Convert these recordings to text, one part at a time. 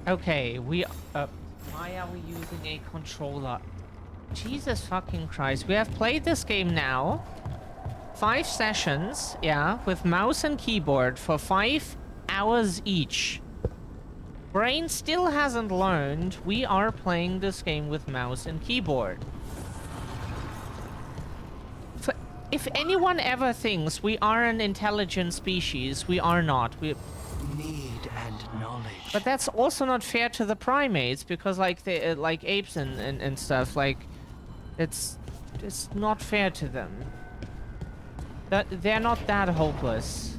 Okay, why are we using a controller? Jesus fucking Christ. We have played this game now 5 sessions, yeah, with mouse and keyboard for 5 hours each. Brain still hasn't learned we are playing this game with mouse and keyboard. If anyone ever thinks we are an intelligent species, we are not. Need and knowledge. But that's also not fair to the primates, because like they like apes and stuff, like it's not fair to them. They're not that hopeless.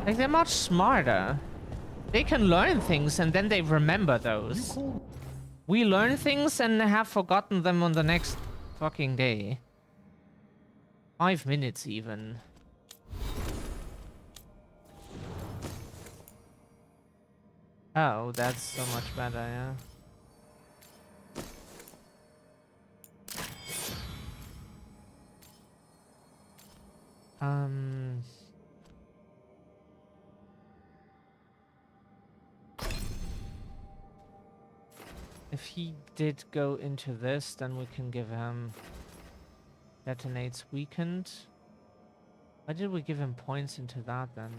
Like, they're much smarter. They can learn things and then they remember those. We learn things and have forgotten them on the next fucking day. 5 minutes even. Oh, that's so much better, yeah. If he did go into this, then we can give him detonates weakened. Why did we give him points into that then?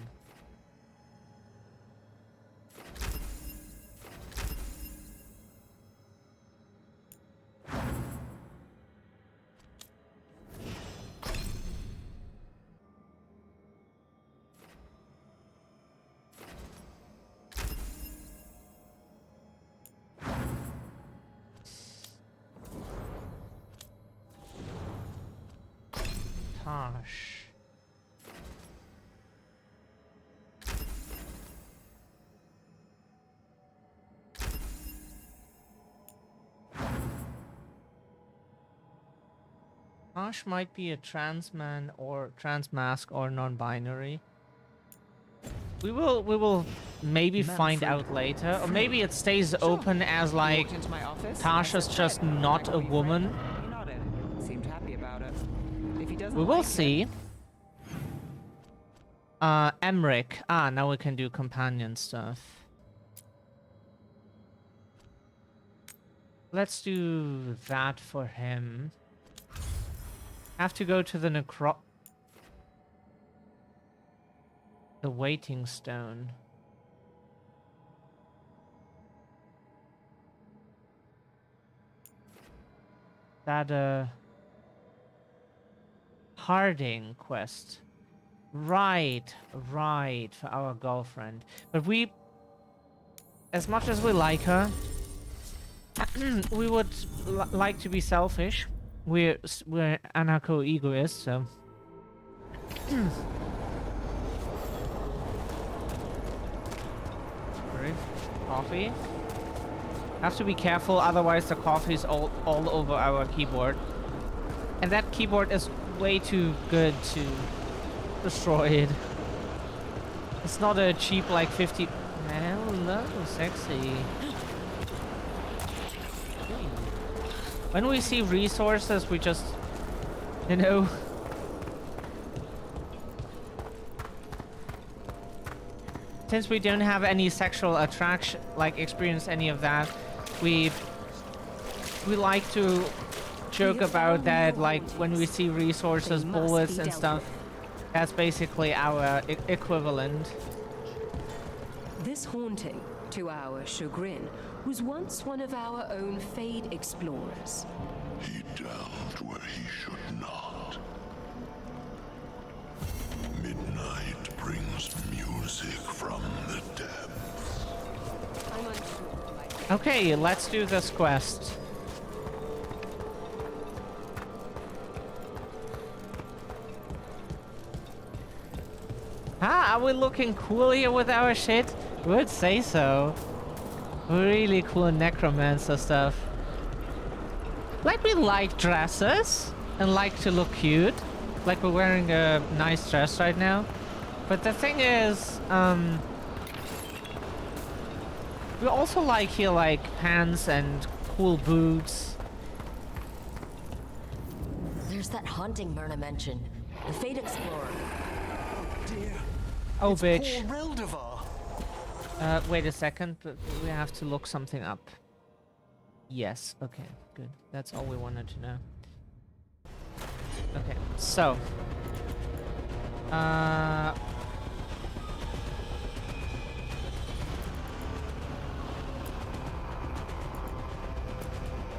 Gosh. Ash might be a trans man or trans mask or non-binary. We will maybe find out later, or maybe it stays open as like Tasha's just not a woman. Seemed happy about it. If he doesn't We will like see. Emric. Ah, now we can do companion stuff. Let's do that for him. Have to go to the the waiting stone. That Harding quest. Right, for our girlfriend. But we, as much as we like her, we would like to be selfish. We're anarcho-egoists, so. Sorry. Coffee. Have to be careful, otherwise the coffee's all over our keyboard. And that keyboard is way too good to destroy it. It's not a cheap like 50. Hello, sexy. When we see resources, we just, you know. Since we don't have any sexual attraction, like experience any of that, we like to joke about that, like when we see resources, bullets and stuff. That's basically our equivalent. This haunting, to our chagrin, was once one of our own Fade explorers. He delved where he should not. Midnight brings music from the depths. I'm unsure. Okay, let's do this quest. Ah, are we looking cool here with our shit? Would say so. Really cool necromancer stuff. Like, we like dresses and like to look cute. Like we're wearing a nice dress right now. But the thing is, we also like here like pants and cool boots. There's that haunting Myrna mentioned. The Fate Explorer. Dear. Oh, it's bitch. Paul Reldevar. Wait a second, but we have to look something up. Yes, okay, good. That's all we wanted to know. Okay, so...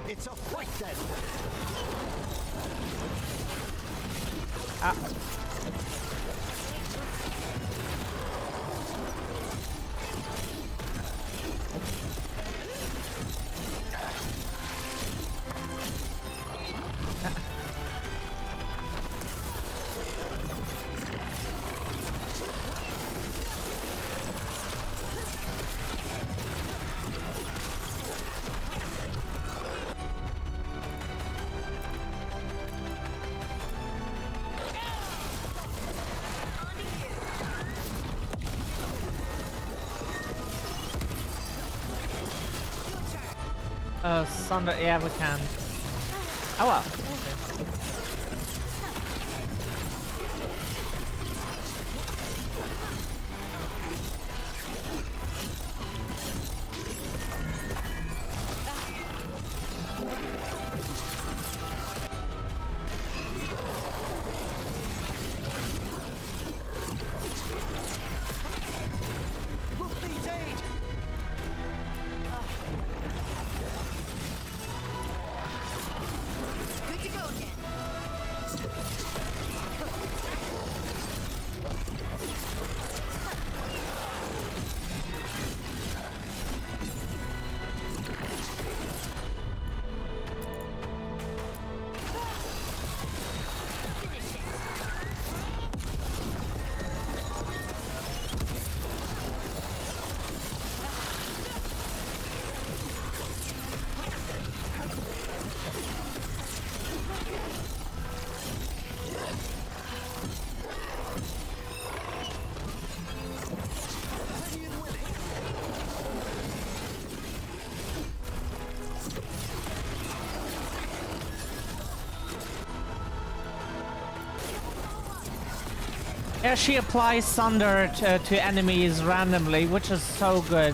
It's a fight then! Ah. Thunder, yeah, we can. Oh well. Yeah, she applies thunder to enemies randomly, which is so good.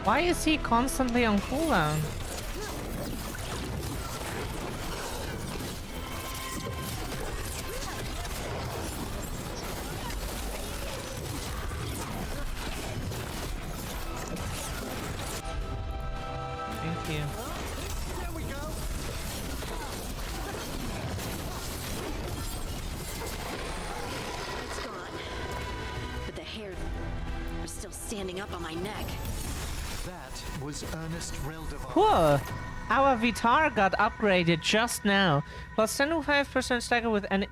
Why is he constantly on cooldown? Thank you. There we go! It's gone. But the hair is still standing up on my neck. That was Ernest Reldevar. Cool. Our Vitar got upgraded just now. Plus 25% stagger with any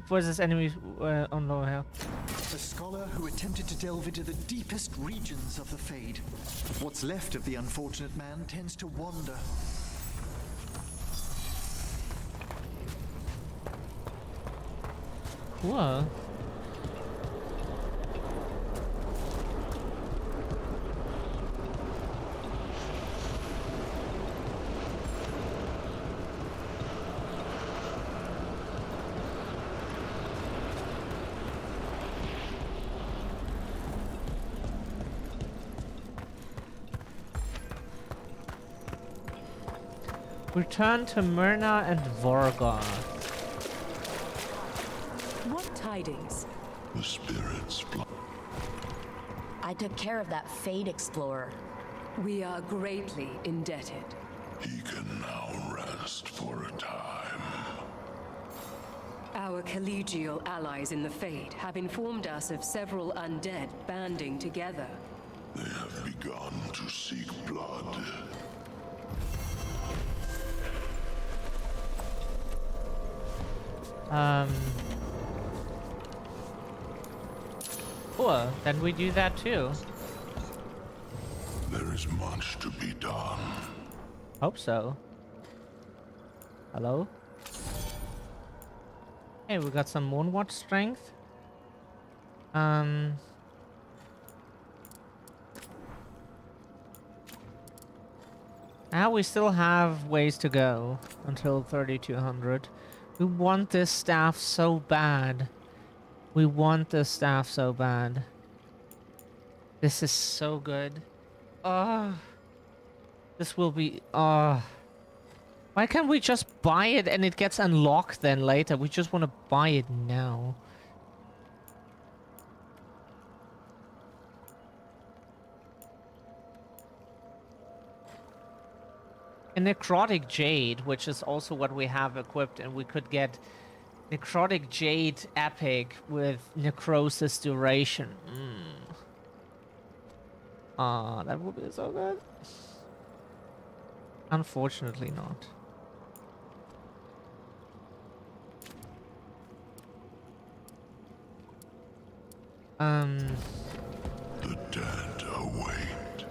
versus enemies on lower health. A scholar who attempted to delve into the deepest regions of the Fade. What's left of the unfortunate man tends to wander. Cool. Return to Myrna and Veilguard. What tidings? The spirits fly. I took care of that Fade Explorer. We are greatly indebted. He can now rest for a time. Our collegial allies in the Fade have informed us of several undead banding together. They have begun to seek blood. Cool, then we do that too. There is much to be done. Hope so. Hello? Hey, we got some Moonwatch strength. Now we still have ways to go until 3200. We want this staff so bad. We want this staff so bad. This is so good. This will be... Why can't we just buy it and it gets unlocked then later? We just want to buy it now. A necrotic jade, which is also what we have equipped, and we could get necrotic jade epic with necrosis duration. That would be so good. Unfortunately not. The dead await.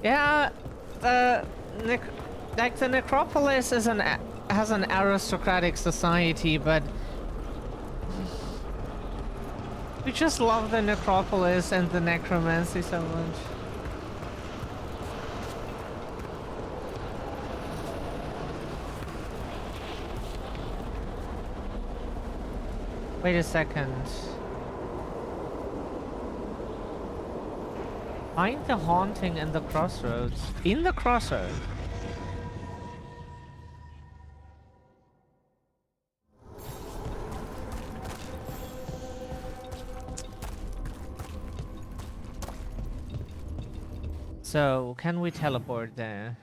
Yeah, like the necropolis is has an aristocratic society, but we just love the necropolis and the necromancy so much. Wait a second. Find the haunting in the crossroads. In the crossroads? So, can we teleport there?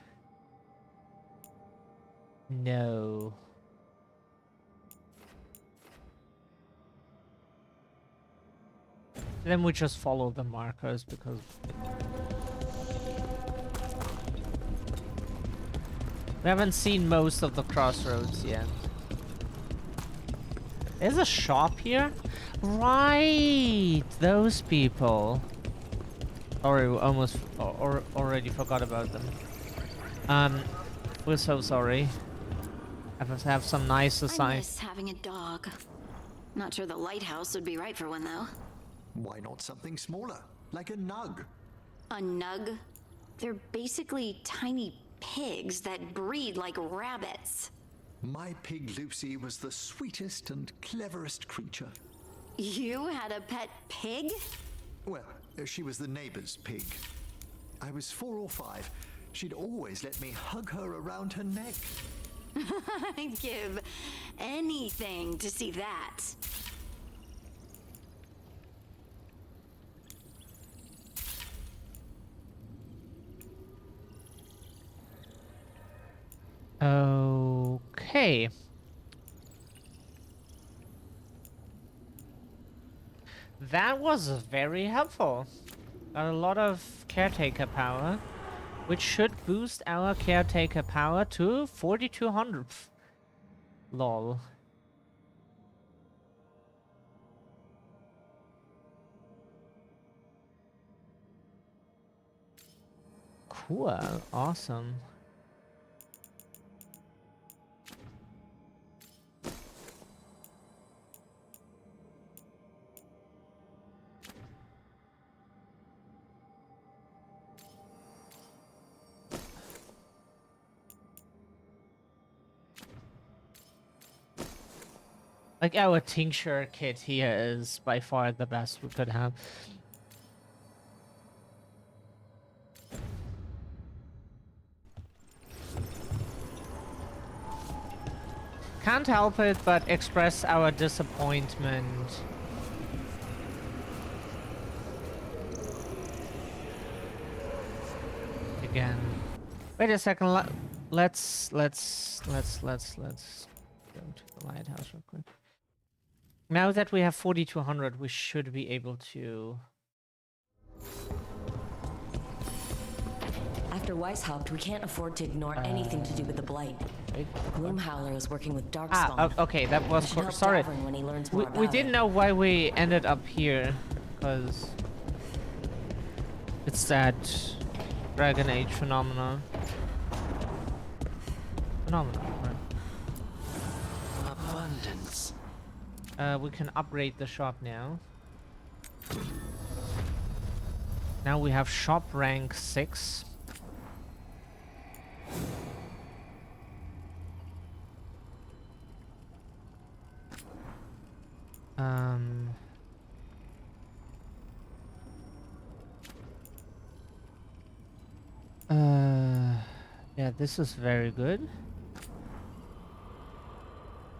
No. Then we just follow the markers because... we haven't seen most of the crossroads yet. There's a shop here? Right! Those people. Sorry, we almost already forgot about them. We're so sorry. I have some nice I society. miss having a dog. Not sure the lighthouse would be right for one, though. Why not something smaller, like a nug? A nug? They're basically tiny pigs that breed like rabbits. My pig Lucy was the sweetest and cleverest creature. You had a pet pig? Well, she was the neighbor's pig. I was 4 or 5. She'd always let me hug her around her neck. I'd give anything to see that. Okay. That was very helpful. Got a lot of caretaker power, which should boost our caretaker power to 4200. Lol. Cool. Awesome. Like, our tincture kit here is by far the best we could have. Can't help it but express our disappointment. again. Wait a second. Let's go to the lighthouse real quick. Now that we have 4,200, we should be able to. After Weishaupt, we can't afford to ignore anything to do with the Blight. Wait, Gloomhowler is working with Darkspawn. Okay, that was Should help sorry. Davern when he learns more We about didn't it. know why we ended up here, because it's that Dragon Age phenomenon. Right? Abundance. We can upgrade the shop now. Now we have shop rank 6. Yeah, this is very good.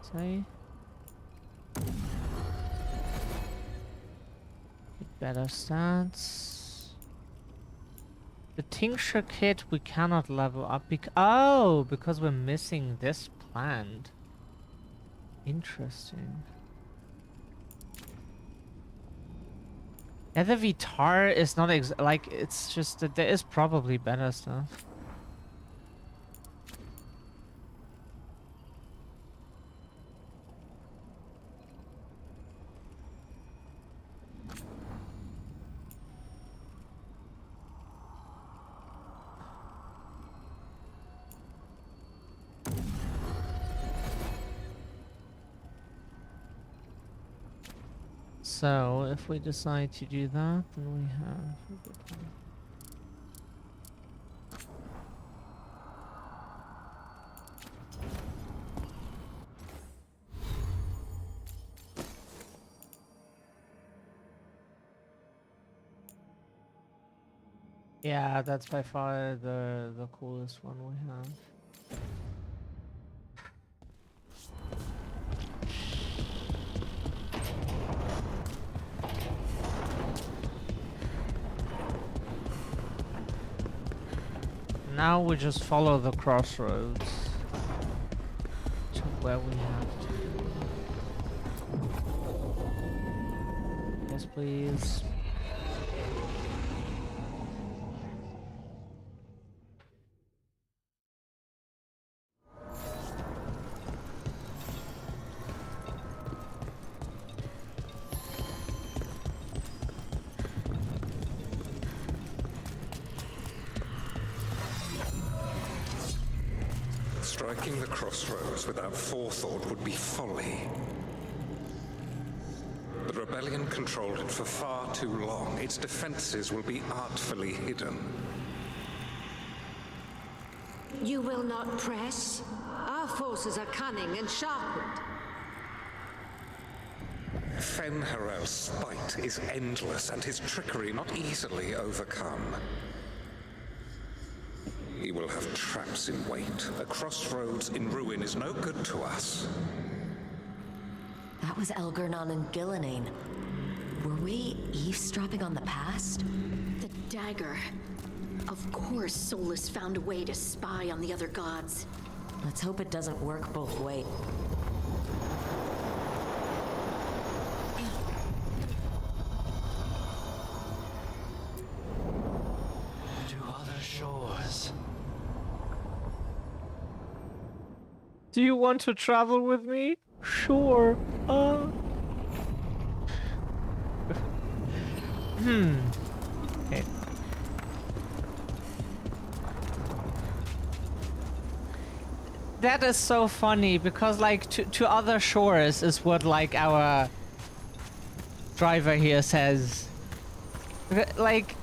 Say. Better stats. The tincture kit we cannot level up because we're missing this plant. Interesting. Yeah, the Vitar is not like, it's just that there is probably better stuff. So, if we decide to do that, then we have... Yeah, that's by far the coolest one we have. Now we just follow the crossroads to where we have to. Yes, please. Striking the crossroads without forethought would be folly. The rebellion controlled it for far too long. Its defenses will be artfully hidden. You will not press? Our forces are cunning and sharpened. Fen'Harel's spite is endless and his trickery not easily overcome. He will have traps in wait. A crossroads in ruin is no good to us. That was Elgernon and Gillenane. Were we eavesdropping on the past? The dagger. Of course, Solus found a way to spy on the other gods. Let's hope it doesn't work both ways. To other shores. Do you want to travel with me? Sure. Okay. That is so funny because like to other shores is what like our driver here says. Like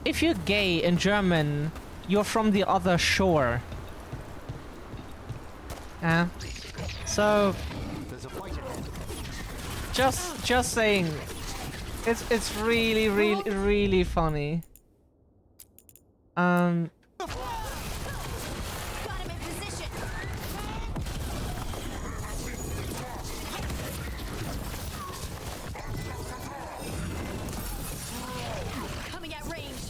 if you're gay in German, you're from the other shore. Yeah. So just saying, it's really funny. Got him in position. Coming at range.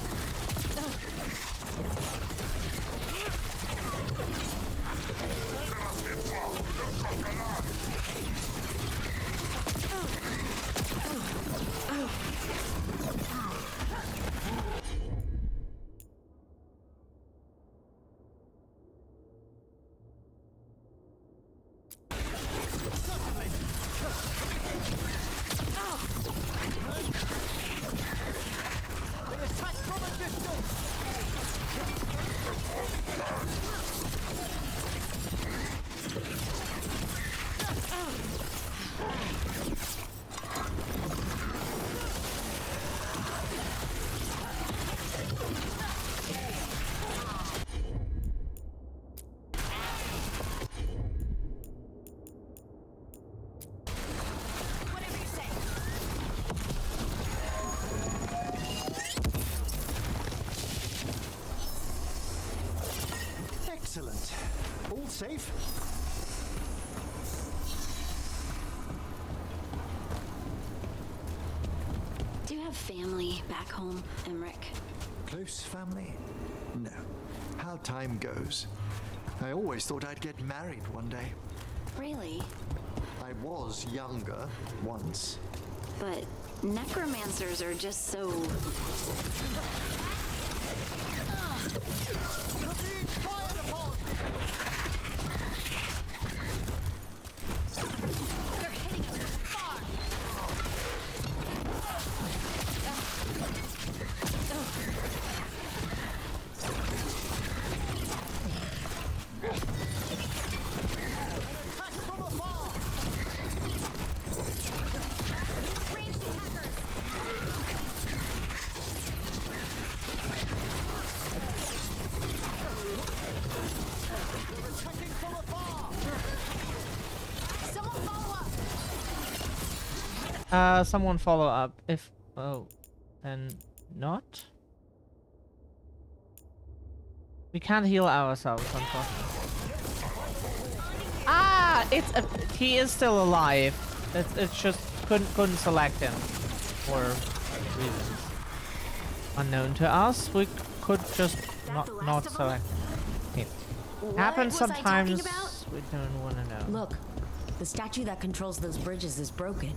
Excellent. All safe? Do you have family back home, Emmerich? Close family? No. How time goes. I always thought I'd get married one day. Really? I was younger once. But necromancers are just so... Someone follow up. If then not. We can't heal ourselves, unfortunately. Ah, he is still alive. It's just couldn't select him for reasons unknown to us. We could just not select him. Happens sometimes. We don't want to know. Look, the statue that controls those bridges is broken.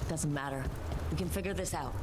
Doesn't matter. We can figure this out.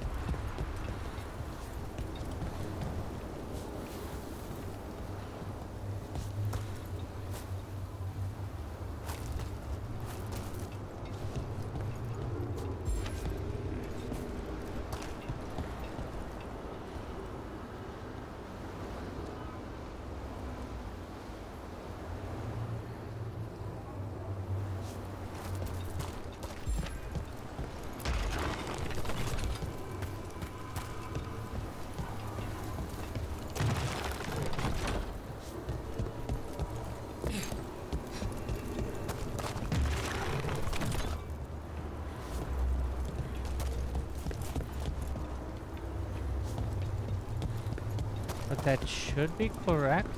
But that should be correct.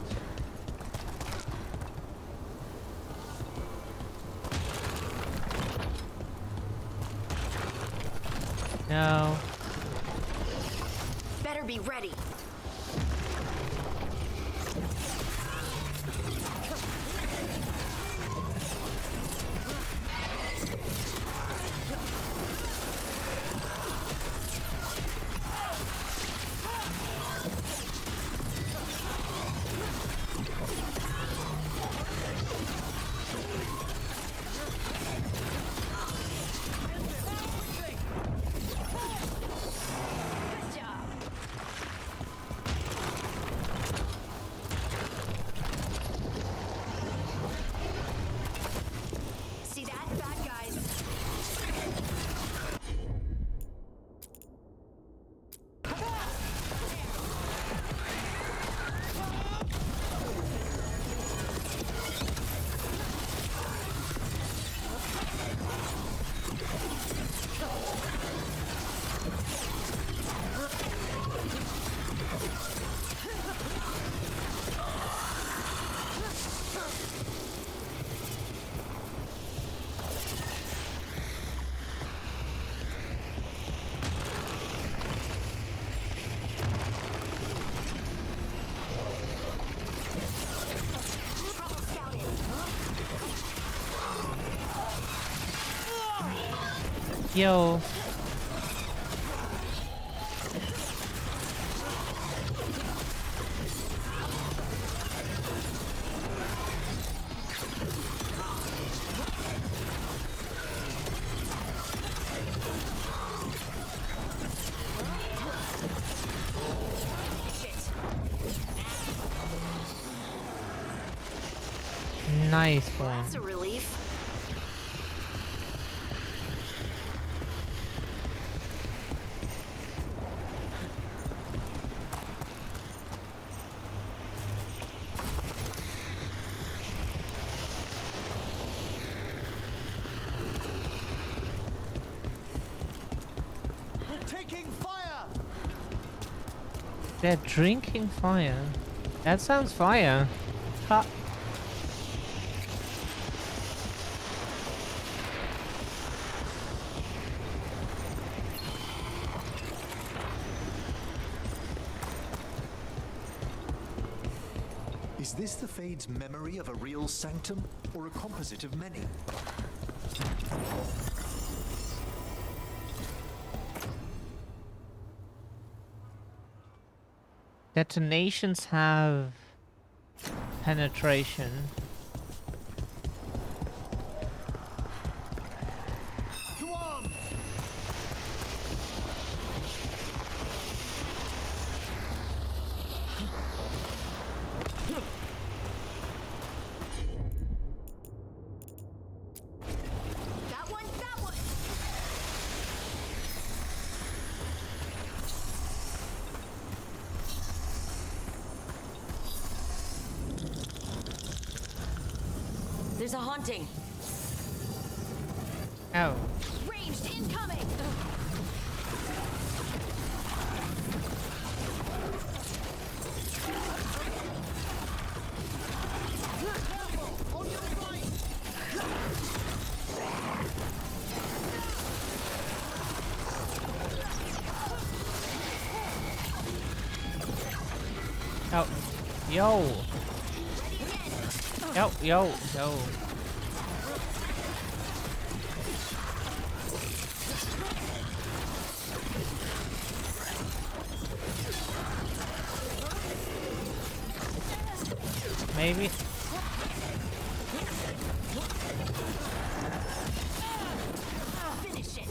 No. Better be ready. Yo. Nice one. That's a relief. They're drinking fire. That sounds fire. Ha. Is this the Fade's memory of a real sanctum, or a composite of many? Detonations have penetration. There's a haunting. Oh. Ranged incoming. Oh. Yo. Yo. Maybe. Finish it.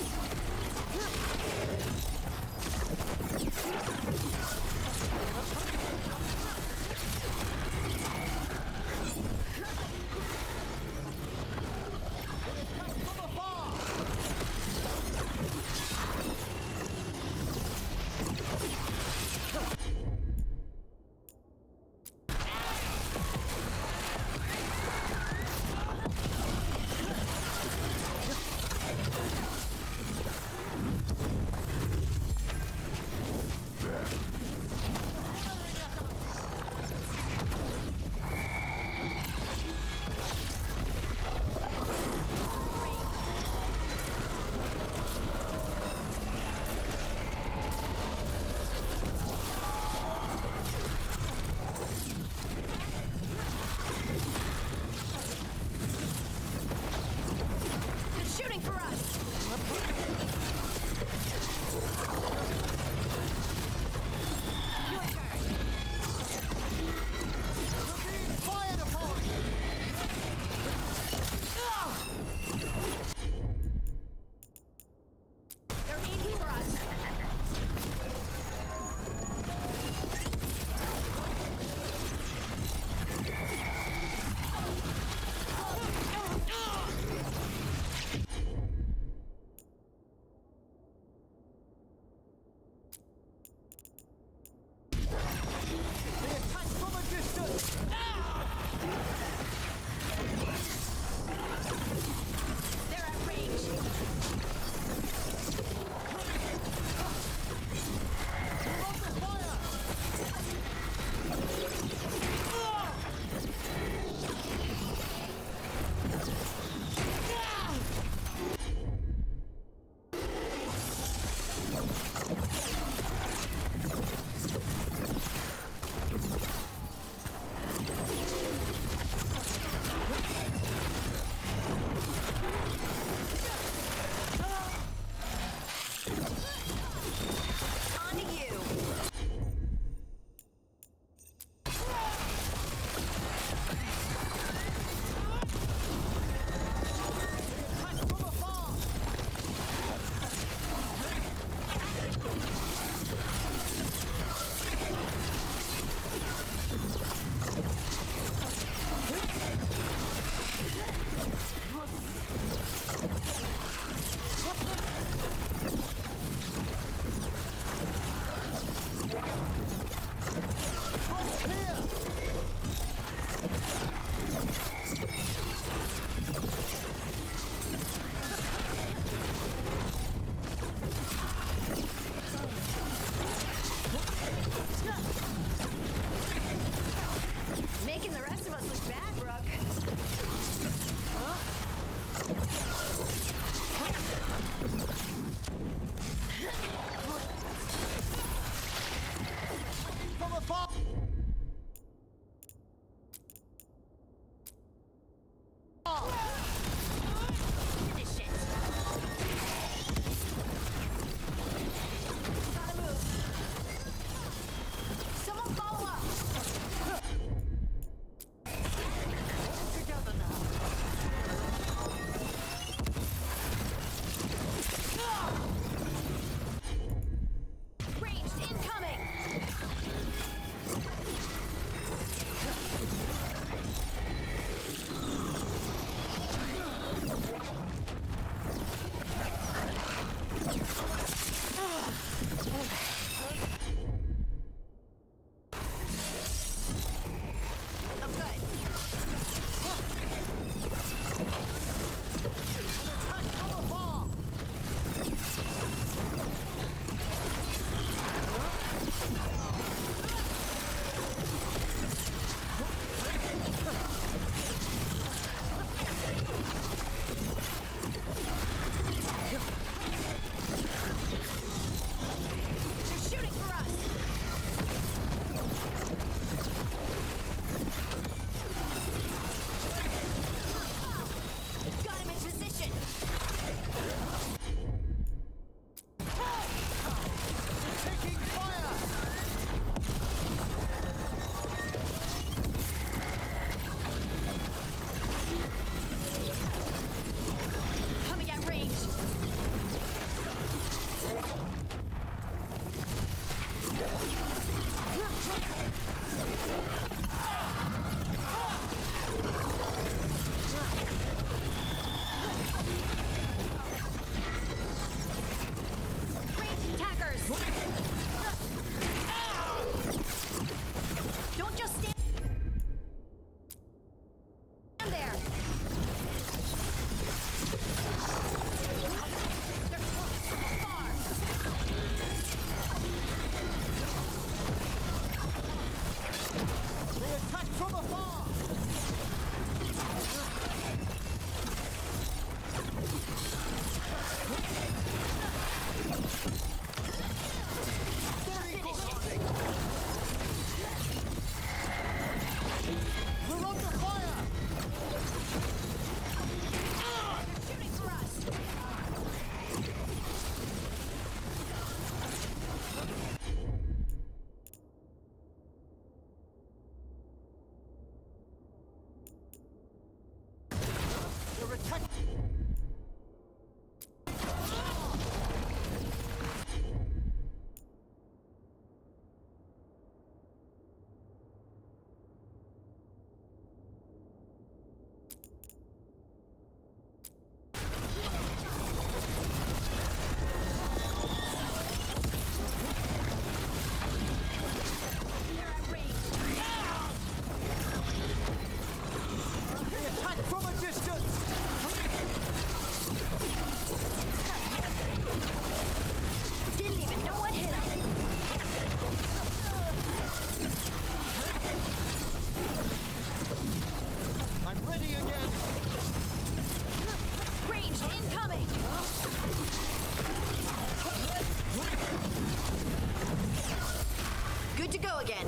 again.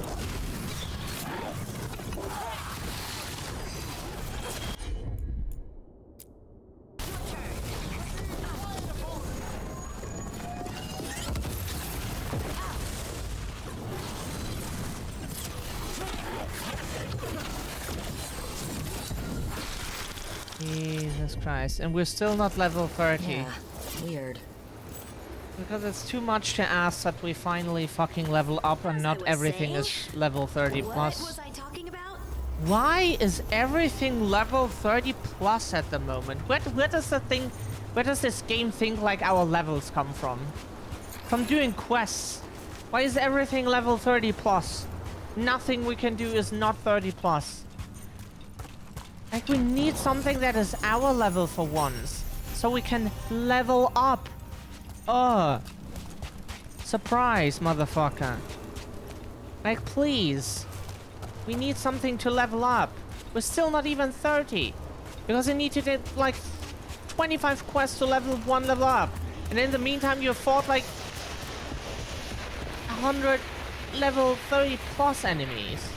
Jesus Christ. And we're still not level 30. Yeah, weird. Because it's too much to ask that we finally fucking level up and As I not was everything saying, is level 30 What plus. was I talking about? Why is everything level 30 plus at the moment? Where does this game think like our levels come from? From doing quests. Why is everything level 30 plus? Nothing we can do is not 30 plus. Like, we need something that is our level for once. So we can level up. Surprise, motherfucker. Like, please. We need something to level up. We're still not even 30. Because I need to do, like, 25 quests to level up. And in the meantime, you fought, like, 100 level 30 plus enemies.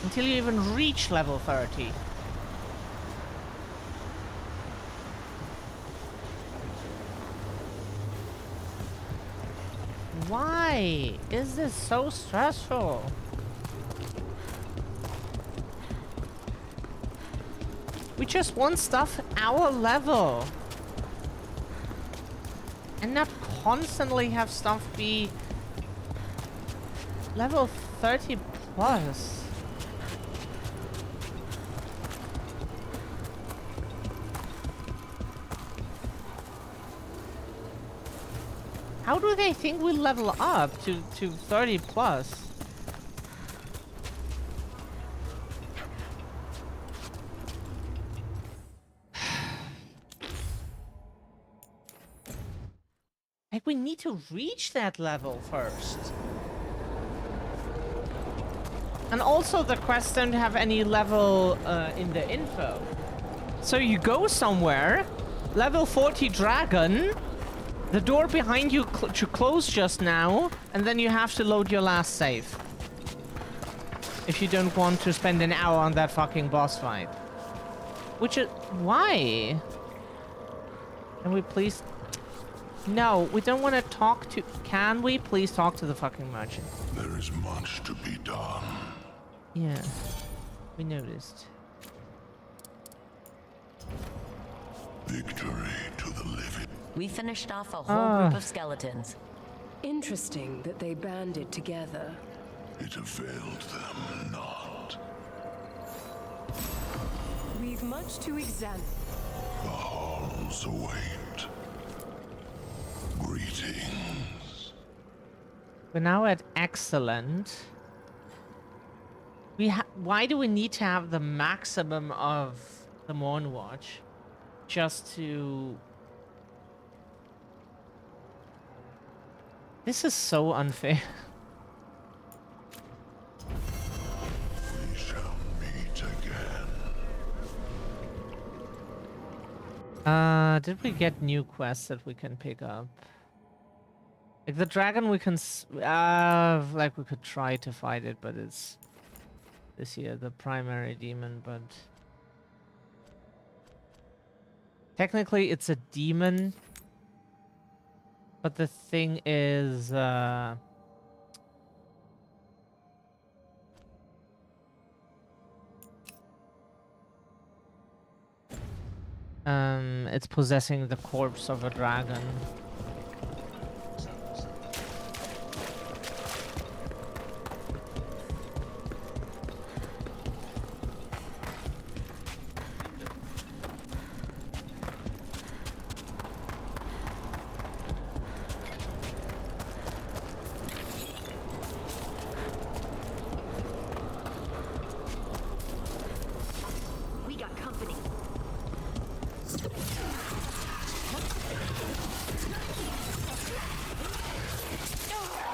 Until you even reach level 30. Why is this so stressful? We just want stuff our level. And not constantly have stuff be level 30 plus. How do they think we level up to 30 plus? Like, we need to reach that level first. And also the quests don't have any level in the info. So you go somewhere, level 40 dragon, the door behind you closed just now, and then you have to load your last save. If you don't want to spend an hour on that fucking boss fight. Which is... why? Can we please... No, we don't want to talk to... Can we please talk to the fucking merchant? There is much to be done. Yeah, we noticed. Victory to the living. We finished off a whole group of skeletons. Interesting that they banded together. It availed them not. We've much to examine. The halls await. Greetings. We're now at excellent. Why do we need to have the maximum of the Morn Watch? Just to... This is so unfair. We shall meet again. Did we get new quests that we can pick up? Like the dragon we can... like we could try to fight it, but it's... this here, the primary demon, but... Technically, it's a demon. But the thing is, it's possessing the corpse of a dragon.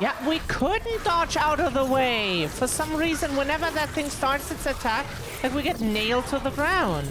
Yeah, we couldn't dodge out of the way. For some reason, whenever that thing starts its attack, like we get nailed to the ground.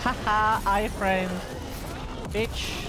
Haha, iframe. Bitch.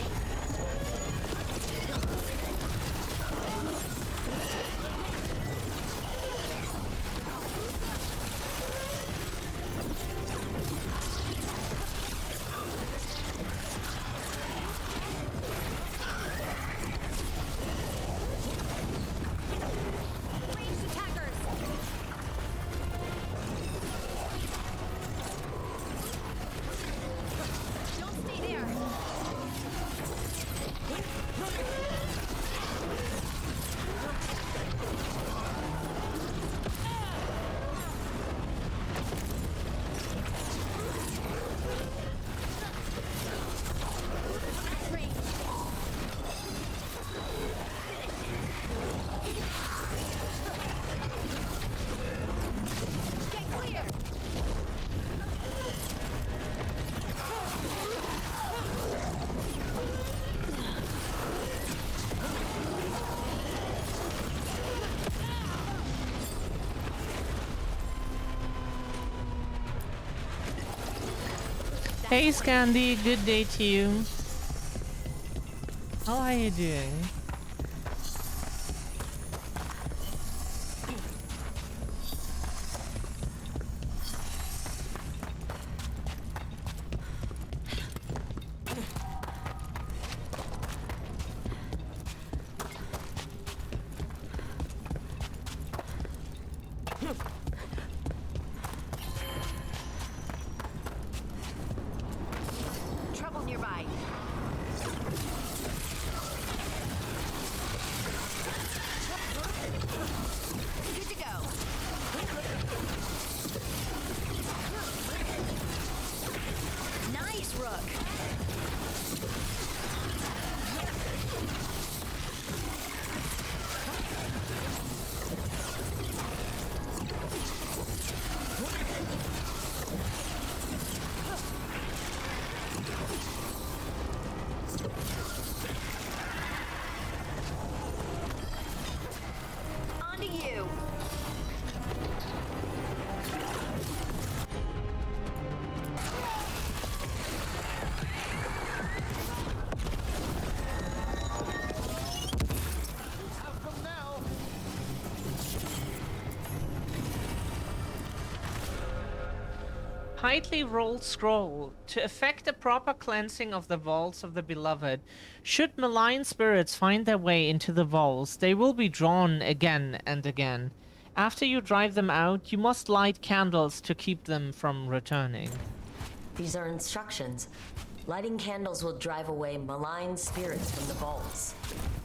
Hey Scandy, good day to you. How are you doing? Trouble nearby. Good to go. Nice, Rook. On to you. Tightly rolled scroll. To effect a proper cleansing of the vaults of the beloved, should malign spirits find their way into the vaults, they will be drawn again and again. After you drive them out, you must light candles to keep them from returning. These are instructions. Lighting candles will drive away malign spirits from the vaults.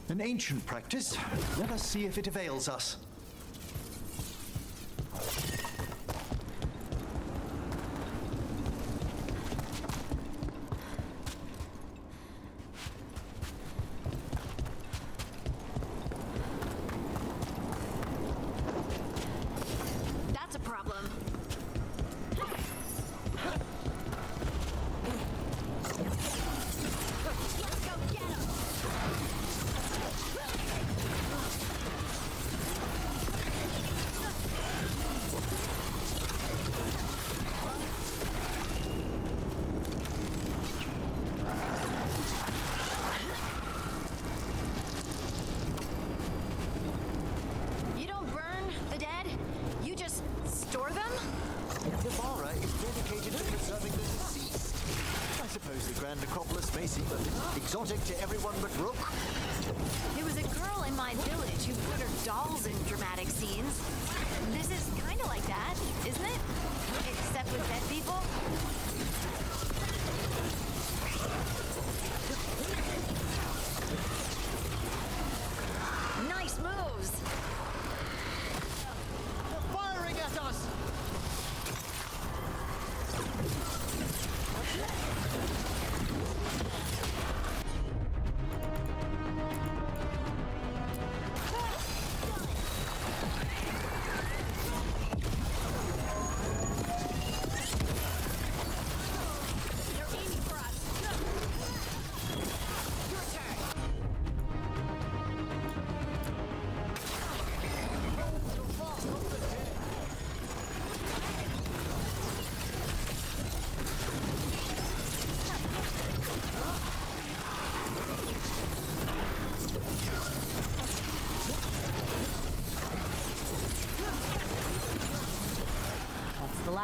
An ancient practice. Let us see if it avails us. That's a problem. Let's go get him. You don't burn the dead? You just store them? The Vara is dedicated to preserving the deceased. I suppose the Grand Necropolis may seem a bit exotic to everyone but Rook. There was a girl in my village who put her dolls in dramatic scenes. This is kind of like that, isn't it? Except with dead people. Nice moves. They're firing at us!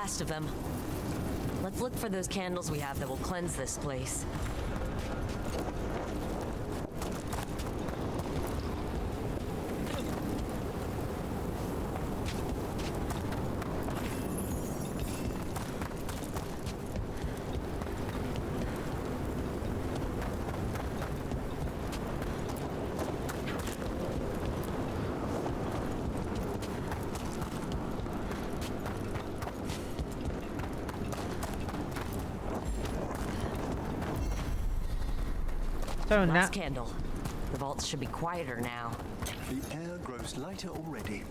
last of them. Let's look for those candles we have that will cleanse this place. So now, Last candle. The vaults should be quieter now. The air grows lighter already.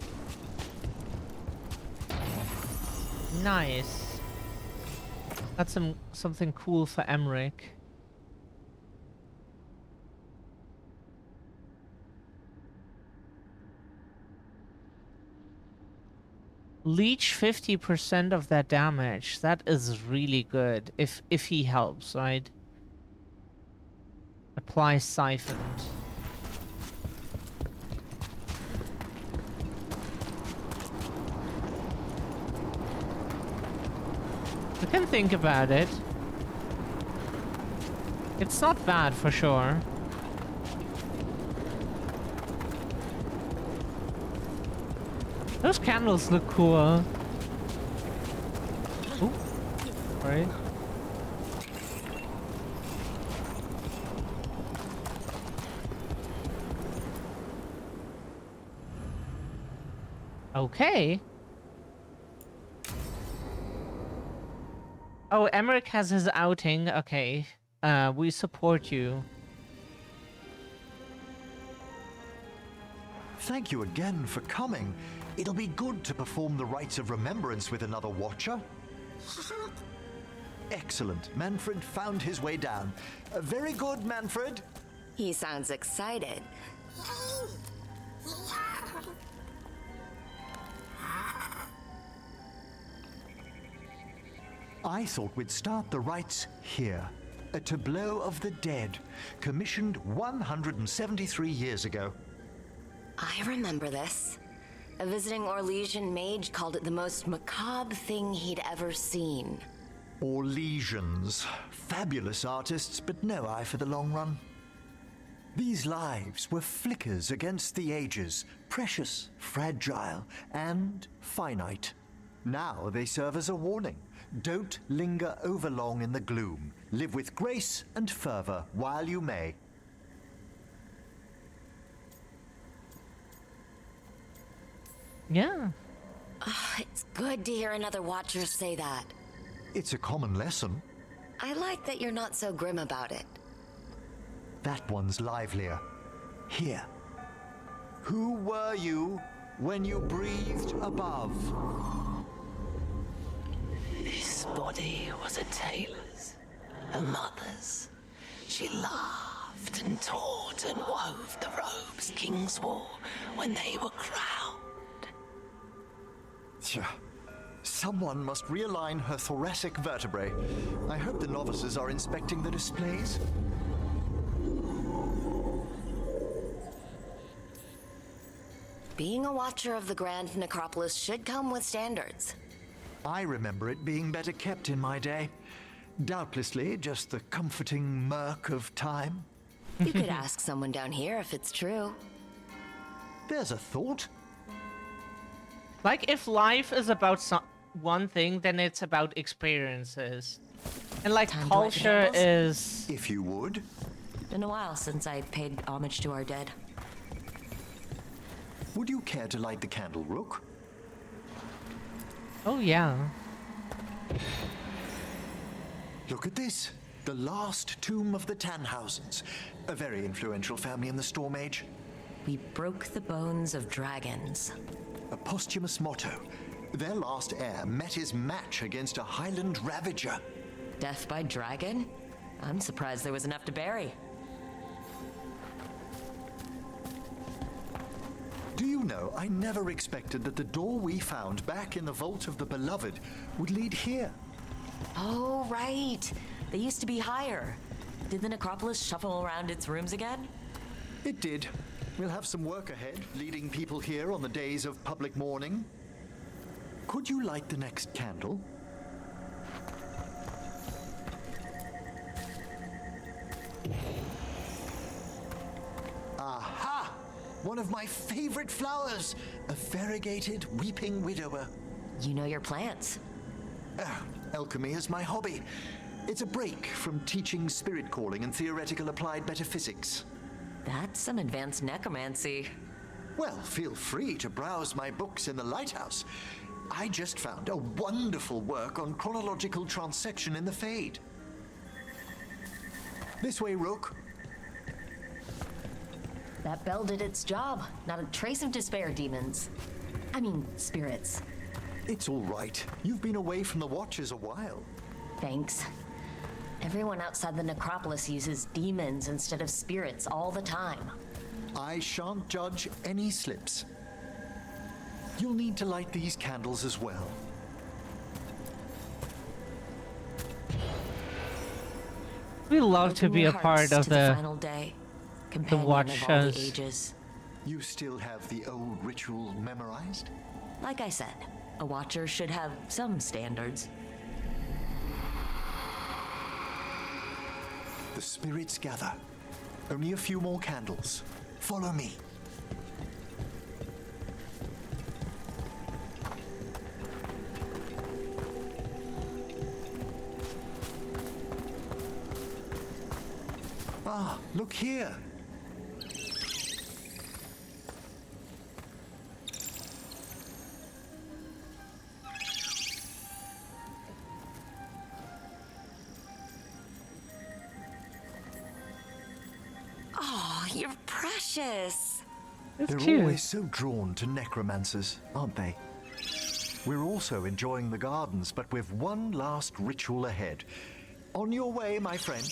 nice. That's something cool for Emmerich. Leech 50% of that damage. That is really good. If he helps, right? Apply siphoned. You can think about it. It's not bad for sure. Those candles look cool. Ooh. Right. Okay. Oh, Emmerich has his outing. Okay. We support you. Thank you again for coming. It'll be good to perform the rites of remembrance with another watcher. Excellent. Manfred found his way down. Very good, Manfred. He sounds excited. I thought we'd start the rites here. A tableau of the dead, commissioned 173 years ago. I remember this. A visiting Orlesian mage called it the most macabre thing he'd ever seen. Orlesians. Fabulous artists, but no eye for the long run. These lives were flickers against the ages, precious, fragile, and finite. Now they serve as a warning. Don't linger overlong in the gloom. Live with grace and fervor while you may. Yeah. Oh, it's good to hear another watcher say that. It's a common lesson. I like that you're not so grim about it. That one's livelier. Here. Who were you when you breathed above? This body was a tailor's, a mother's. She laughed and taught and wove the robes kings wore when they were crowned. Someone must realign her thoracic vertebrae. I hope the novices are inspecting the displays. Being a watcher of the Grand Necropolis should come with standards. I remember it being better kept in my day. Doubtlessly just the comforting murk of time. You could ask someone down here if it's true. There's a thought. Like, if life is about one thing, then it's about experiences. And, like, Time to culture light the candles? is... If you would. Been a while since I paid homage to our dead. Would you care to light the candle, Rook? Oh, yeah. Look at this. The last tomb of the Tannhausens. A very influential family in the Storm Age. We broke the bones of dragons. A posthumous motto. Their last heir met his match against a Highland Ravager. Death by dragon? I'm surprised there was enough to bury. Do you know, I never expected that the door we found back in the Vault of the Beloved would lead here. Oh, right. They used to be higher. Did the necropolis shuffle around its rooms again? It did. We'll have some work ahead, leading people here on the days of public mourning. Could you light the next candle? Aha! One of my favorite flowers, a variegated weeping widower. You know your plants. Alchemy is my hobby. It's a break from teaching spirit calling and theoretical applied metaphysics. That's some advanced necromancy. Well, feel free to browse my books in the lighthouse. I just found a wonderful work on chronological transection in the Fade. This way, Rook. That bell did its job. Not a trace of despair, demons. I mean, spirits. It's all right. You've been away from the Watchers a while. Thanks. Everyone outside the necropolis uses demons instead of spirits all the time. I shan't judge any slips. You'll need to light these candles as well. We love to be a Open part hearts of to the final day. Companion of all Watchers. the ages. You still have the old ritual memorized? Like I said, a watcher should have some standards. The spirits gather. Only a few more candles. Follow me. Ah, look here. Oh, you're precious. They're cute. always so drawn to necromancers, aren't they? We're also enjoying the gardens, but with one last ritual ahead. On your way, my friend.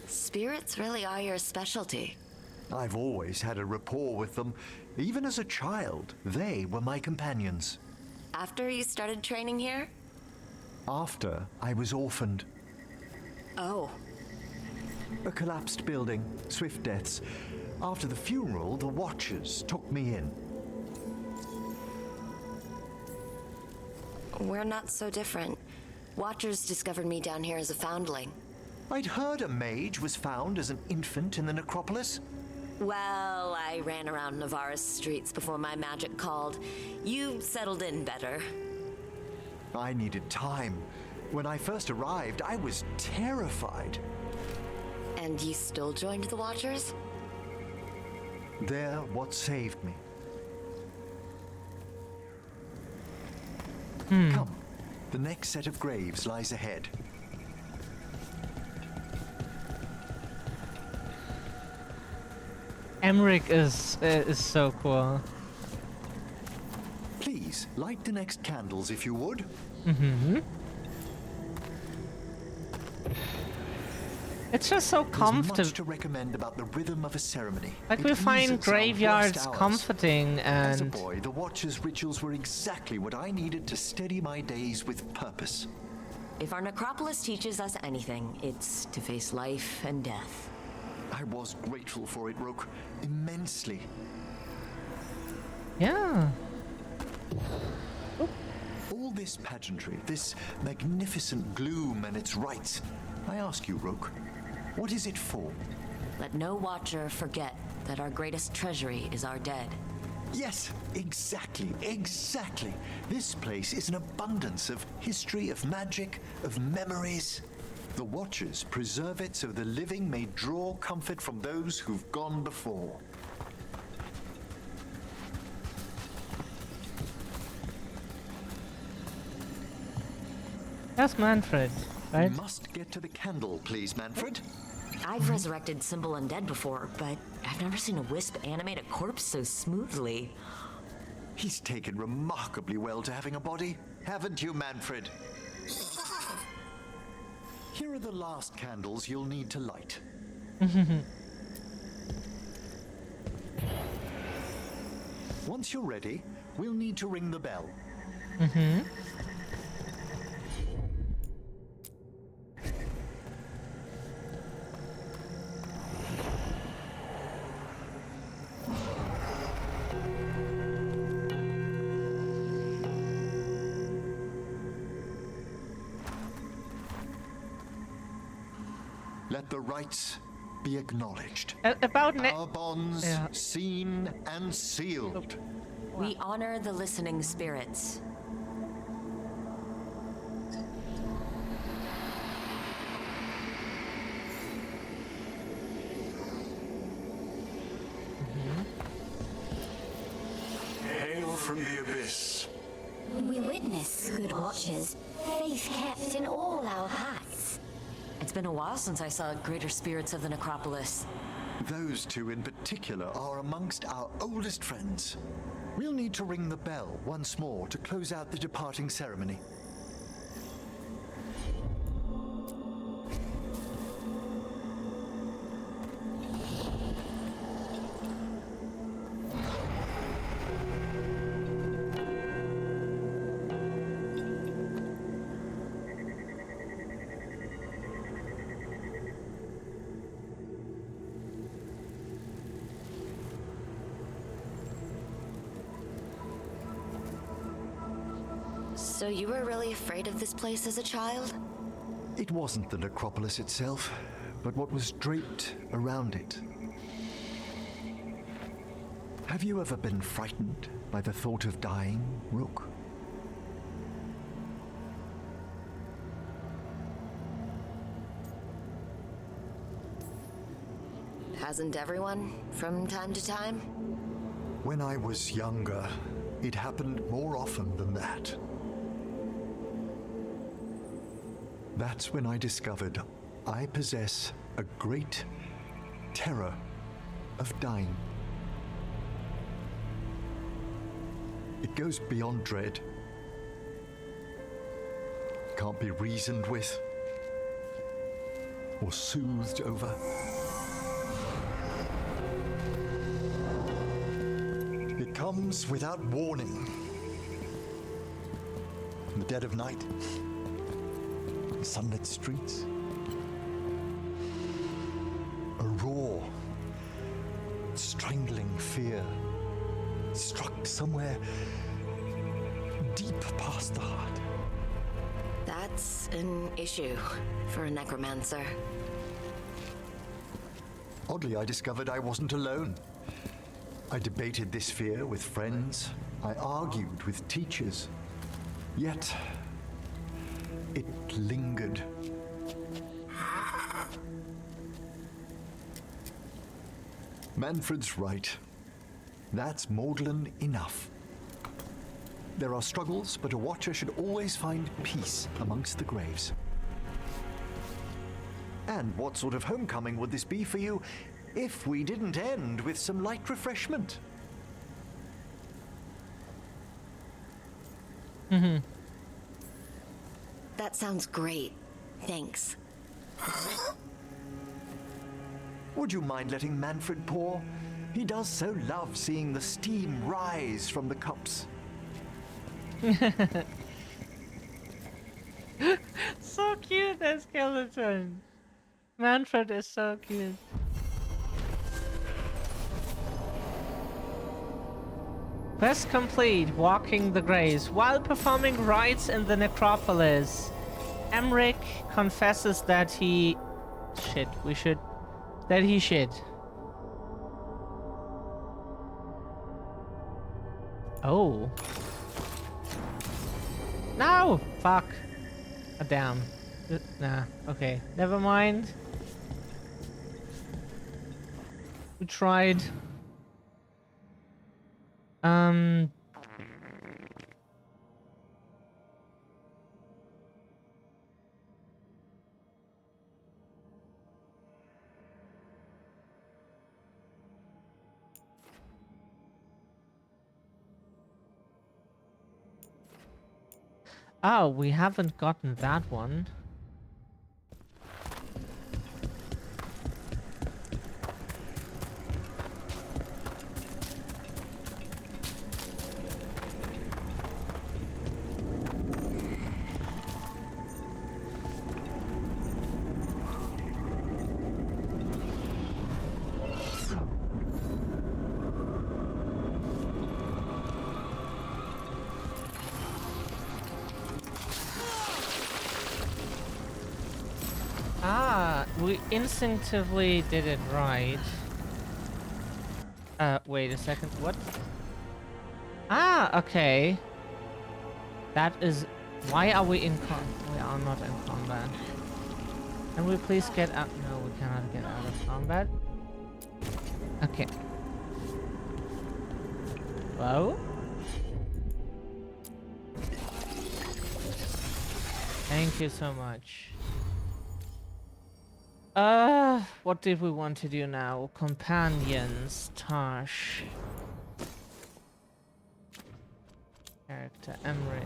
Spirits really are your specialty. I've always had a rapport with them. Even as a child, they were my companions. After you started training here? After I was orphaned. Oh. A collapsed building, swift deaths. After the funeral, the Watchers took me in. We're not so different. Watchers discovered me down here as a foundling. I'd heard a mage was found as an infant in the necropolis. Well, I ran around Navarra's streets before my magic called. You settled in better. I needed time. When I first arrived, I was terrified. And you still joined the Watchers? They're what saved me. Come, the next set of graves lies ahead. Emmerich is so cool. Please, light the next candles if you would. It's just so There's comfortable. much to recommend about the rhythm of a ceremony. Like It we find eases our graveyards worst hours. comforting As a and boy, the Watcher's rituals were exactly what I needed to steady my days with purpose. If our necropolis teaches us anything, it's to face life and death. I was grateful for it, Rook. Immensely. yeah. All this pageantry, this magnificent gloom and its rites. I ask you, Rook, what is it for? Let no Watcher forget that our greatest treasury is our dead. Yes, exactly, exactly. This place is an abundance of history, of magic, of memories. The Watchers preserve it so the living may draw comfort from those who've gone before. That's Manfred, right? We must get to the candle, please, Manfred. I've resurrected simple undead before, but I've never seen a wisp animate a corpse so smoothly. He's taken remarkably well to having a body, haven't you, Manfred? Here are the last candles you'll need to light. Once you're ready, we'll need to ring the bell. Let the rites be acknowledged. About Our bonds seen and sealed. We honor the listening spirits. Hail from the abyss. We witness, good watchers, faith kept in all our hearts. It's been a while since I saw greater spirits of the necropolis. Those two in particular are amongst our oldest friends. We'll need to ring the bell once more to close out the departing ceremony. So you were really afraid of this place as a child? It wasn't the necropolis itself, but what was draped around it. Have you ever been frightened by the thought of dying, Rook? Hasn't everyone, from time to time? When I was younger, it happened more often than that. That's when I discovered I possess a great terror of dying. It goes beyond dread. Can't be reasoned with or soothed over. It comes without warning. In the dead of night, sunlit streets, a raw, strangling fear struck somewhere deep past the heart. That's an issue for a necromancer. Oddly, I discovered I wasn't alone. I debated this fear with friends. I argued with teachers. Yet, it lingered. Manfred's right. That's maudlin enough. There are struggles, but a watcher should always find peace amongst the graves. And what sort of homecoming would this be for you if we didn't end with some light refreshment? That sounds great. Thanks. Would you mind letting Manfred pour? He does so love seeing the steam rise from the cups. So cute, that skeleton. Manfred is so cute. Quest complete, walking the graves. While performing rites in the necropolis, Emmerich confesses that he... that he shit. Oh. No! Fuck. Oh, damn. Nah, okay. Never mind. We tried. Oh, we haven't gotten that one. We instinctively did it right. Wait a second. What? Ah, okay. That is... Why are we in We are not in combat. Can we please get out? No, we cannot get out of combat. Okay. Hello? Thank you so much. What did we want to do now? Companions, Tosh. Character, Emmerich.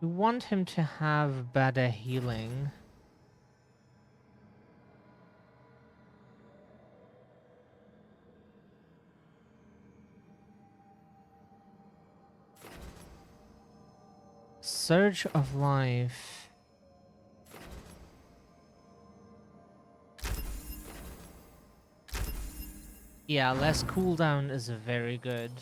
We want him to have better healing. Surge of life. Yeah, less cooldown is very good.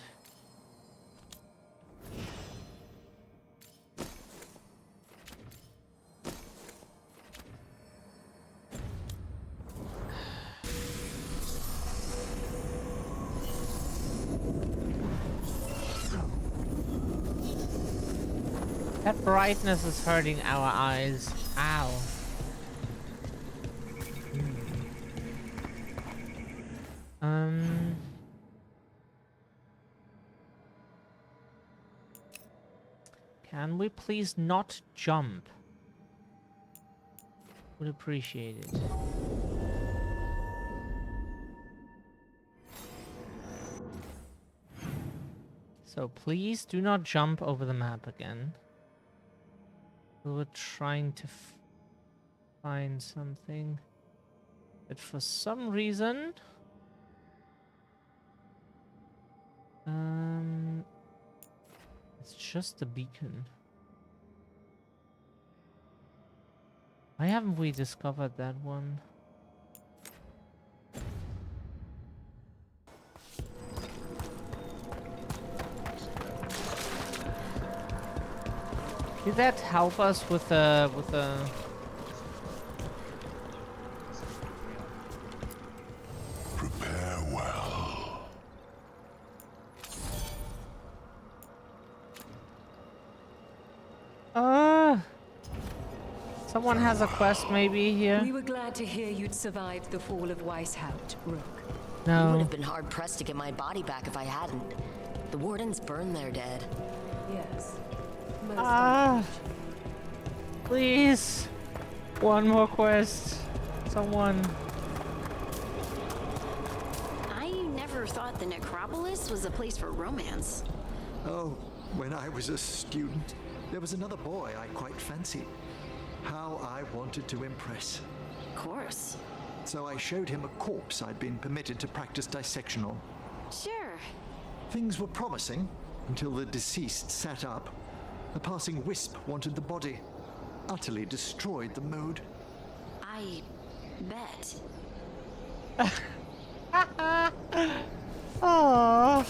That brightness is hurting our eyes. Ow. Can we please not jump? Would appreciate it. So please do not jump over the map again. We were trying to find something, but for some reason, it's just a beacon. Why haven't we discovered that one? Did that help us with the Prepare well. Someone has a quest maybe here? We were glad to hear you'd survived the fall of Weishaupt, Rook. It would No. have been hard pressed to get my body back if I hadn't. The wardens burned their dead. Yes. Most Ah! Please! One more quest. Someone. I never thought the necropolis was a place for romance. Oh, when I was a student, there was another boy I quite fancied. How I wanted to impress. Of course. So I showed him a corpse I'd been permitted to practice dissection on. Sure. Things were promising until the deceased sat up. A passing wisp wanted the body. Utterly destroyed the mood. I bet. Aww.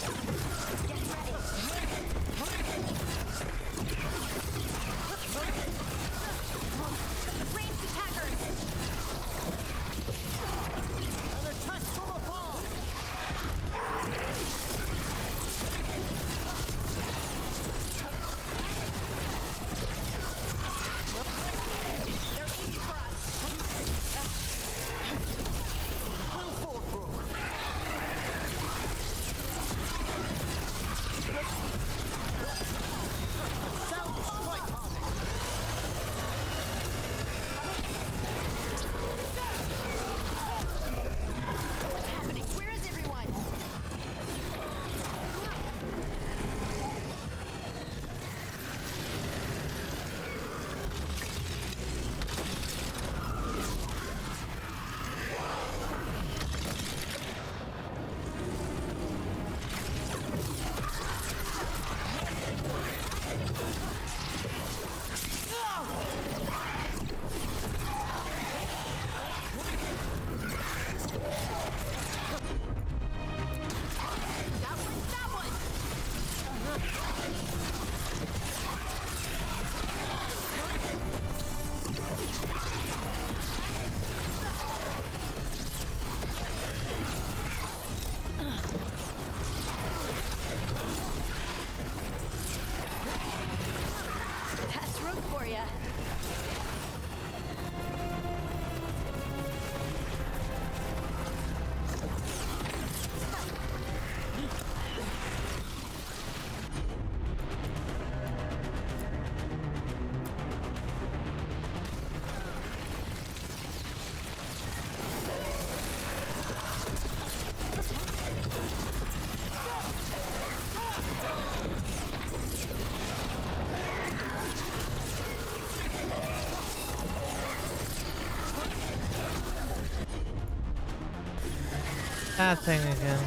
That thing again.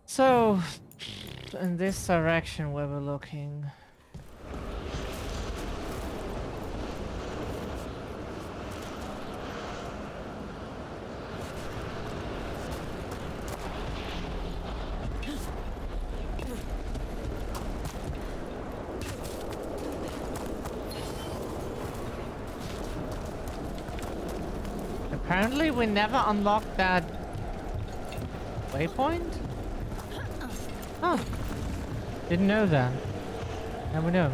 So, in this direction where we're looking. Apparently we never unlocked that waypoint? Huh. Didn't know that. Now we know.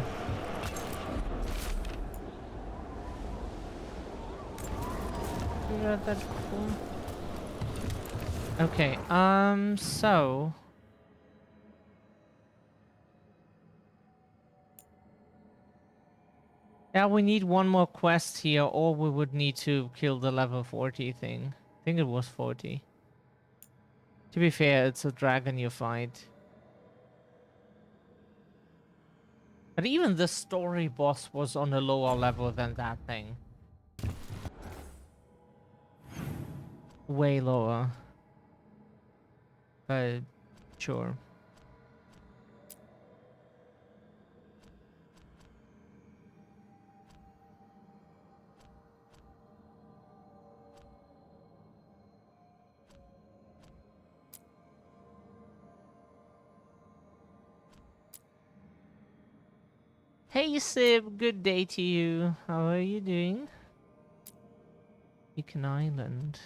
Figure out that before. Okay, so yeah, we need one more quest here, or we would need to kill the level 40 thing. I think it was 40. To be fair, it's a dragon you fight. But even the story boss was on a lower level than that thing. Way lower. But sure. Hey Sib, good day to you. How are you doing? Beacon Island.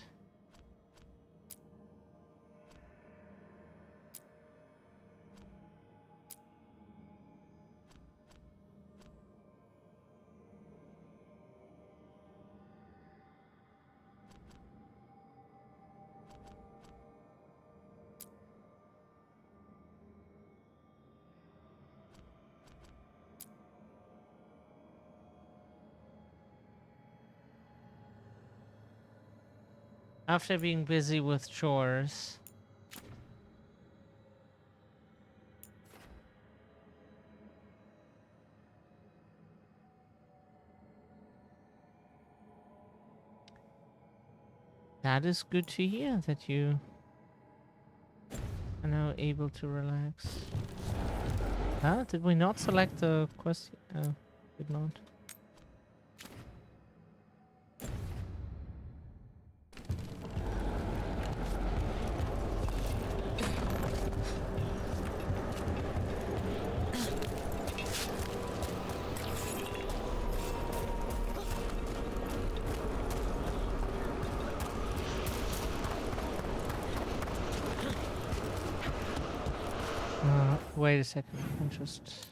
After being busy with chores. That is good to hear that you are now able to relax. Huh? Did we not select the quest? Oh, did not. Wait a second, I'm just...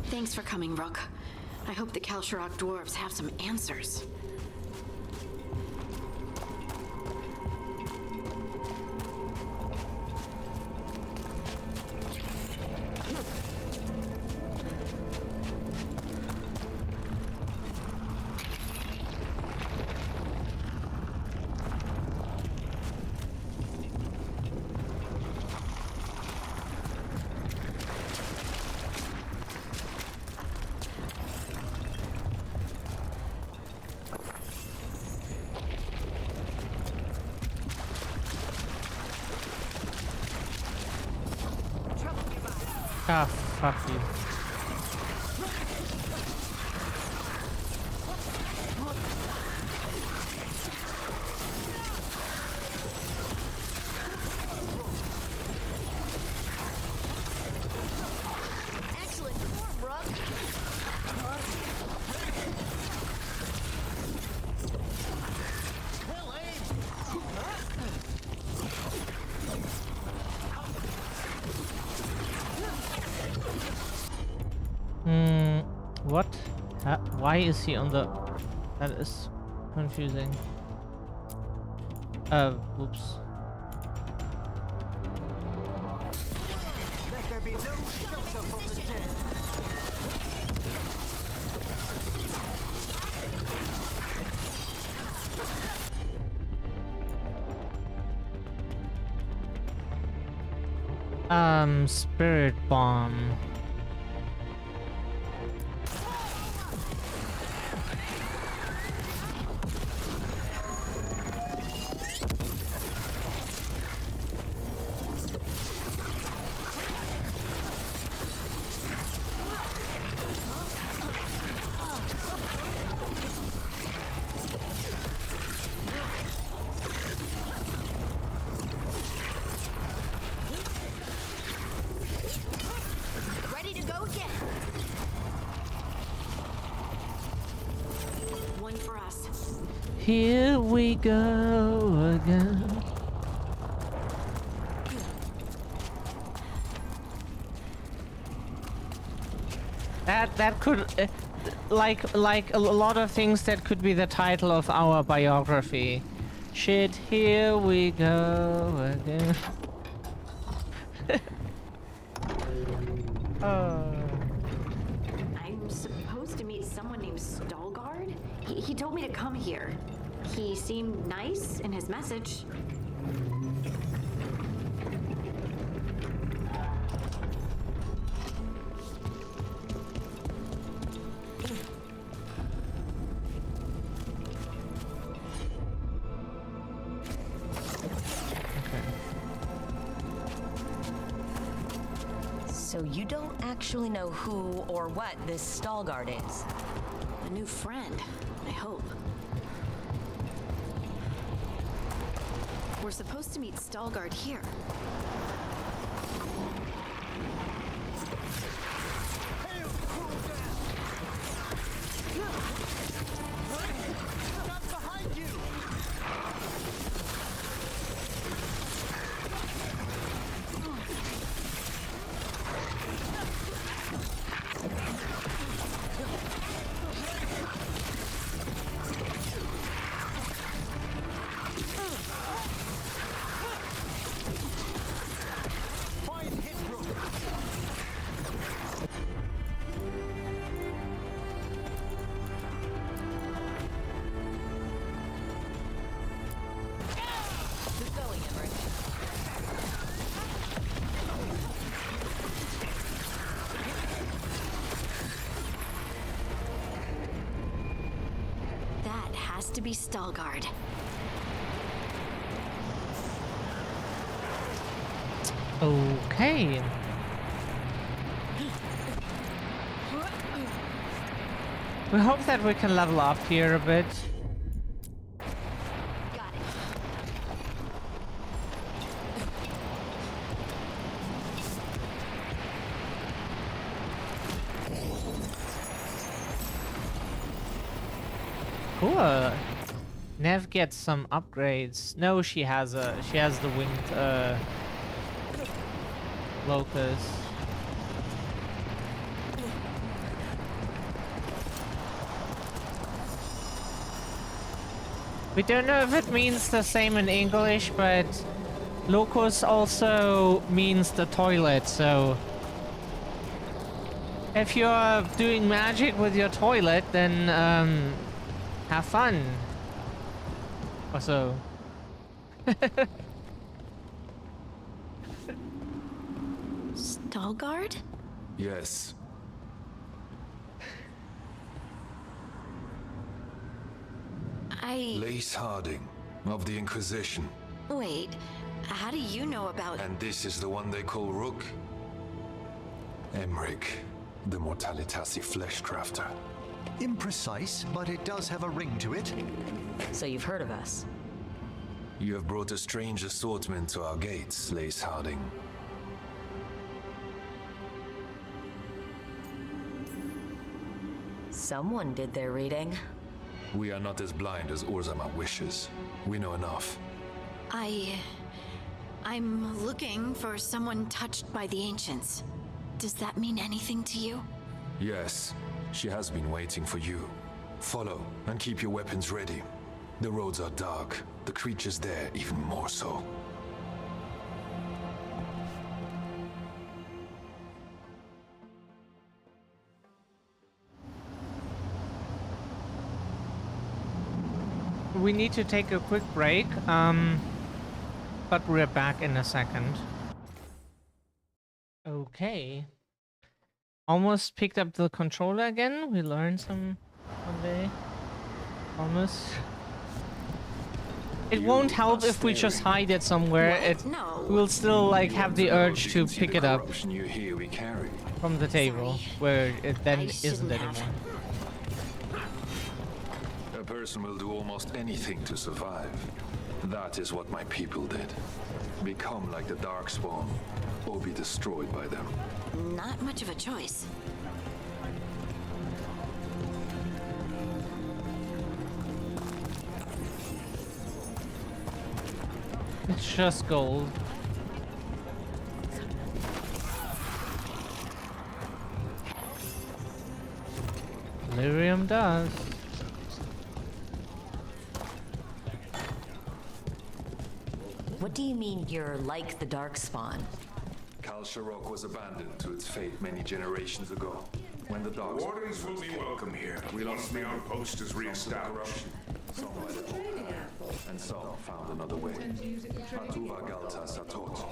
Thanks for coming, Rook. I hope the Kalsharok dwarves have some answers. Ah, fuck you. What? Why is he on the... That is confusing. Oops. Let there be no shelter from the dead. Spirit bomb. Ready to go again. One for us. Here we go again. That could, like a lot of things, that could be the title of our biography. Shit, here we go again. I'm supposed to meet someone named Veilguard? He told me to come here. He seemed nice in his message. So you don't actually know who or what this Veilguard is? A new friend, I hope. We're supposed to meet Veilguard here. That has to be Veilguard. Okay. We hope that we can level up here a bit. Got it. Cool. Nev gets some upgrades. No, she has the winged locust. We don't know if it means the same in English, but locust also means the toilet, so if you're doing magic with your toilet, then have fun. Or so. Veilguard? Yes. Lace Harding, of the Inquisition. Wait, how do you know about... And this is the one they call Rook? Emmerich, the Mortalitasi Fleshcrafter. Imprecise, but it does have a ring to it. So you've heard of us? You have brought a strange assortment to our gates, Lace Harding. Someone did their reading. We are not as blind as Urzama wishes. We know enough. I'm looking for someone touched by the ancients. Does that mean anything to you? Yes. She has been waiting for you. Follow and keep your weapons ready. The roads are dark. The creatures there even more so. We need to take a quick break, but we're back in a second. Okay. Almost picked up the controller again. We learned some one day. Almost. It won't help if we just hide it somewhere. We'll still like have the urge to pick it up from the table, where it then isn't anymore. A person will do almost anything to survive. That is what my people did. Become like the Darkspawn, or be destroyed by them. Not much of a choice. It's just gold. Lyrium does. What do you mean you're like the Darkspawn? Kal Sharok was abandoned to its fate many generations ago. When the Darkspawn... Wardens will be welcome here. Once the outpost is reestablished. Some let it go, and some found another way. Atuva Galta Satot.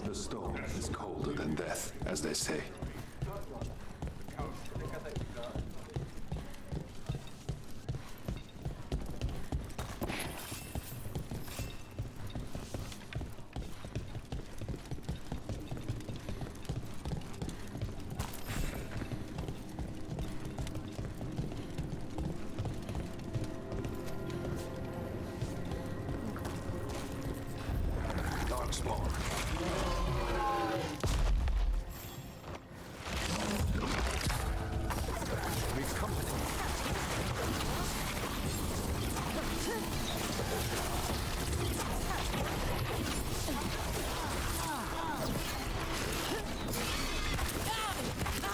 The stone is colder than death, as they say.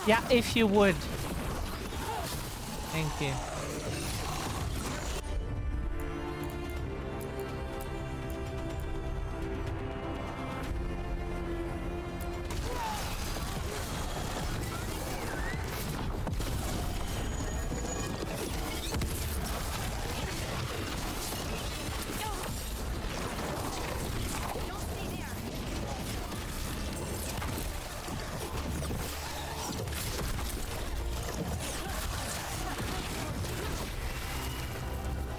Yeah, if you would. Thank you.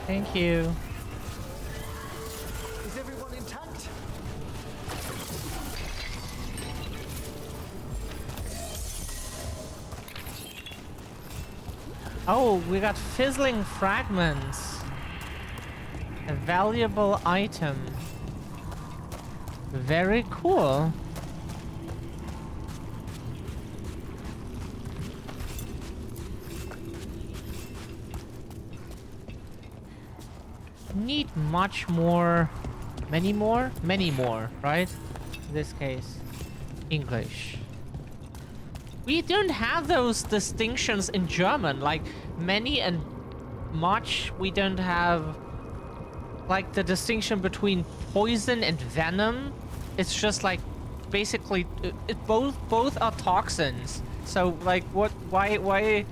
Thank you. Is everyone intact? Oh, we got fizzling fragments. A valuable item. Very cool. Need much more, many more, right? In this case, English. We don't have those distinctions in German, like many and much. We don't have like the distinction between poison and venom. It's just like basically both are toxins. So like why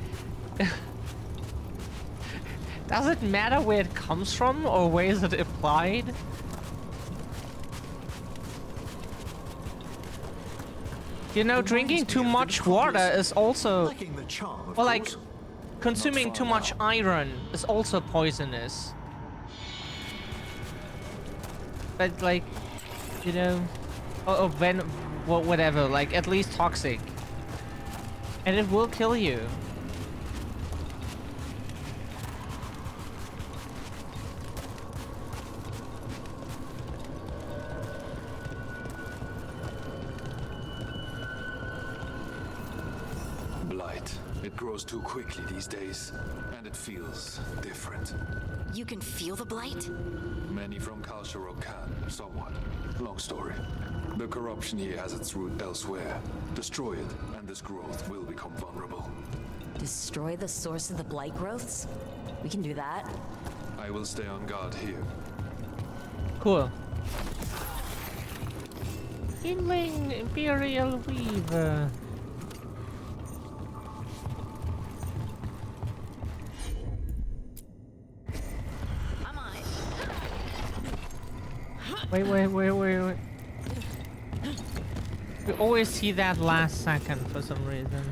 does it matter where it comes from or where is it applied? You know, drinking too much water is also... Well, like, consuming too much iron is also poisonous. But, like, you know... Or whatever, like, at least toxic. And it will kill you. It grows too quickly these days, and it feels different. You can feel the blight? Many from Kal Sharok can, somewhat. Long story. The corruption here has its root elsewhere. Destroy it, and this growth will become vulnerable. Destroy the source of the blight growths? We can do that. I will stay on guard here. Cool. Healing Imperial Weaver. I'm on it. Wait. We always see that last second for some reason.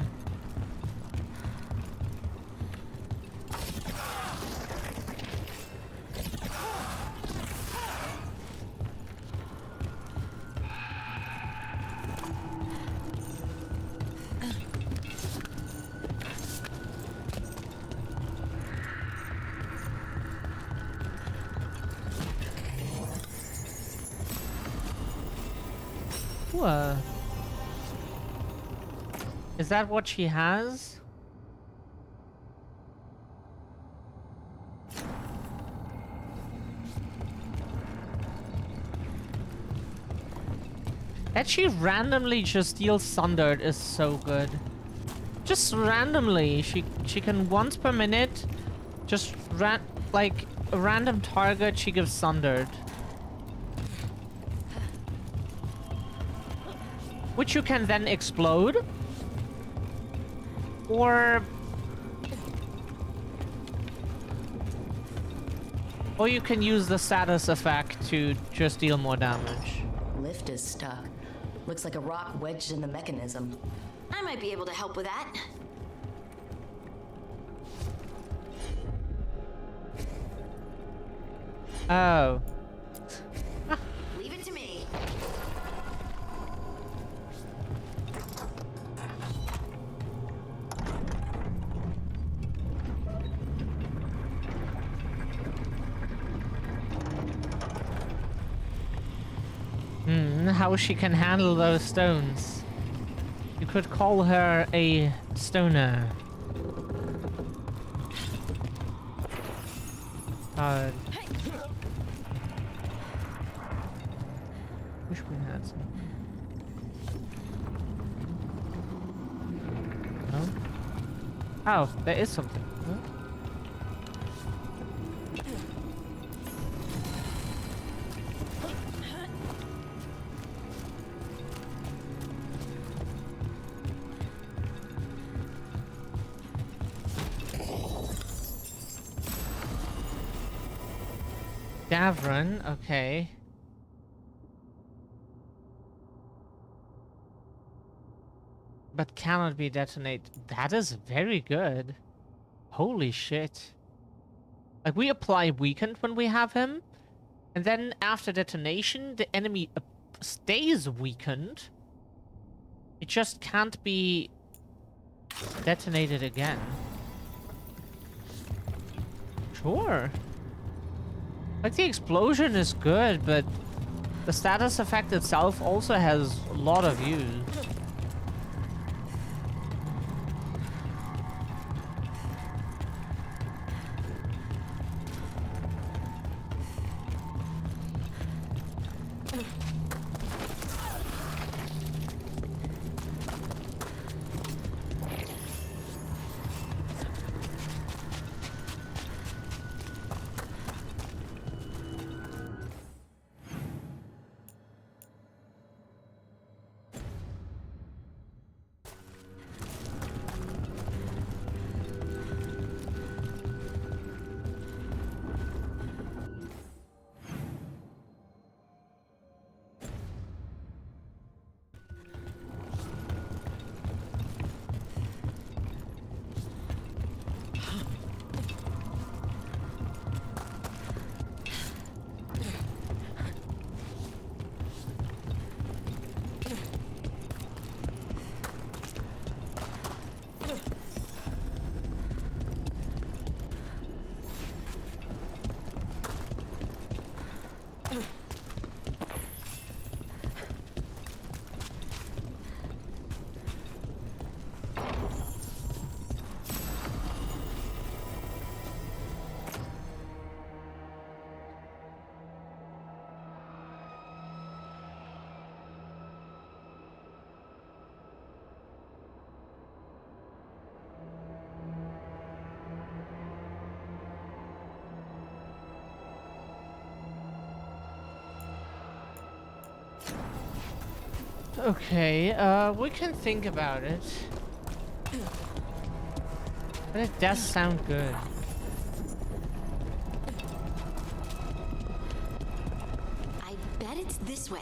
What? Is that what she has? That she randomly just deals Sundered is so good. Just randomly, she can once per minute just like a random target she gives Sundered. Which you can then explode. Or you can use the status effect to just deal more damage. Lift is stuck. Looks like a rock wedged in the mechanism. I might be able to help with that. Oh. Leave it to me. How she can handle those stones. You could call her a stoner. Wish we had some. No? Oh, there is something. Huh? Davron, okay. But cannot be detonated. That is very good. Holy shit. Like, we apply weakened when we have him. And then after detonation, the enemy stays weakened. It just can't be detonated again. Sure. Like, the explosion is good, but the status effect itself also has a lot of use. Okay, we can think about it. But it does sound good. I bet it's this way.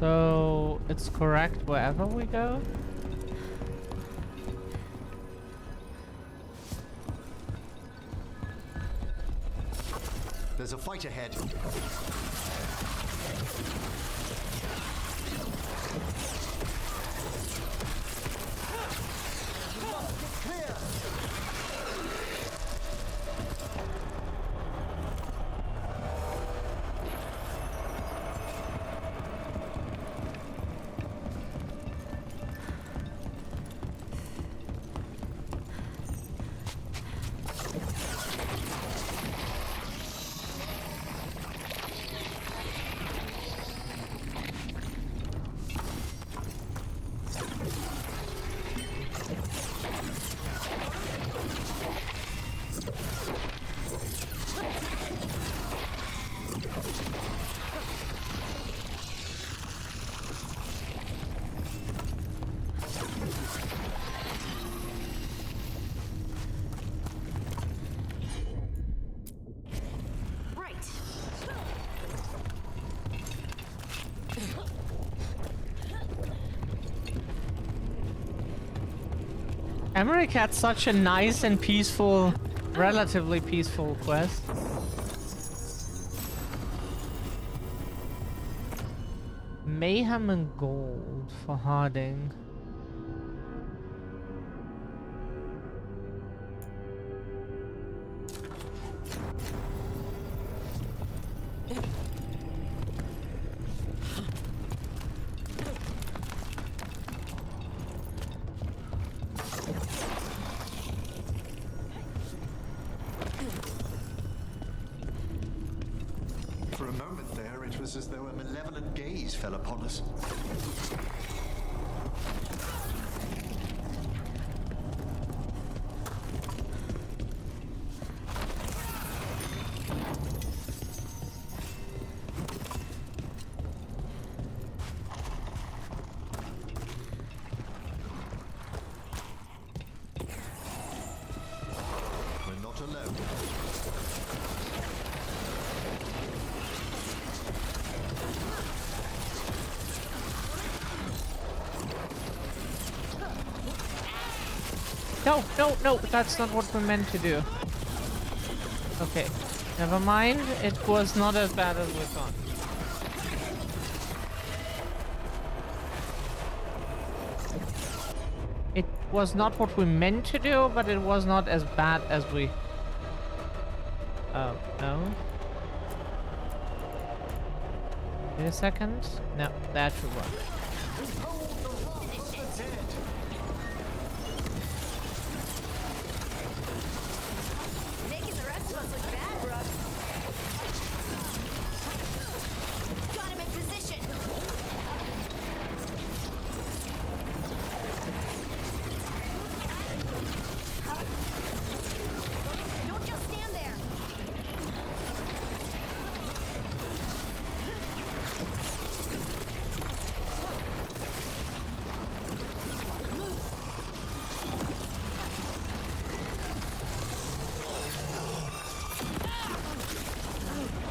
So it's correct wherever we go? There's a fight ahead. Emmerich had such a nice and peaceful, relatively peaceful quest. Mayhem and gold for Harding. For a moment there, it was as though a malevolent gaze fell upon us. We're not alone. No, no, no, that's not what we meant to do. Okay, never mind. It was not as bad as we thought. It was not what we meant to do, but it was not as bad as we... Oh, no. Wait a second. No, that should work. Making the rest of us look bad, Brooke. Got him in position. Don't just stand there.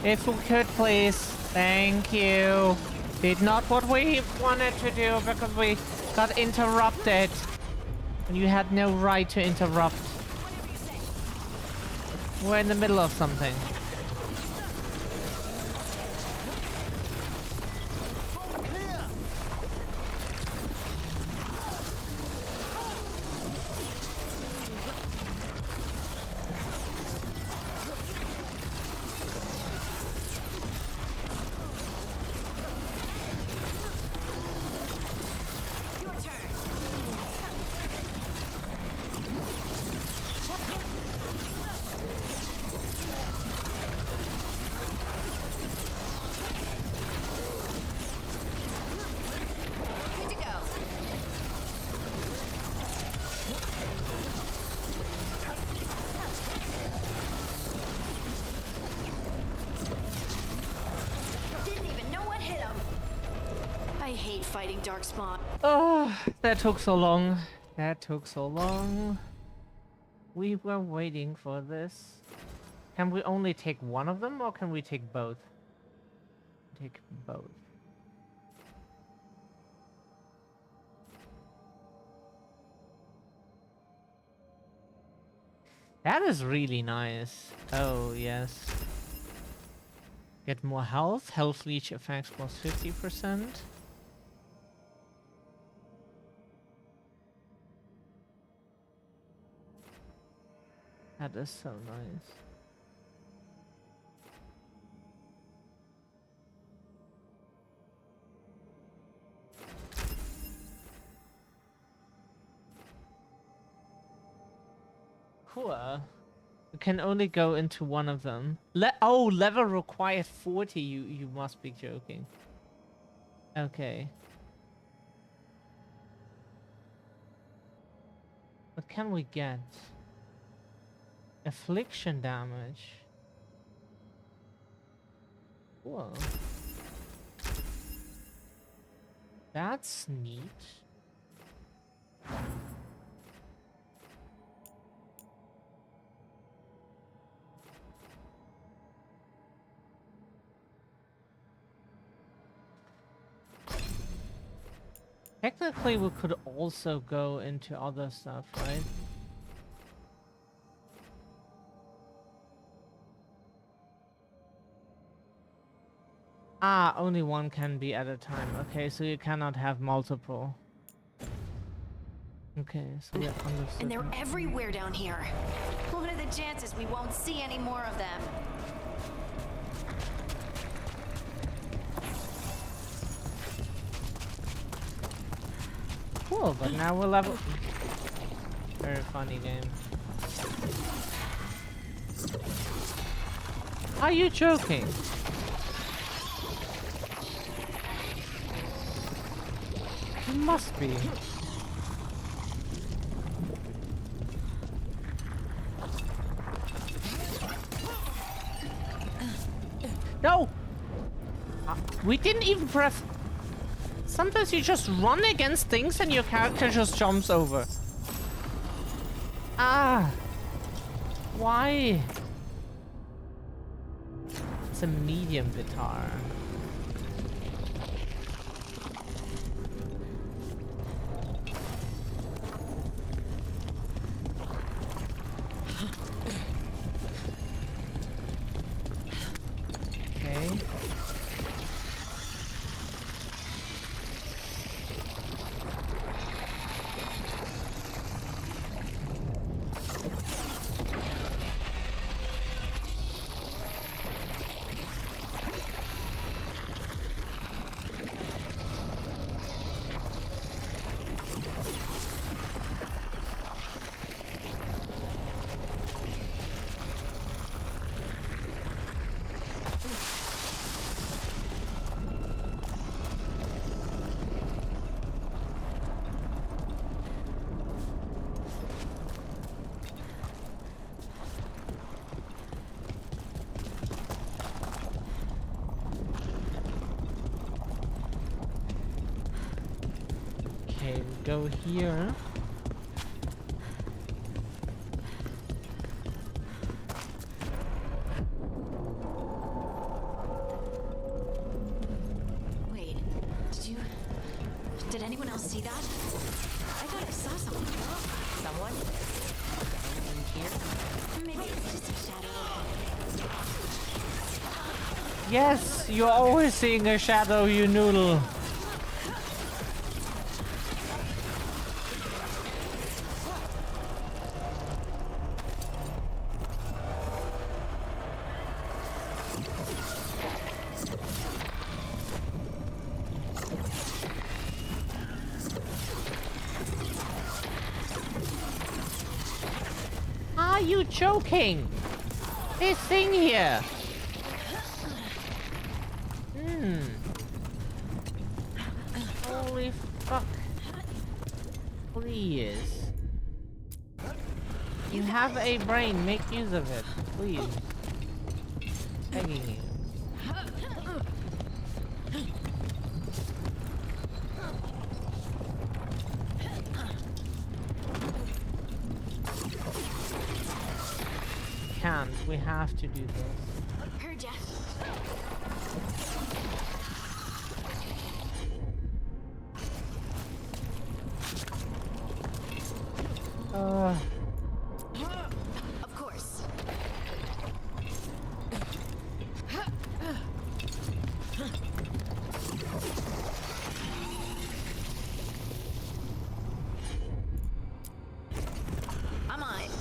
If we could, please. Thank you. Did not what we wanted to do because we got interrupted. And you had no right to interrupt. We're in the middle of something. I hate fighting Darkspawn. Oh, that took so long. That took so long. We were waiting for this. Can we only take one of them, or can we take both? Take both. That is really nice. Oh, yes. Get more health. Health leech effects plus 50%. That is so nice. Cool. You can only go into one of them. Level required 40. You must be joking. Okay. What can we get? Affliction damage. Cool. That's neat. Technically, we could also go into other stuff, right? Ah, only one can be at a time. Okay, so you cannot have multiple. Okay, so we understood. And they're everywhere down here. What are the chances we won't see any more of them? Cool, but now we're level. Very funny game. Are you joking? You must be. No! We didn't even press. Sometimes you just run against things and your character just jumps over. Ah! Why? It's a medium guitar. Okay. Go here. Wait, did anyone else see that? I thought I saw someone. Someone? Someone here? Maybe it's just a shadow. Yes, you're always seeing a shadow, you noodle. Are you joking? This thing here. Holy fuck. Please. You have a brain, make use of it, please. Begging you. We have to do this. Heard ya. Of course. I'm on it.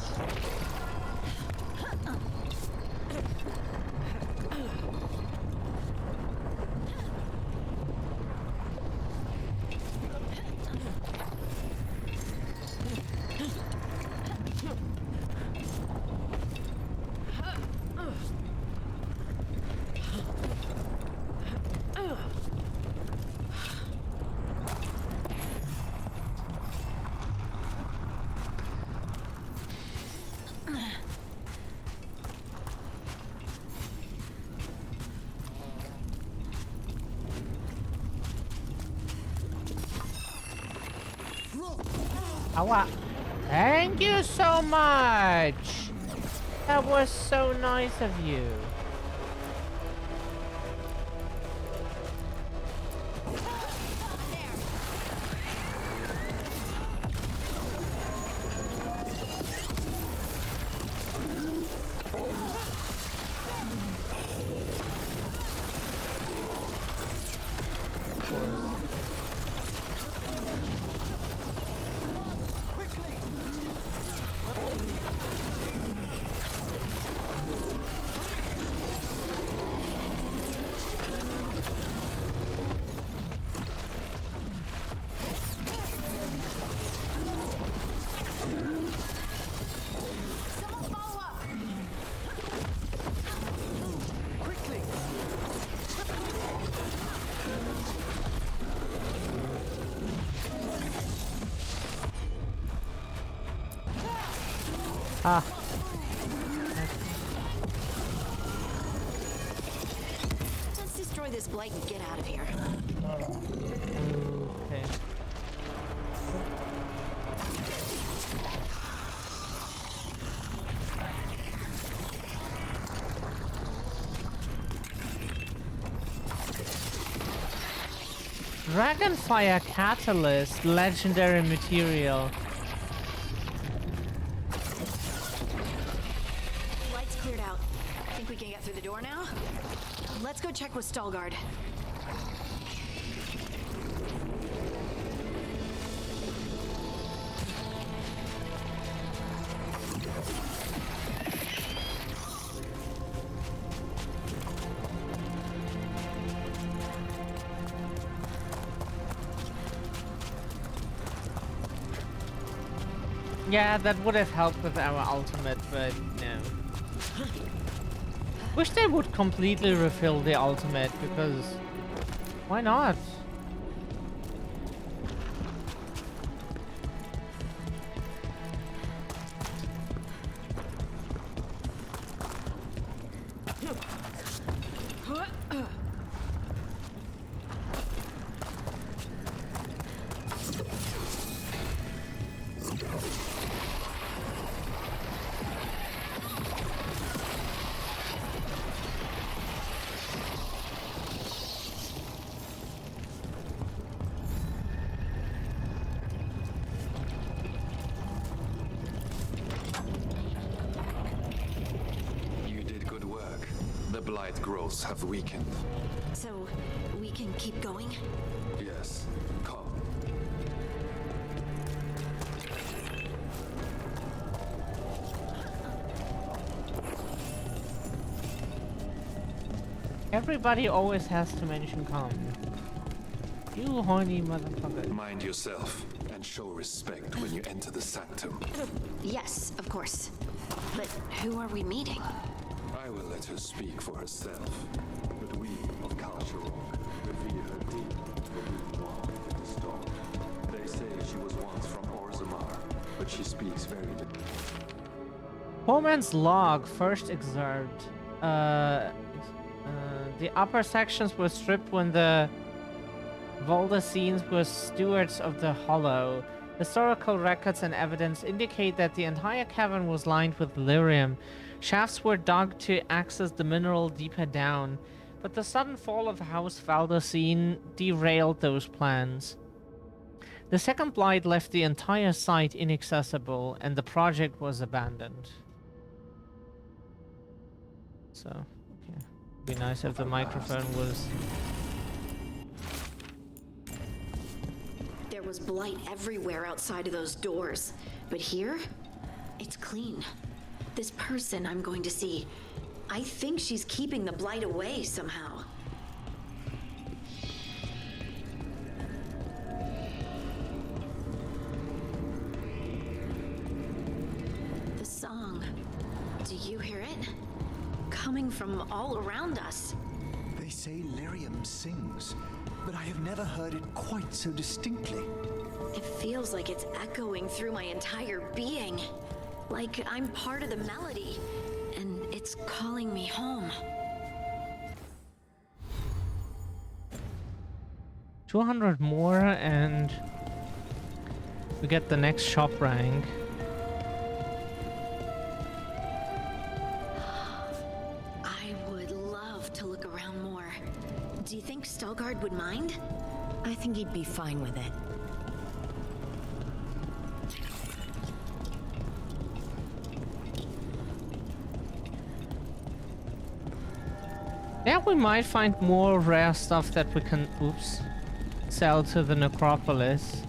Awa. Thank you so much. That was so nice of you. Ah. Let's destroy this blight and get out of here. Okay. Dragonfire Catalyst, legendary material. Light's cleared out. Think we can get through the door now? Let's go check with Stalgard. Yeah, that would have helped with our ultimate, but no. Wish they would completely refill the ultimate, because why not? Blight growths have weakened. So, we can keep going? Yes. Come. Everybody always has to mention come. You horny motherfucker. Mind yourself and show respect when you enter the sanctum. Yes, of course. But who are we meeting? I will let her speak for herself. But we of Culture Rock revere her deep for being one with the storm. They say she was once from Orzammar, but she speaks very little. Poor man's log, first excerpt. The upper sections were stripped when the Volda scenes were stewards of the Hollow. Historical records and evidence indicate that the entire cavern was lined with lyrium. Shafts were dug to access the mineral deeper down, but the sudden fall of House Valdocine derailed those plans. The second blight left the entire site inaccessible, and the project was abandoned. So, okay. Be nice if the microphone was... There was blight everywhere outside of those doors. But here, it's clean. This person I'm going to see, I think she's keeping the blight away somehow. The song, do you hear it? Coming from all around us. They say lyrium sings, but I have never heard it quite so distinctly. It feels like it's echoing through my entire being. Like I'm part of the melody, and it's calling me home. 200 more and we get the next shop rank. I would love to look around more. Do you think Veilguard would mind? I think he'd be fine with it. Yeah, we might find more rare stuff that we can, sell to the necropolis.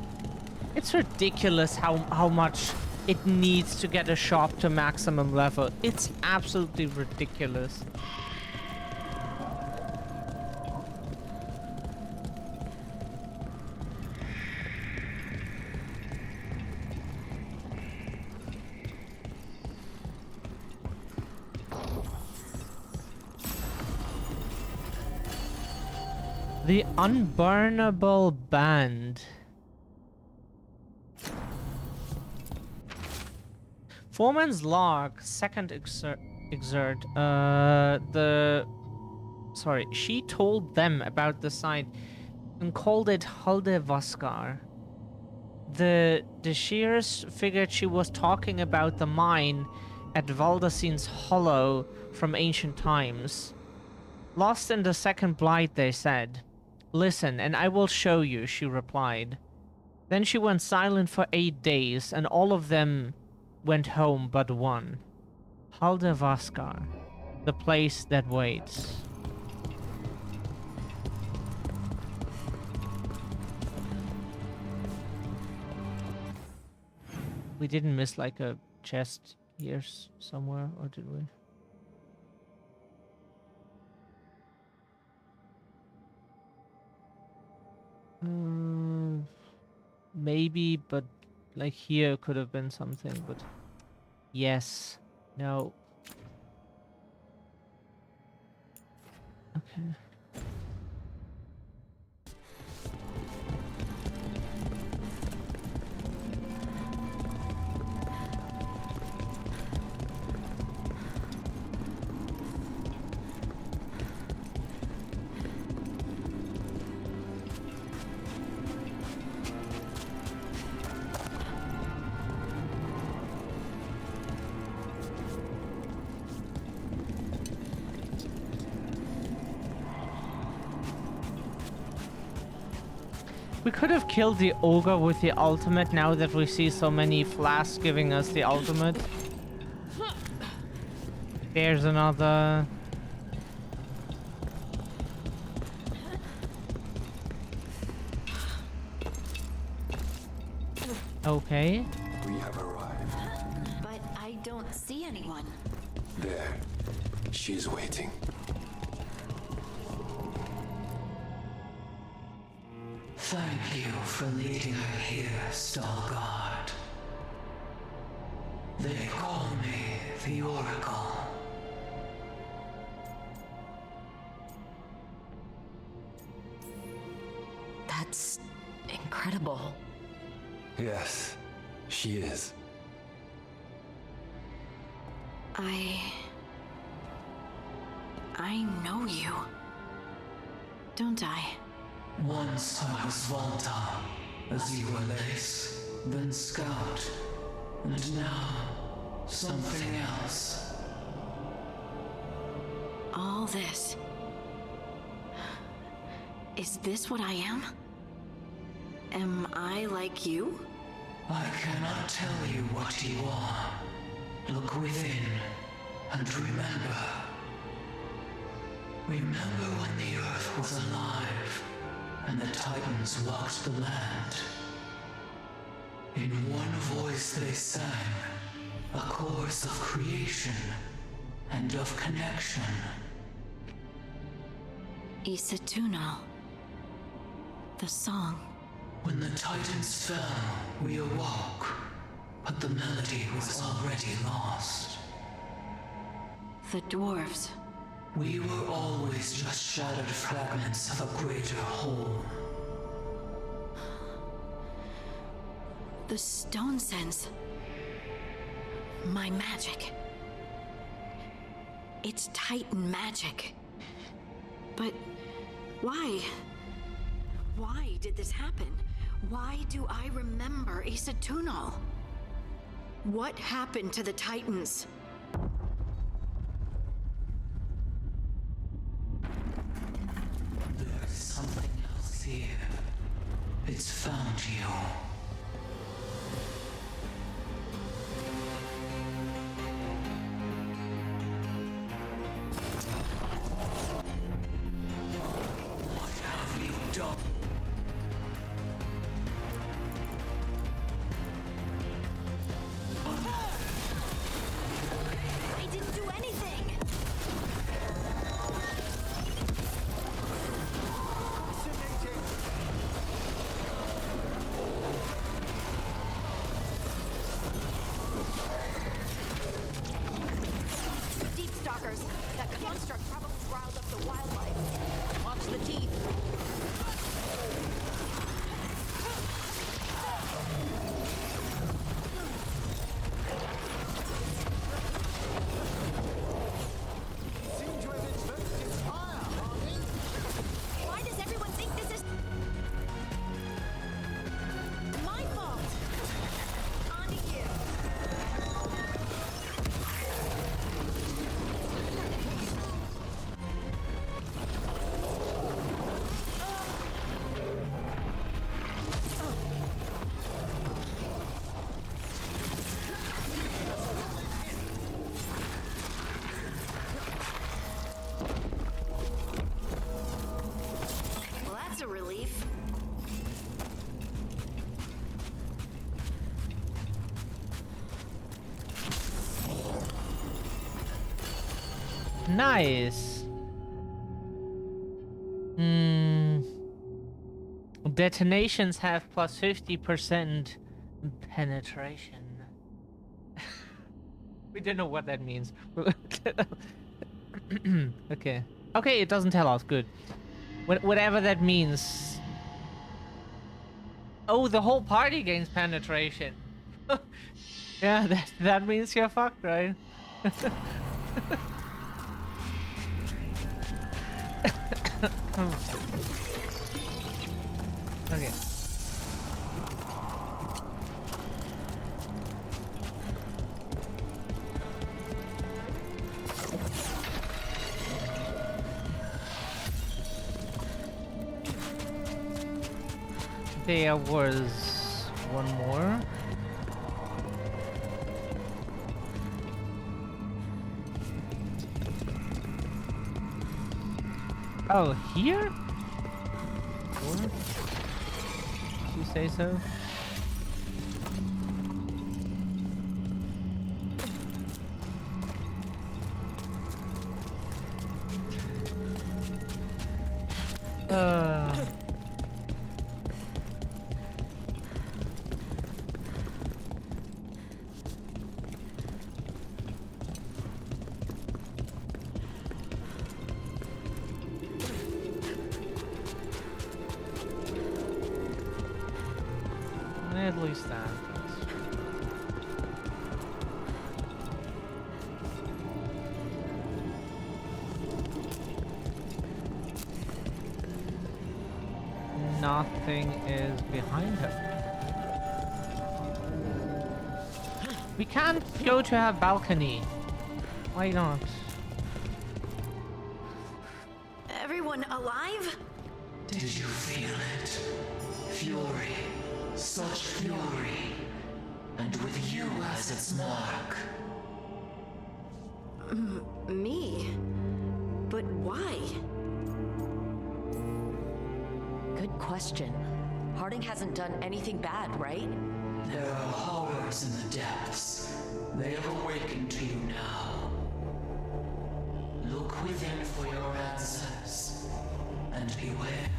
It's ridiculous how much it needs to get a shop to maximum level. It's absolutely ridiculous. The Unburnable Band. Foreman's log, second exert. She told them about the site and called it Huldevaskar. The Shears figured she was talking about the mine at Valdocine's Hollow from ancient times. Lost in the second blight, they said. Listen, and I will show you, she replied. Then she went silent for 8 days, and all of them went home but one. Huldevaskar, the place that waits. We didn't miss like a chest here somewhere, or did we? Maybe, but like here could have been something, but yes, no. Okay. We could have killed the ogre with the ultimate now that we see so many flasks giving us the ultimate. There's another. Okay. We have arrived. But I don't see anyone. There. She's waiting. Thank you for leading her here, Veilguard. They call me the Oracle. That's incredible. Yes, she is. I know you. Don't I? Once I was Volta, as you were Lace. then Scout, and now something else. All this. Is this what I am? Am I like you? I cannot tell you what you are. Look within and remember. Remember when the Earth was alive and the Titans walked the land. In one voice they sang, a chorus of creation and of connection. Isatuno. The song. When the Titans fell, we awoke, but the melody was already lost. The dwarves. We were always just shattered fragments of a greater whole. The stone sense. My magic. It's Titan magic. But why? Why did this happen? Why do I remember Isatuno? What happened to the Titans? There's something else here. It's found you. What have you done? I didn't do anything! Deep stalkers. That construct probably riled up the wildlife. Watch the teeth. Why does everyone think this is my fault? On to you. Well, that's a relief. Nice. Detonations have plus 50% penetration. We don't know what that means. Okay. Okay, it doesn't tell us. Good. Whatever that means. Oh, the whole party gains penetration. Yeah, that means you're fucked, right? Okay. There was one more. Oh, here? Or? Did you say so? At least that. Nothing is behind her. We can't go to her balcony. Why not? Everyone alive? Did you feel it? Fury. Such fury. And with you as its mark. Me? But why? Good question. Harding hasn't done anything bad, right? There are horrors in the depths. They have awakened to you now. Look within for your answers. And beware.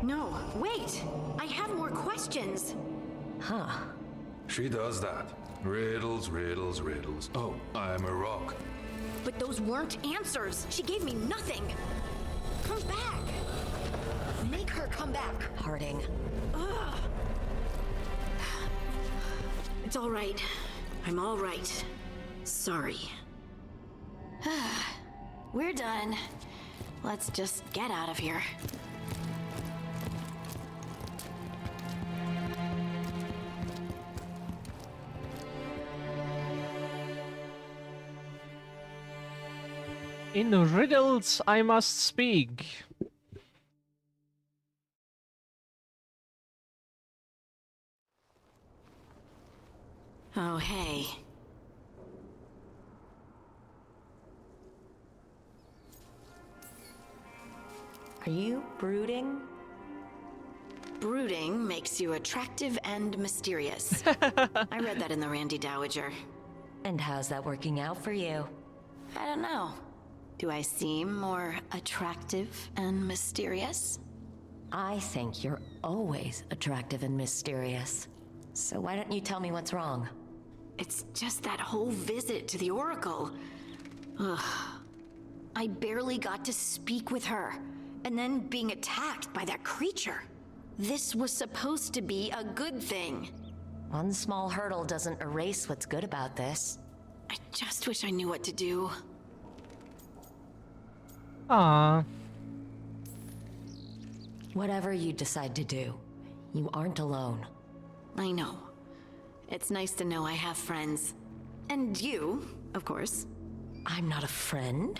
No, wait! I have more questions! Huh. She does that. Riddles, riddles, riddles. Oh, I'm a rock. But those weren't answers! She gave me nothing! Come back! Make her come back! Harding. Ugh. It's all right. I'm all right. Sorry. We're done. Let's just get out of here. In riddles I must speak. Oh, hey. Are you brooding? Brooding makes you attractive and mysterious. I read that in the Randy Dowager. And how's that working out for you? I don't know. Do I seem more attractive and mysterious? I think you're always attractive and mysterious. So why don't you tell me what's wrong? It's just that whole visit to the Oracle. Ugh. I barely got to speak with her, and then being attacked by that creature. This was supposed to be a good thing. One small hurdle doesn't erase what's good about this. I just wish I knew what to do. Ah. Whatever you decide to do, you aren't alone. I know. It's nice to know I have friends. And you, of course. I'm not a friend.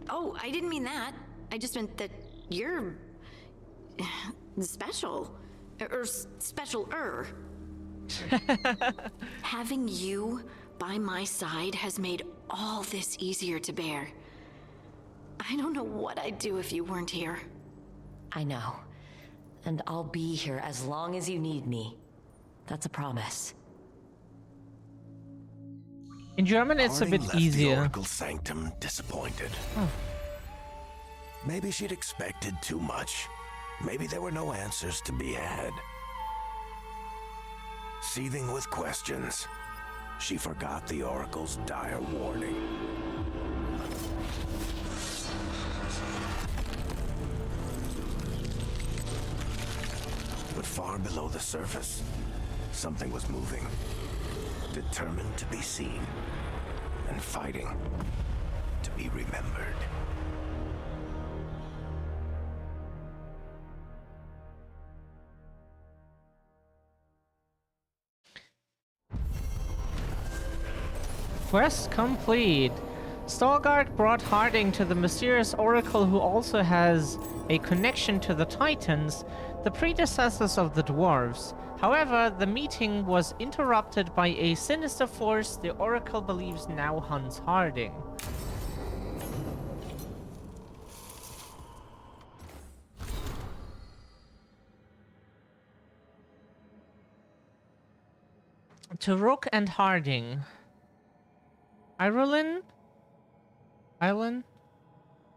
Oh, I didn't mean that. I just meant that you're... special. Or special-er. Having you by my side has made all this easier to bear. I don't know what I'd do if you weren't here. I know. And I'll be here as long as you need me. That's a promise. In German, it's Harding a bit left easier. The Oracle Sanctum disappointed. Oh. Maybe she'd expected too much. Maybe there were no answers to be had. Seething with questions, she forgot the Oracle's dire warning. But far below the surface, something was moving. Determined to be seen, and fighting to be remembered. Quest complete. Veilguard brought Harding to the mysterious Oracle who also has a connection to the Titans, the predecessors of the Dwarves. However, the meeting was interrupted by a sinister force the Oracle believes now hunts Harding. To Rook and Harding. Ireland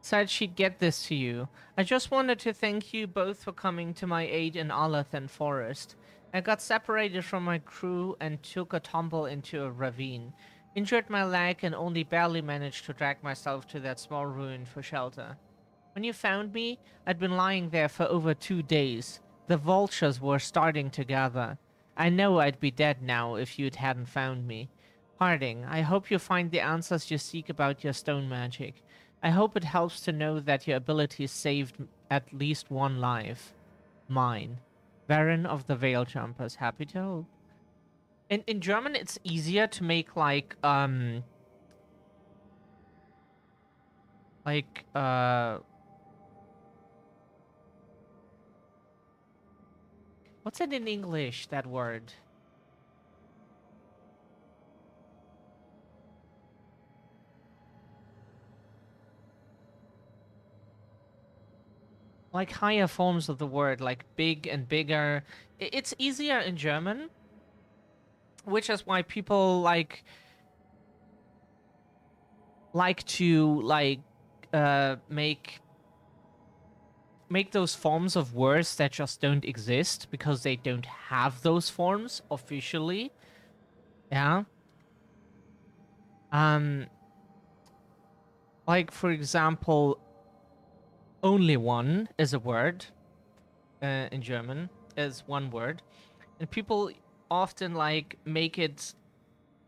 said she'd get this to you. I just wanted to thank you both for coming to my aid in Alathan Forest. I got separated from my crew and took a tumble into a ravine. Injured my leg and only barely managed to drag myself to that small ruin for shelter. When you found me, I'd been lying there for over 2 days. The vultures were starting to gather. I know I'd be dead now if you hadn't found me. Harding, I hope you find the answers you seek about your stone magic. I hope it helps to know that your abilities saved at least one life. Mine. Baron of the Veil Jumpers, happy to help. In German, it's easier to make like what's it in English, that word? Like higher forms of the word, like big and bigger. It's easier in German, which is why people like to make those forms of words that just don't exist because they don't have those forms officially. Yeah. Like for example, only one is a word in German, is one word, and people often like make it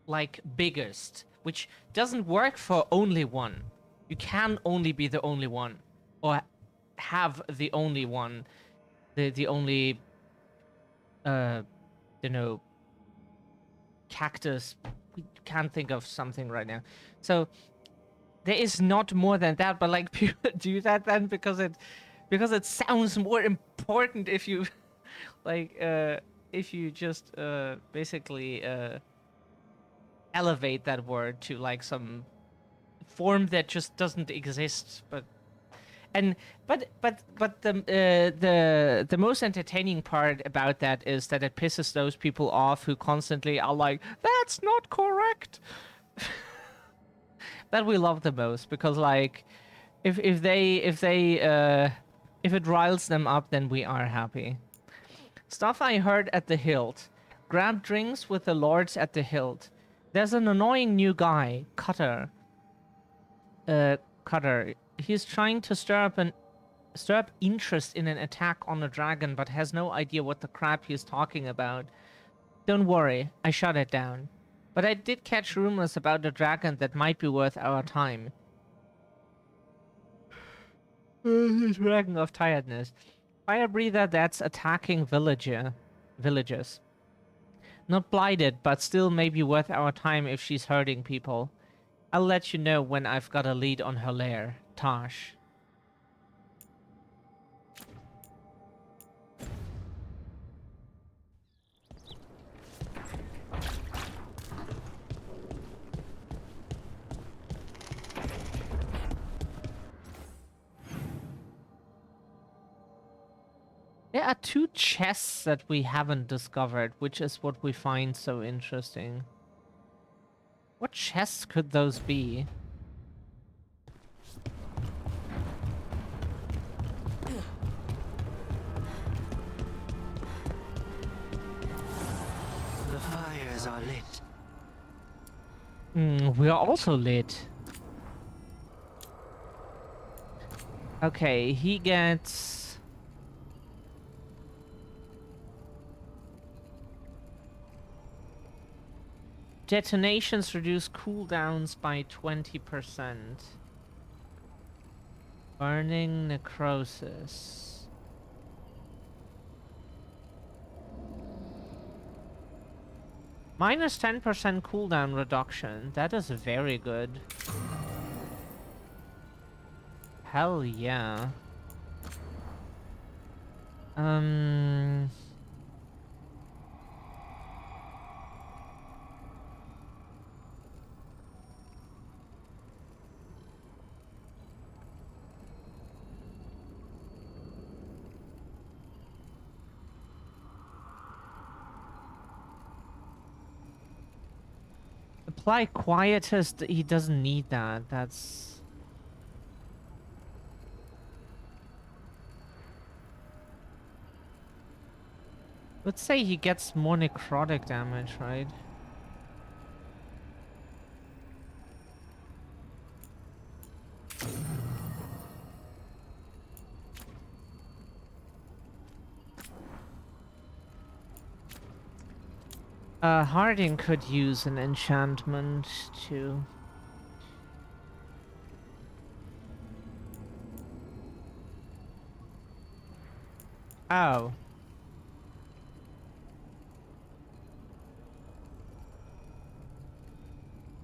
like biggest, which doesn't work for only one. You can only be the only one, or have the only one, the only you know, cactus. We can't think of something right now. So there is not more than that, but like people do that then because it sounds more important if you like if you just basically elevate that word to like some form that just doesn't exist. But the most entertaining part about that is that it pisses those people off who constantly are like, that's not correct. That we love the most, because like if it riles them up, then we are happy. Stuff I heard at the Hilt. Grab drinks with the lords at the Hilt. There's an annoying new guy, Cutter. Cutter. He's trying to stir up interest in an attack on a dragon, but has no idea what the crap he's talking about. Don't worry, I shut it down. But I did catch rumors about a dragon that might be worth our time. Dragon of Tiredness. Fire breather that's attacking villagers. Not blighted, but still maybe worth our time if she's hurting people. I'll let you know when I've got a lead on her lair. Tosh. There are 2 chests that we haven't discovered, which is what we find so interesting. What chests could those be? The fires are lit. We are also lit. Okay, he gets... Detonations reduce cooldowns by 20%. Burning necrosis. Minus 10% cooldown reduction. That is very good. Hell yeah. Apply quietest. He doesn't need that. That's... Let's say he gets more necrotic damage, right? Harding could use an enchantment too. Oh.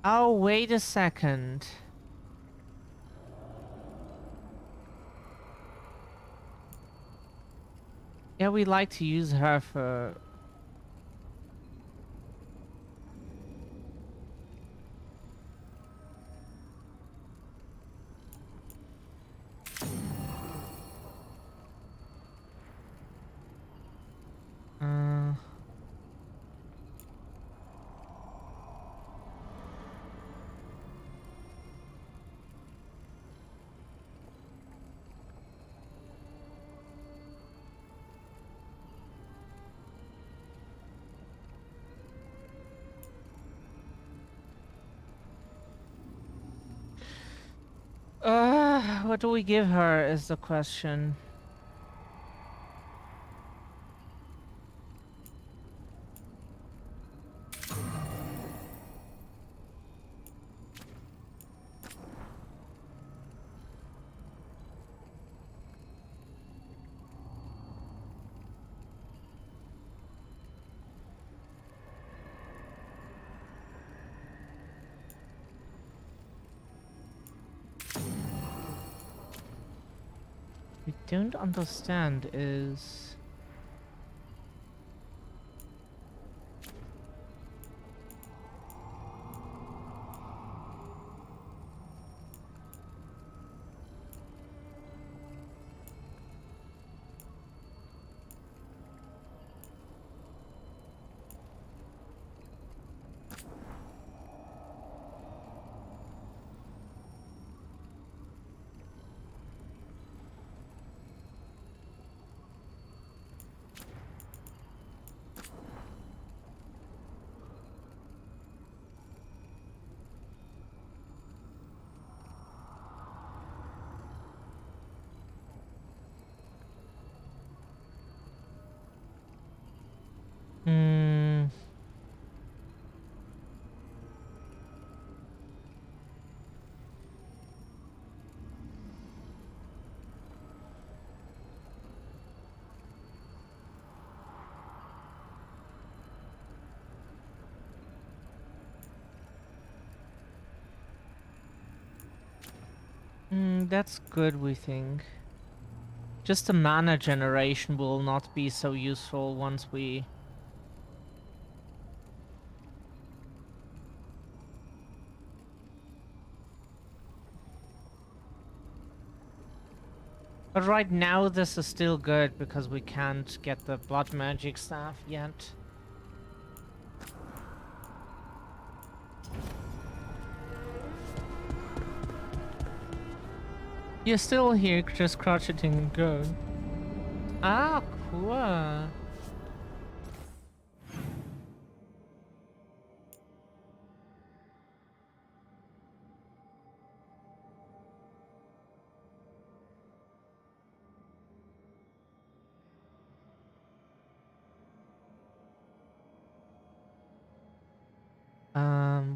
Oh, wait a second. Yeah, we like to use her for... what do we give her is the question. We don't understand is... that's good, we think. Just the mana generation will not be so useful once we... But right now this is still good because we can't get the blood magic staff yet. You're still here, just crouch it and go. Ah, cool.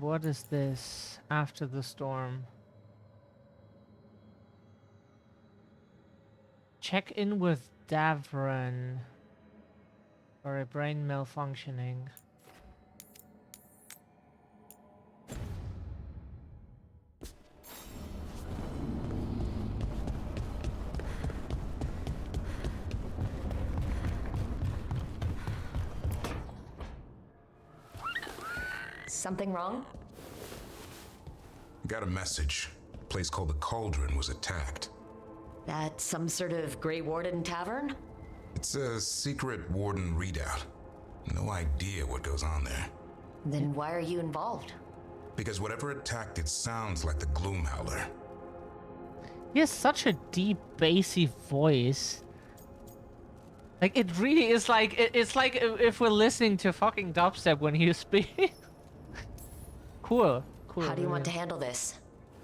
What is this? After the storm. Check in with Davron for a brain malfunctioning. Something wrong? Got a message. A place called the Cauldron was attacked. At some sort of Grey Warden tavern? It's a secret Warden readout. No idea what goes on there. Then why are you involved? Because whatever attacked it sounds like the Gloom Howler. He has such a deep, bassy voice. Like, it really is like... It's like if we're listening to fucking dubstep when he speaks. Cool. How do you want to handle this?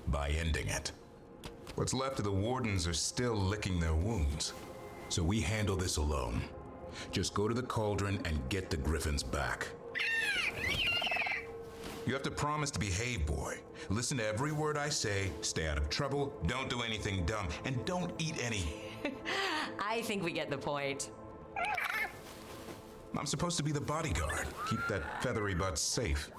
By ending it. What's left of the Wardens are still licking their wounds. So we handle this alone. Just go to the Cauldron and get the Griffins back. You have to promise to behave, boy. Listen to every word I say, stay out of trouble, don't do anything dumb, and don't eat any. I think we get the point. I'm supposed to be the bodyguard. Keep that feathery butt safe.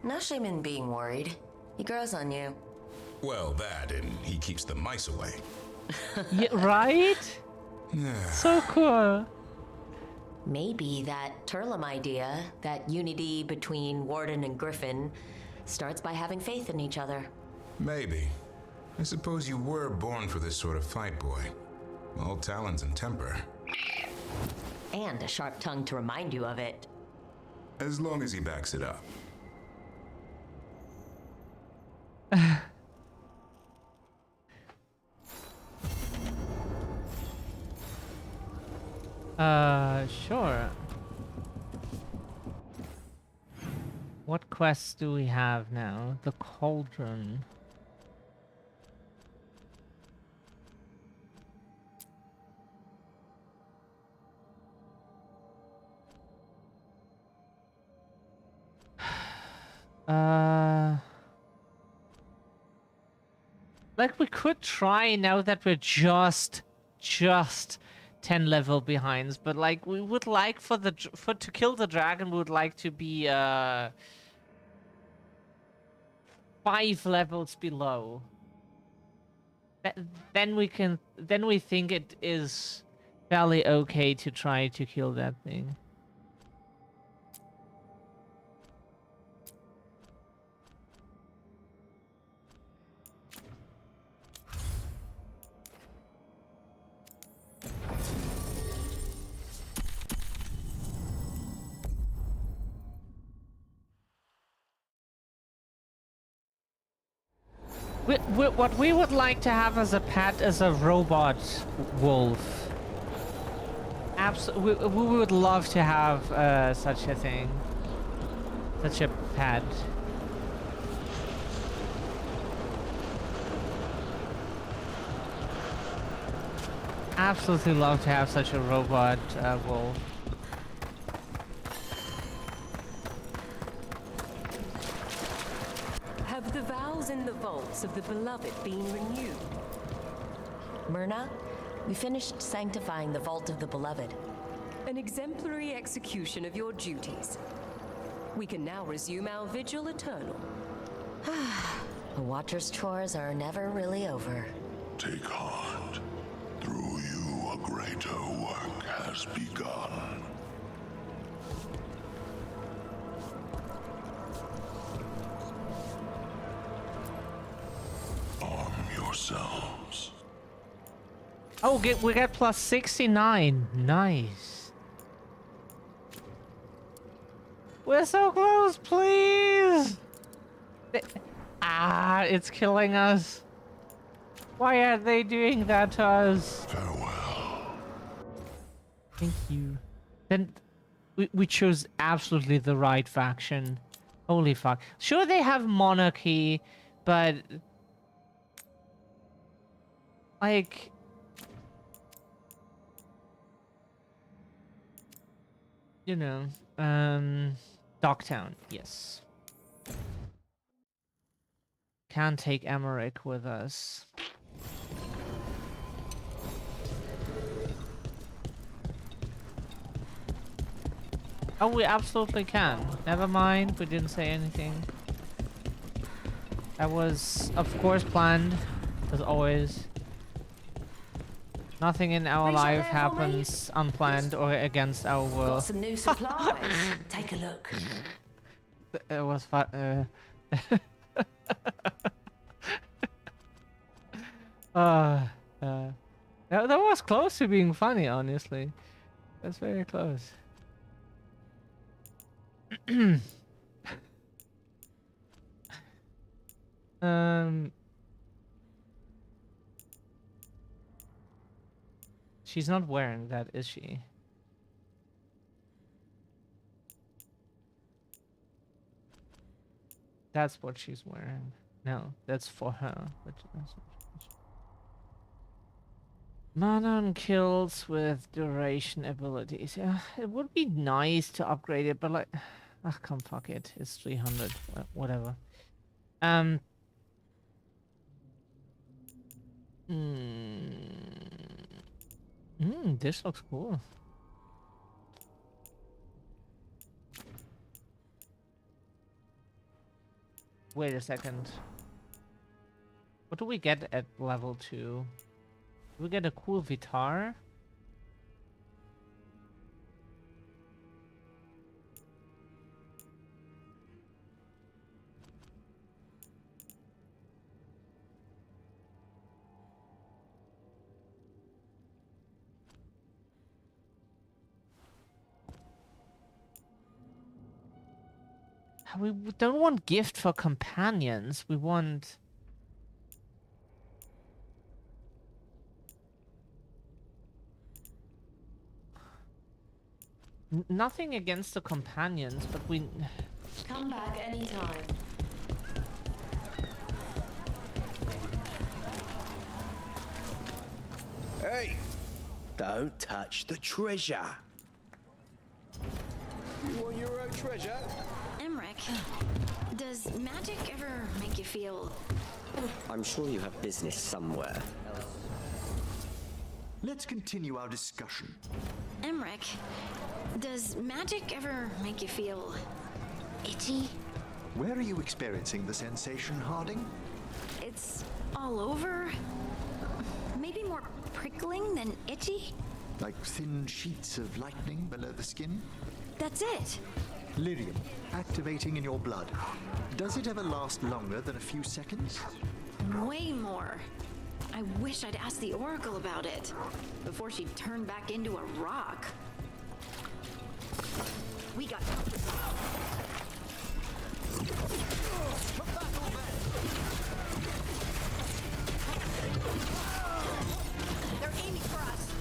No shame in being worried. He grows on you. Well, that, and he keeps the mice away. Yeah, right? So cool. Maybe that Turlum idea, that unity between Warden and Griffin, starts by having faith in each other. Maybe. I suppose you were born for this sort of fight, boy. All talons and temper. And a sharp tongue to remind you of it. As long as he backs it up. Sure. What quests do we have now? The Cauldron. Like we could try now that we're just 10 level behinds, but like we would like to kill the dragon, we would like to be 5 levels below. Then we think it is fairly okay to try to kill that thing. What we would like to have as a pet is a robot wolf. We would love to have such a thing. Such a pet. Absolutely love to have such a robot wolf. Have the vows in the vaults of the beloved been renewed? Myrna, we finished sanctifying the Vault of the Beloved. An exemplary execution of your duties. We can now resume our vigil eternal. The Watcher's chores are never really over. Take heart. Through you, a greater work has begun. Arm yourselves. Oh, we get plus 69. Nice. We're so close, please. It's killing us. Why are they doing that to us? Farewell. Thank you. Then we chose absolutely the right faction. Holy fuck. Sure, they have monarchy, but like, you know, Dogtown, yes. Can't take Emmerich with us. Oh, we absolutely can. Never mind, we didn't say anything. That was, of course, planned, as always. Nothing in our life happens unplanned or against our will. Got some new supplies. Take a look. It was fun. That was close to being funny, honestly. That's very close. She's not wearing that, is she? That's what she's wearing. No, that's for her. Mana kills with duration abilities. Yeah, it would be nice to upgrade it, but like, come fuck it. It's 300. Whatever. This looks cool. Wait a second. What do we get at level 2? Do we get a cool Vitar? We don't want gift for companions. We want... Nothing against the companions, but we... Come back anytime. Hey! Don't touch the treasure. You want your own treasure? Emmerich, does magic ever make you feel... I'm sure you have business somewhere. Let's continue our discussion. Emmerich, does magic ever make you feel... itchy? Where are you experiencing the sensation, Harding? It's all over? Maybe more prickling than itchy? Like thin sheets of lightning below the skin? That's it. Lyrium, activating in your blood. Does it ever last longer than a few seconds? Way more. I wish I'd asked the Oracle about it before she turned back into a rock. We got... They're aiming for us.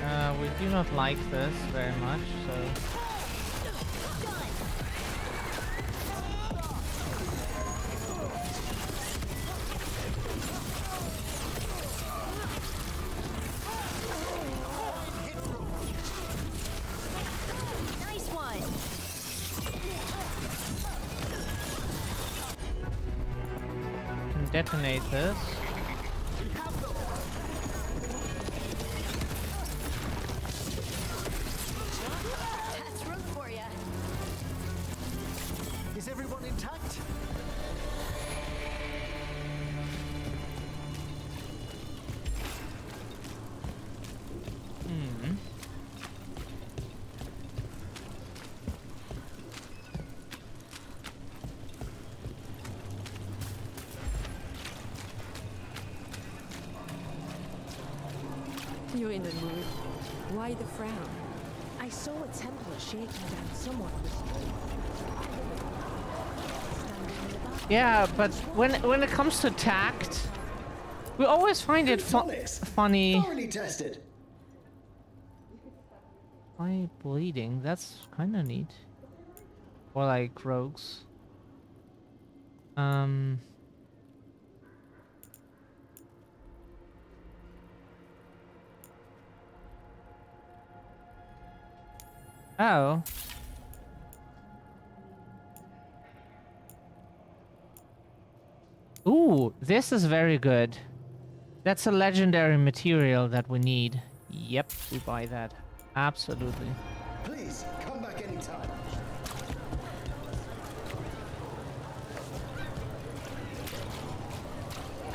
Oh, we do not like this very much, so... Nice one. Can detonate this. That's room for ya. Is everyone intact? You're in the mood. Why the frown? I saw a Templar shaking down someone on the street. Yeah, but when it comes to tact, we always find it funny. Thoroughly tested. Why bleeding? That's kind of neat. Or like rogues. Oh. Ooh, this is very good. That's a legendary material that we need. Yep, we buy that. Absolutely. Please, come back anytime.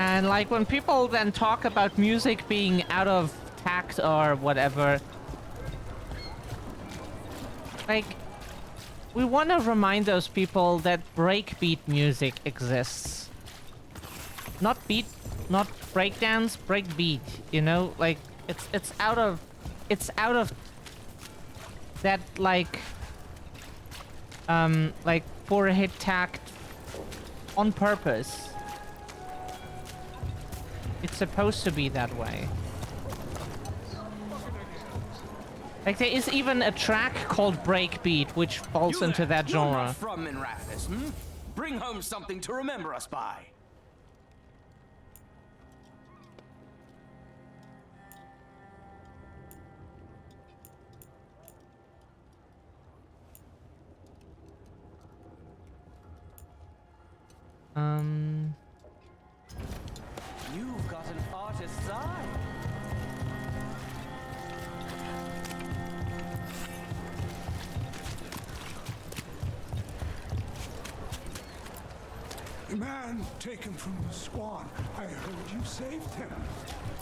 And like when people then talk about music being out of tact or whatever, like, we want to remind those people that breakbeat music exists. Not breakdance, breakbeat, you know? Like, it's out of that, like 4-hit tact on purpose. It's supposed to be that way. Like, there is even a track called Breakbeat, which falls into that genre. You're not from Minrathis, hmm? Bring home something to remember us by. man taken from the Swan. I heard you saved him.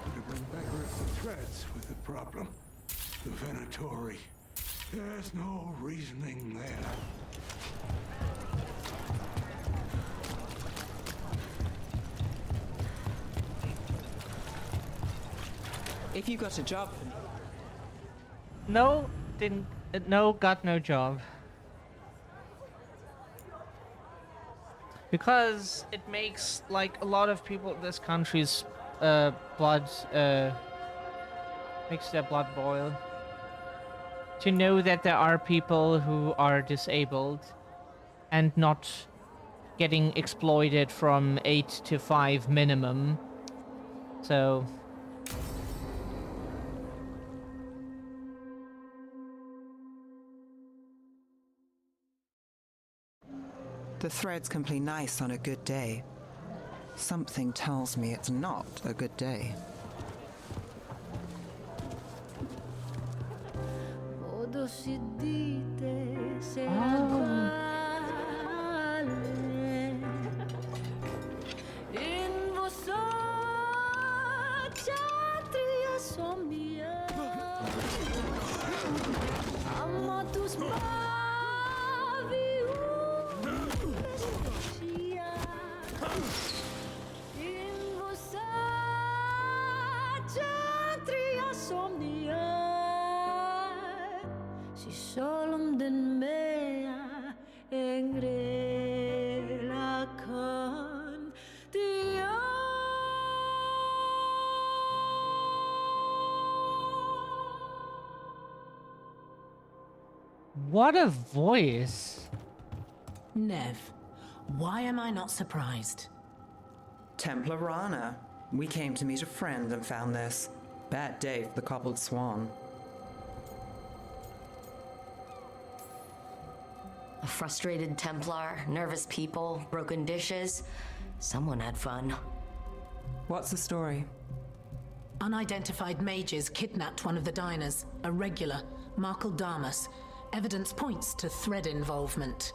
Would have been better if the threads were the problem. The Venatori. There's no reasoning there. If you got a job for me. No, didn't. No, got no job. Because it makes, like, a lot of people in this country's blood, makes their blood boil. To know that there are people who are disabled and not getting exploited from 8 to 5 minimum. So... The threads can play nice on a good day. Something tells me it's not a good day. What a voice! Nev, why am I not surprised? Templar Rana. We came to meet a friend and found this. Bad day for the cobbled swan. A frustrated Templar, nervous people, broken dishes. Someone had fun. What's the story? Unidentified mages kidnapped one of the diners, a regular, Markle Damas. Evidence points to thread involvement.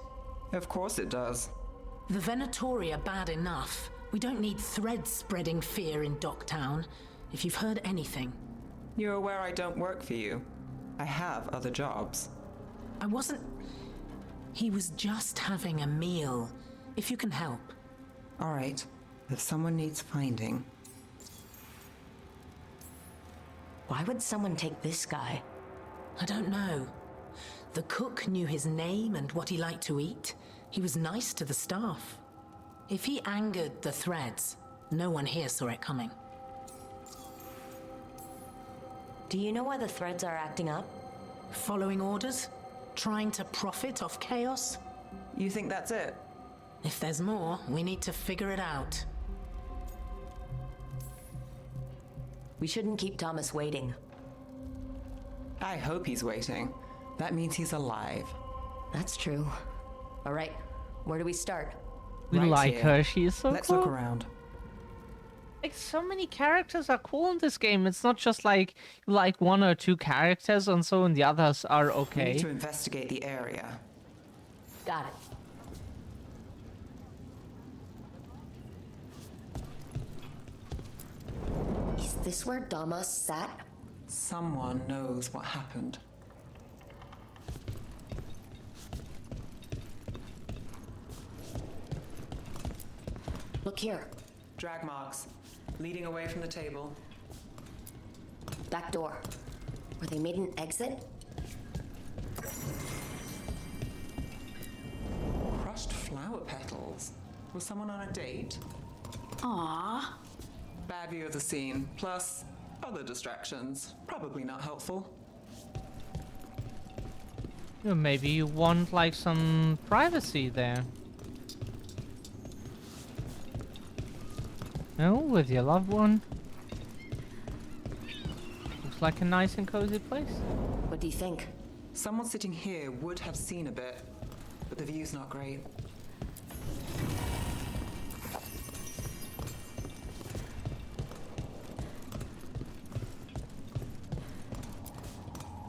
Of course it does. The Venatori are bad enough. We don't need threads spreading fear in Docktown. If you've heard anything. You're aware I don't work for you. I have other jobs. I wasn't... He was just having a meal. If you can help. All right. If someone needs finding. Why would someone take this guy? I don't know. The cook knew his name and what he liked to eat. He was nice to the staff. If he angered the threads, no one here saw it coming. Do you know why the threads are acting up? Following orders? Trying to profit off chaos? You think that's it? If there's more, we need to figure it out. We shouldn't keep Thomas waiting. I hope he's waiting. That means he's alive. That's true. All right, where do we start? We like here. her, she's so Let's cool. look around. Like, so many characters are cool in this game. It's not just like you like one or two characters and so and the others are okay. We need to investigate the area. Got it. Is this where Damas sat? Someone knows what happened. Look here. Drag marks, leading away from the table. Back door. Where they made an exit? Crushed flower petals. Was someone on a date? Ah. Bad view of the scene, plus other distractions. Probably not helpful. Yeah, maybe you want like some privacy there. No, with your loved one. Looks like a nice and cozy place. What do you think? Someone sitting here would have seen a bit, but the view's not great.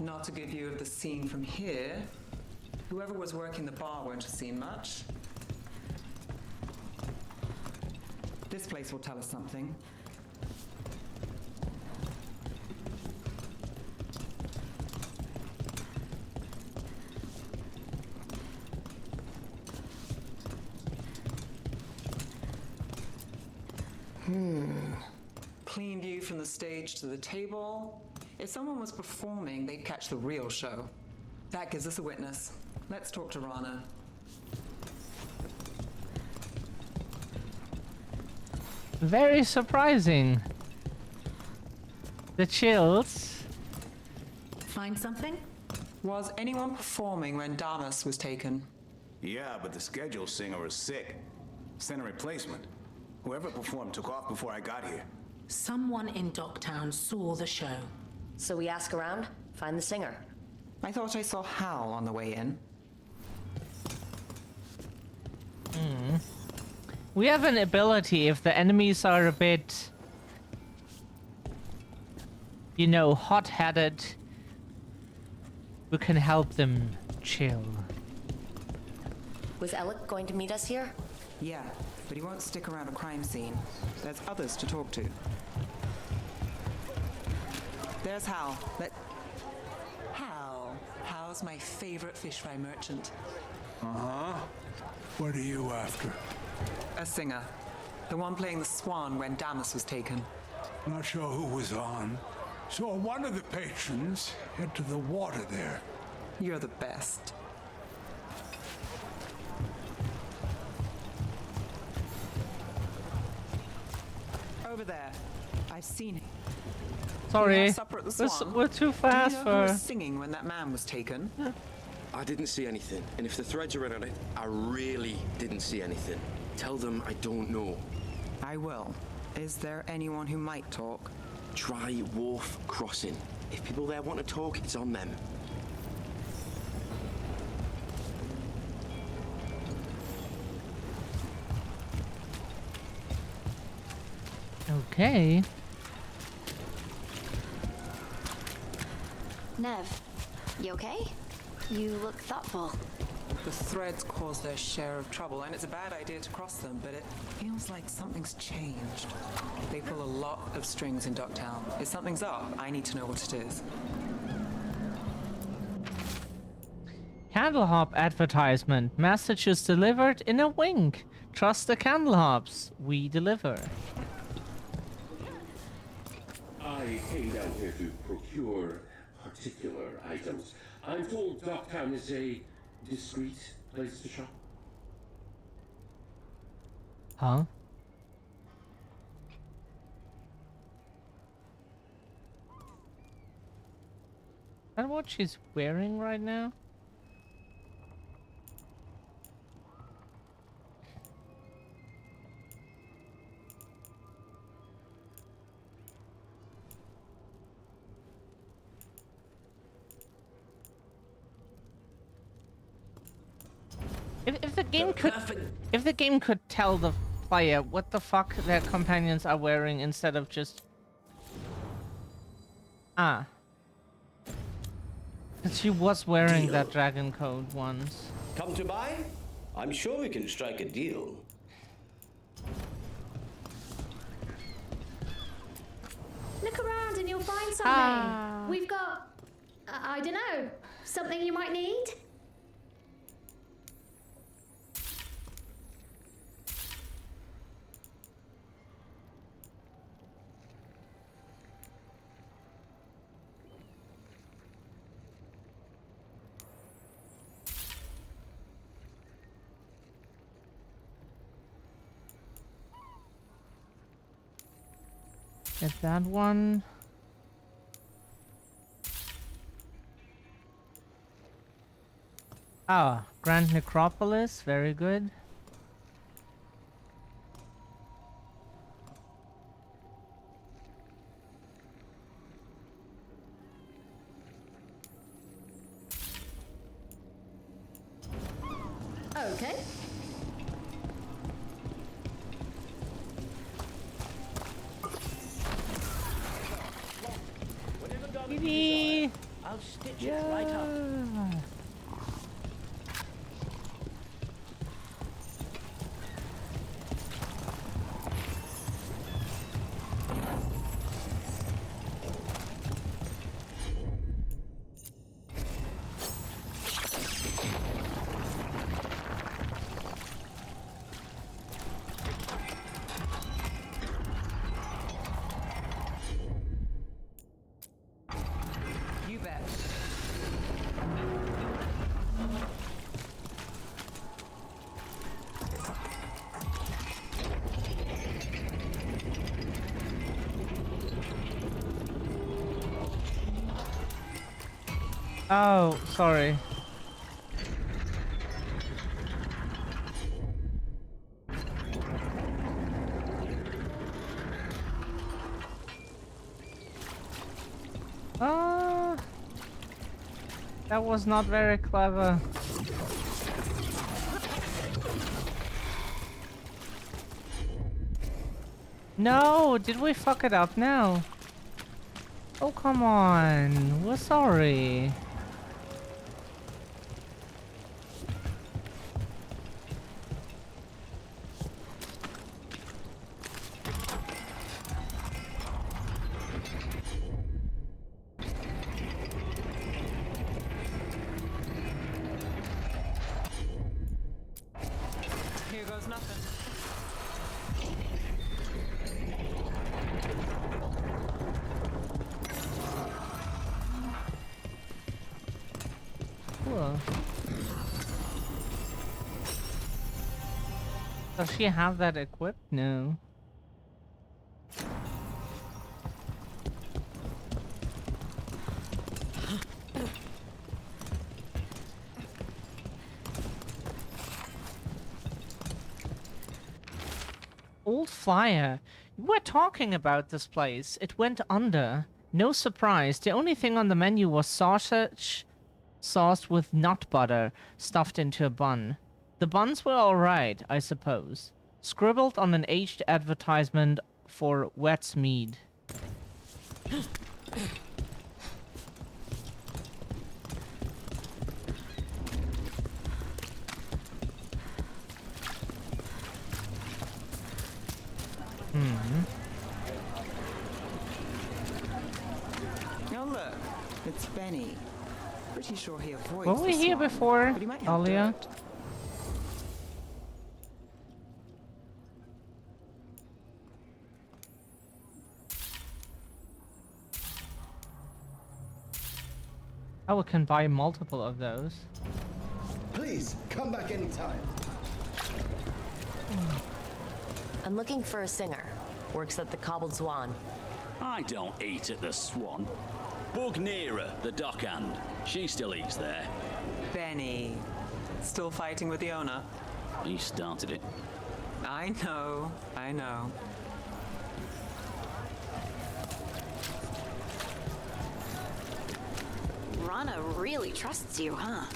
Not a good view of the scene from here. Whoever was working the bar won't have seen much. This place will tell us something. Clean view from the stage to the table. If someone was performing, they'd catch the real show. That gives us a witness. Let's talk to Rana. Very surprising. The chills. Find something? Was anyone performing when Damas was taken? Yeah, but the schedule singer is sick. Sent a replacement. Whoever performed took off before I got here. Someone in Docktown saw the show. So we ask around, find the singer. I thought I saw Hal on the way in. We have an ability if the enemies are a bit, you know, hot-headed. We can help them chill. Was Alec going to meet us here? Yeah, but he won't stick around a crime scene. There's others to talk to. There's Hal. Hal's my favorite fish fry merchant. Uh-huh. What are you after? A singer. The one playing the swan when Damas was taken. Not sure who was on. Saw one of the patrons head to the water there. You're the best. Over there. I've seen him. Sorry, Supper at the Swan. we're too fast Do you know who for. was singing when that man was taken? I didn't see anything, and if the threads are in on it, I really didn't see anything. Tell them I don't know. I will. Is there anyone who might talk? Try Wharf Crossing. If people there want to talk, it's on them. Okay. Nev, you okay? You look thoughtful. The threads cause their share of trouble, and it's a bad idea to cross them, but it feels like something's changed. They pull a lot of strings in Docktown. If something's up, I need to know what it is. Candlehop advertisement. Messages delivered in a wink. Trust the Candlehops. We deliver. I came down here to procure particular items. I'm told Docktown is a discreet place to shop. Huh? Is that what she's wearing right now? If the game could tell the player what the fuck their companions are wearing instead of just Because she was wearing that dragon coat once. Come to buy? I'm sure we can strike a deal. Look around and you'll find something. We've got, I don't know, something you might need? Get that one. Ah, Grand Necropolis, very good. Okay. Kitty! I'll stitch it right up. Oh, sorry. That was not very clever. No, did we fuck it up now? Oh, come on. We're sorry. Here goes nothing. Cool. Does she have that equipped? No. Old fire. We're talking about this place. It went under. No surprise. The only thing on the menu was sausage sauced with nut butter stuffed into a bun. The buns were alright, I suppose. Scribbled on an aged advertisement for Wet's Mead. Oh look, it's Benny. Pretty sure he avoids Were we the here swamp, before, but he might have Alia? dirt. Oh, we can buy multiple of those. Please, come back anytime. I'm looking for a singer. Works at the Cobbled Swan. I don't eat at the Swan. Bug Nearer, the dockhand. She still eats there. Benny, still fighting with the owner? He started it. I know, I know. Rana really trusts you, huh?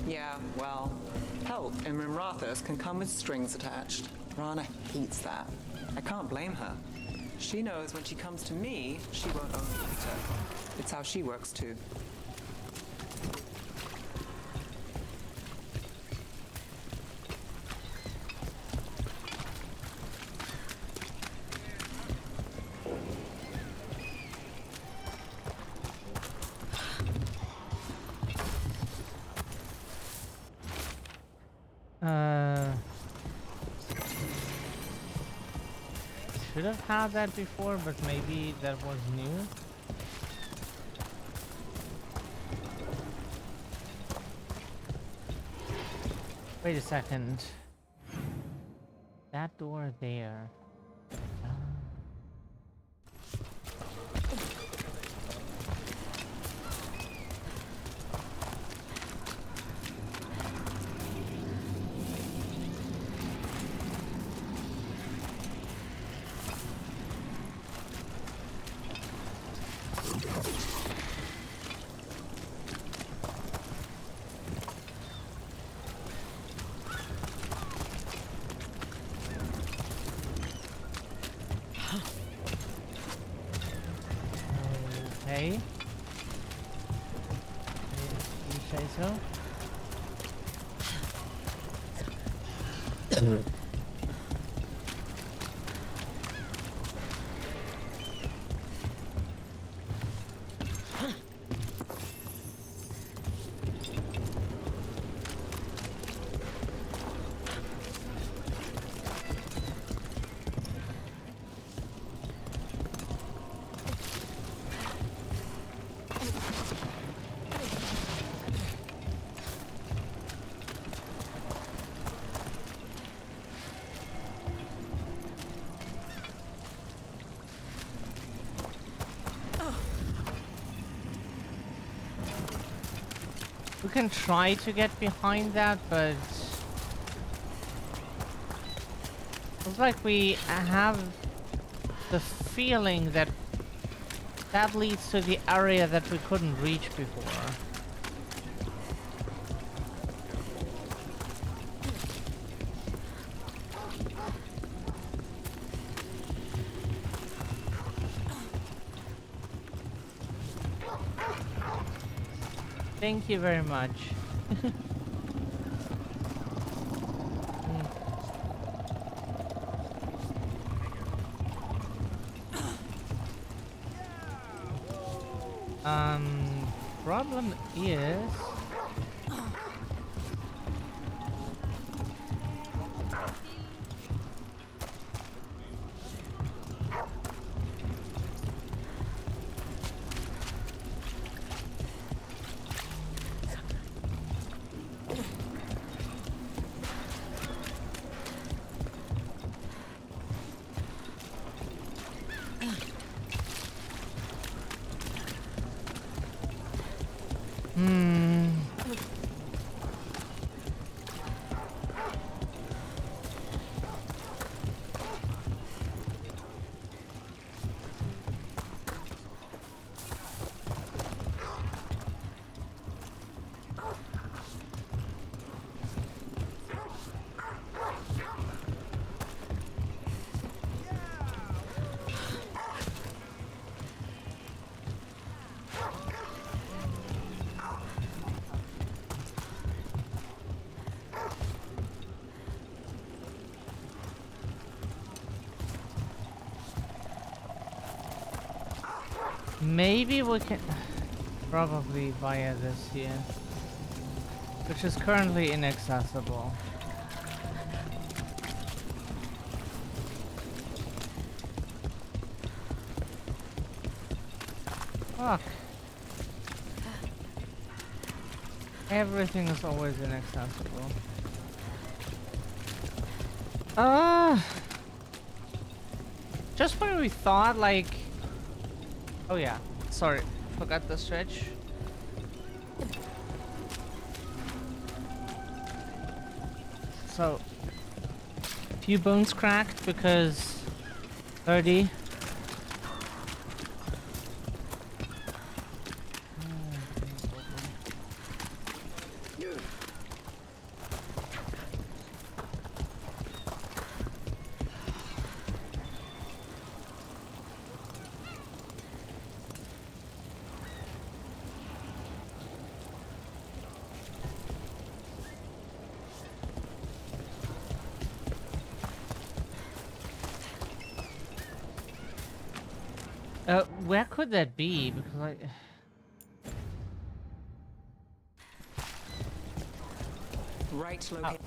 Yeah, well, help in Rimrathos can come with strings attached. Rana hates that. I can't blame her. She knows when she comes to me, she won't own Peter. It's how she works too. Should have had that before, but maybe that was new. Wait a second. That door there. Okay. You say so? can try to get behind that, but it's like we have the feeling that that leads to the area that we couldn't reach before. Thank you very much. Problem is... Maybe we can... Probably via this here. Which is currently inaccessible. Fuck. Everything is always inaccessible. Just when we thought, like... Oh yeah, sorry, forgot the stretch. So, few bones cracked because 30. Where could that be? Because I... Right location.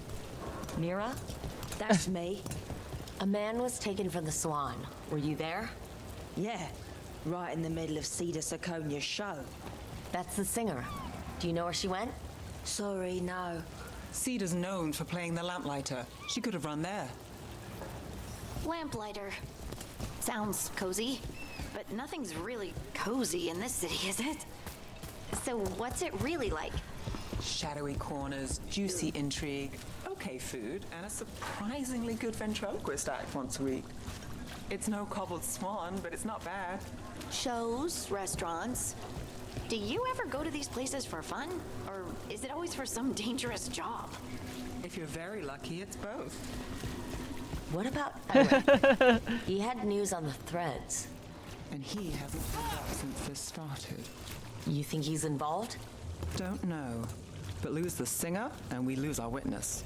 Mira? That's me. A man was taken from the Swan. Were you there? Yeah, right in the middle of Cedar Siconia's show. That's the singer. Do you know where she went? Sorry, no. Cedar's known for playing the lamplighter. She could have run there. Lamplighter. Sounds cozy. But nothing's really cozy in this city, is it? So what's it really like? Shadowy corners, juicy intrigue, okay food, and a surprisingly good ventriloquist act once a week. It's no cobbled swan, but it's not bad. Shows, restaurants. Do you ever go to these places for fun? Or is it always for some dangerous job? If you're very lucky, it's both. What about Eric? He had news on the threads. And he hasn't pulled up since this started. You think he's involved? Don't know. But lose the singer, and we lose our witness.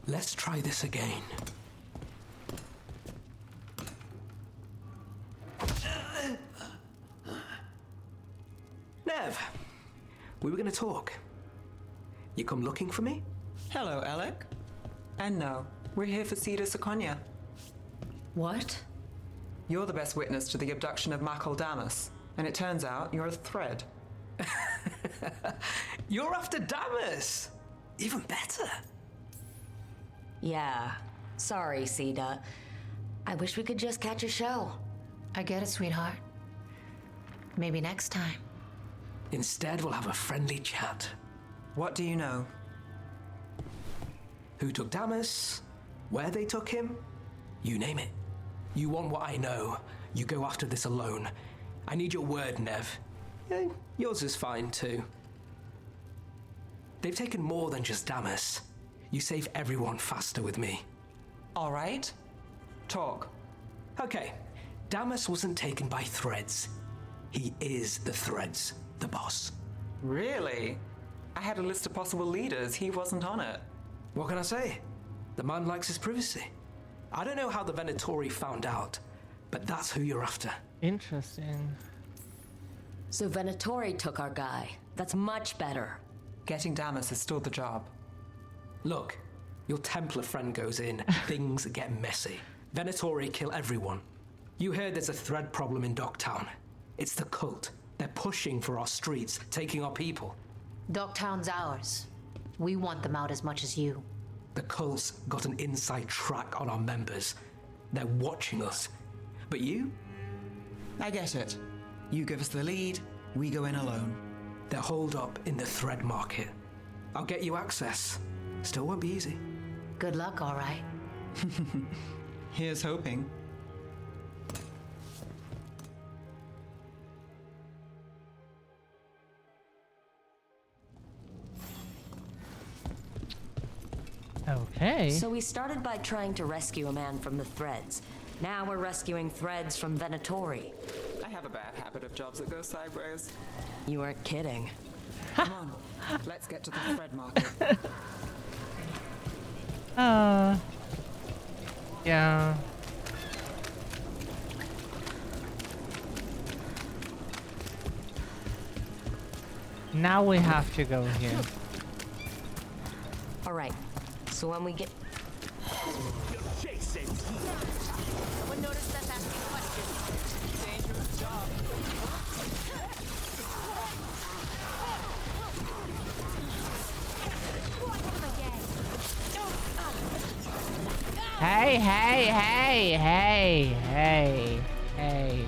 Let's try this again. Nev, we were going to talk. You come looking for me? Hello, Alec. And no, we're here for Cedar Siconia. What? You're the best witness to the abduction of Makal Damas, and it turns out you're a thread. You're after Damas? Even better. Yeah. Sorry, Sita. I wish we could just catch a show. I get it, sweetheart. Maybe next time. Instead, we'll have a friendly chat. What do you know? Who took Damas? Where they took him? You name it. You want what I know. You go after this alone. I need your word, Nev. Yeah, yours is fine too. They've taken more than just Damas. You save everyone faster with me. All right. Talk. Okay. Damas wasn't taken by Threads. He is the Threads, the boss. Really? I had a list of possible leaders. He wasn't on it. What can I say? The man likes his privacy. I don't know how the Venatori found out, but that's who you're after. Interesting. So Venatori took our guy. That's much better. Getting Damas is still the job. Look, your Templar friend goes in, things get messy. Venatori kill everyone. You heard there's a thread problem in Docktown. It's the cult. They're pushing for our streets, taking our people. Docktown's ours. We want them out as much as you. The cult's got an inside track on our members. They're watching us. But you? I get it. You give us the lead, we go in alone. They're holed up in the thread market. I'll get you access. Still won't be easy. Good luck, all right. Here's hoping. Okay. So we started by trying to rescue a man from the Threads. Now we're rescuing Threads from Venatori. I have a bad habit of jobs that go sideways. You aren't kidding. Come on, let's get to the thread market. Yeah. Now we have to go here. All right. So when we get... Someone noticed us asking questions. Dangerous job. Hey, hey, hey, hey, hey, hey.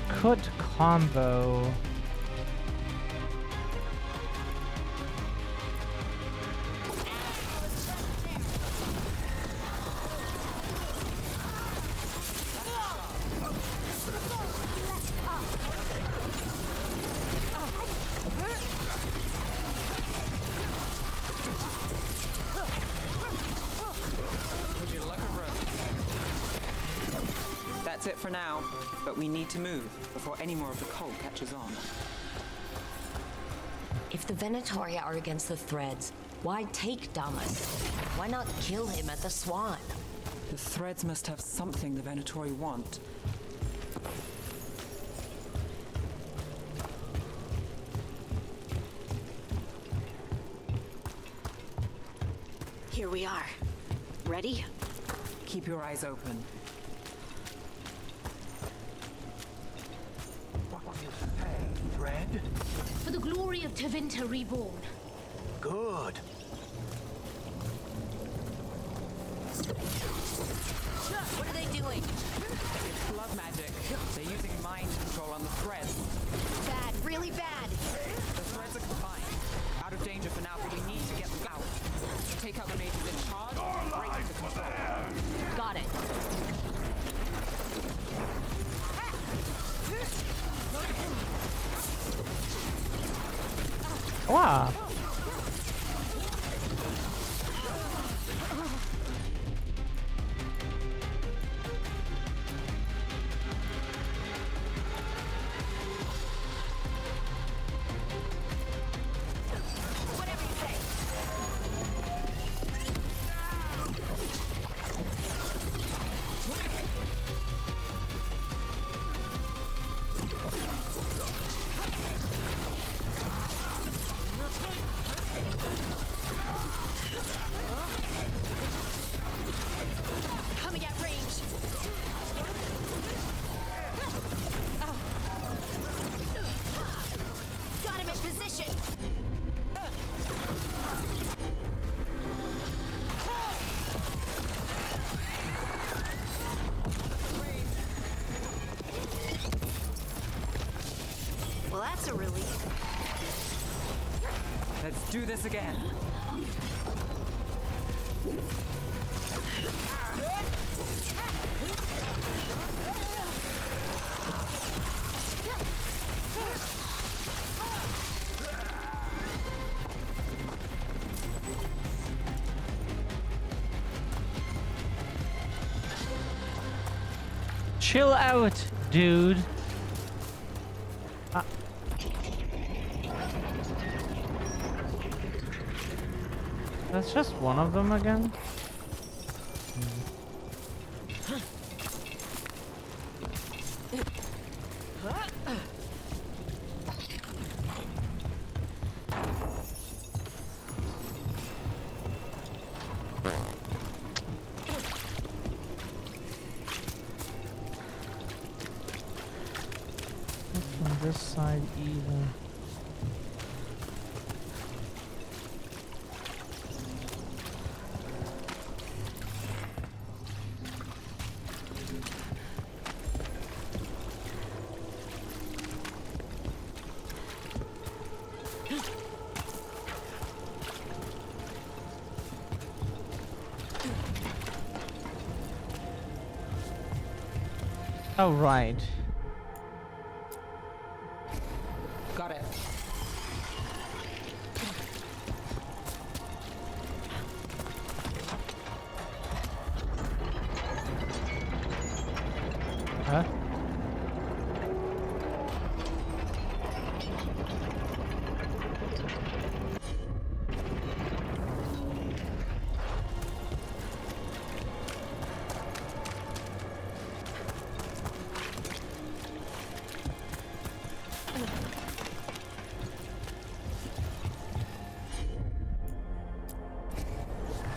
Could combo. That's it for now, but we need to move before any more of the cult catches on. If the Venatori are against the Threads, why take Damas? Why not kill him at the Swan? The Threads must have something the Venatori want. Here we are. Ready? Keep your eyes open. What will you say, Thread? For the glory of Tevinter reborn. Good. What are they doing? It's blood magic. They're using mind control on the Threads. Bad, really bad. The Threads are confined. Out of danger for now, but we need to get them out. Take out the mages in charge and break into control. Got it. Wow. Whatever you say. Do this again. Chill out, dude. That's just one of them again. On this side either. Oh, right. Got it. Huh?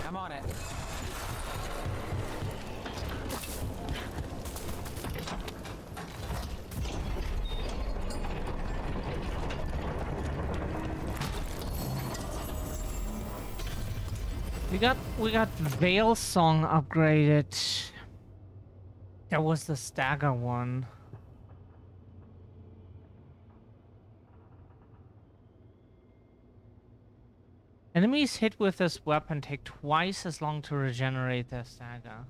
I'm on it. We got Veil Song upgraded. That was the stagger one. Enemies hit with this weapon take twice as long to regenerate their stagger.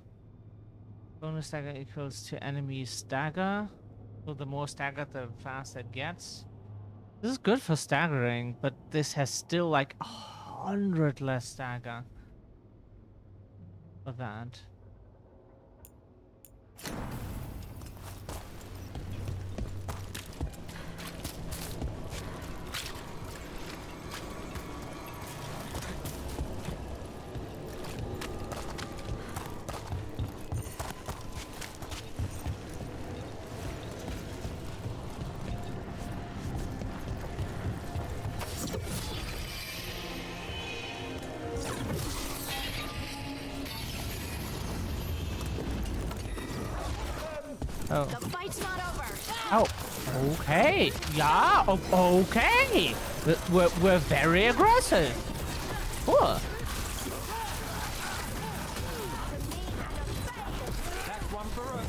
Bonus stagger equals to enemy stagger. So the more stagger, the faster it gets. This is good for staggering, but this has still like 100 less stagger for that. Oh. The fight's not over. Oh, okay. Yeah, okay. We're very aggressive. Cool. That's one for us.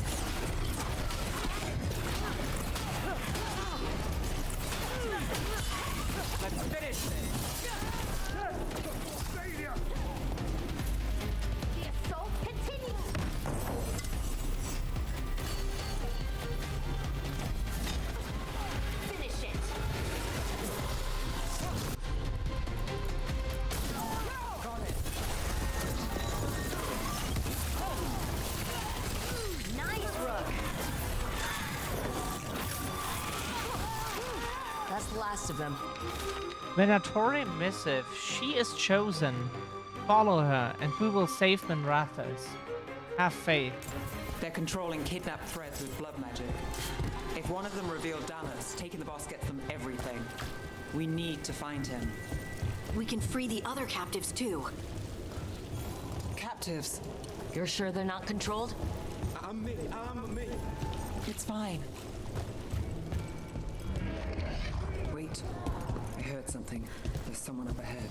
Let's finish this. The assault continues. Finish it. Nice, Rook. That's the last of them. Venatori Missive. She is chosen. Follow her, and we will save Minrathous. Have faith. They're controlling kidnapped threads with blood magic. If one of them revealed Dallas, taking the boss gets them everything. We need to find him. We can free the other captives too. Captives? You're sure they're not controlled? I'm me. It's fine. Wait. I heard something. There's someone up ahead.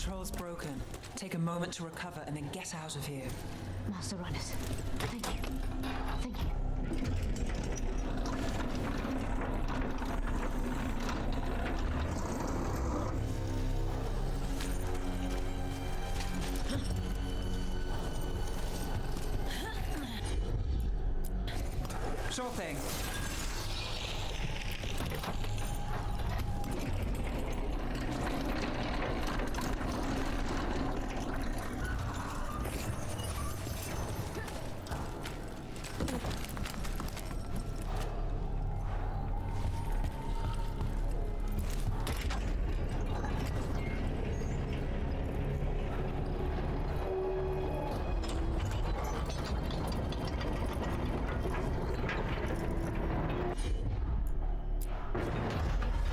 control's broken. Take a moment to recover and then get out of here. Master Runners, thank you. Thank you. Sure thing.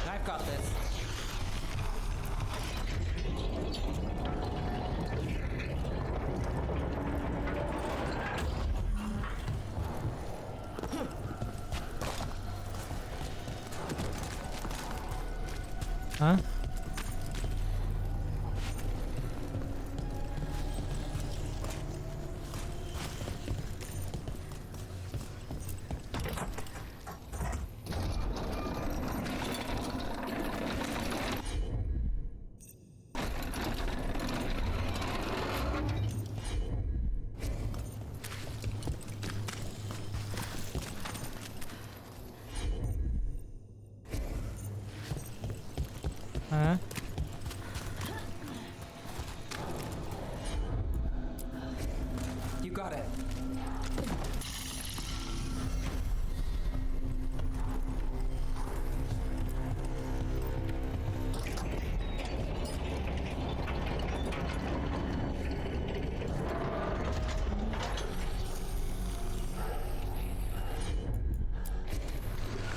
I've got this. Huh? Huh? You got it.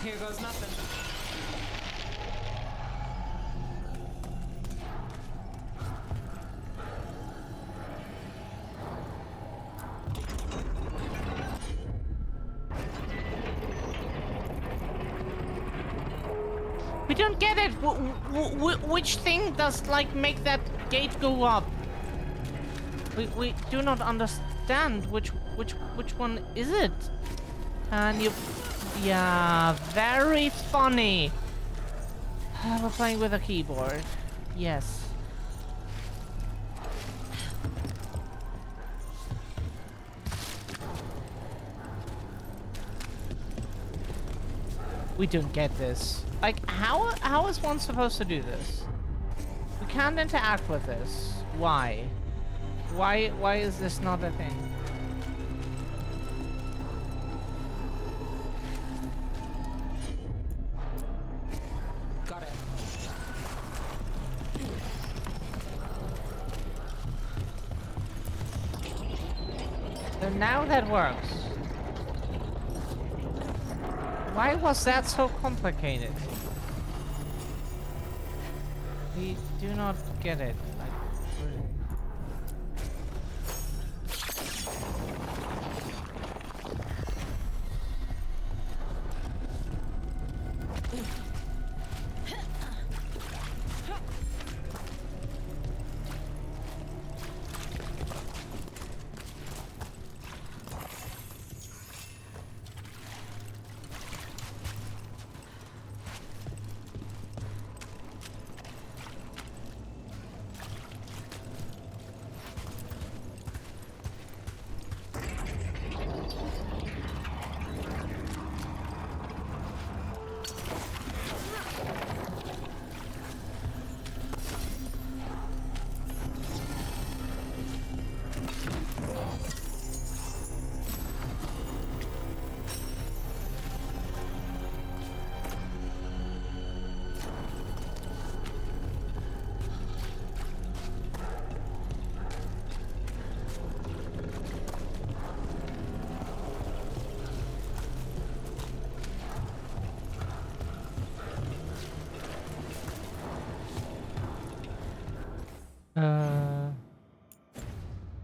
Here goes nothing. We don't get it. Which thing does like make that gate go up? We do not understand which one is it? And you, yeah, very funny. We're playing with a keyboard. Yes. We don't get this. Like, how is one supposed to do this? We can't interact with this. Why? Why is this not a thing? Got it. So now that works. Why was that so complicated? We do not get it. Like, really.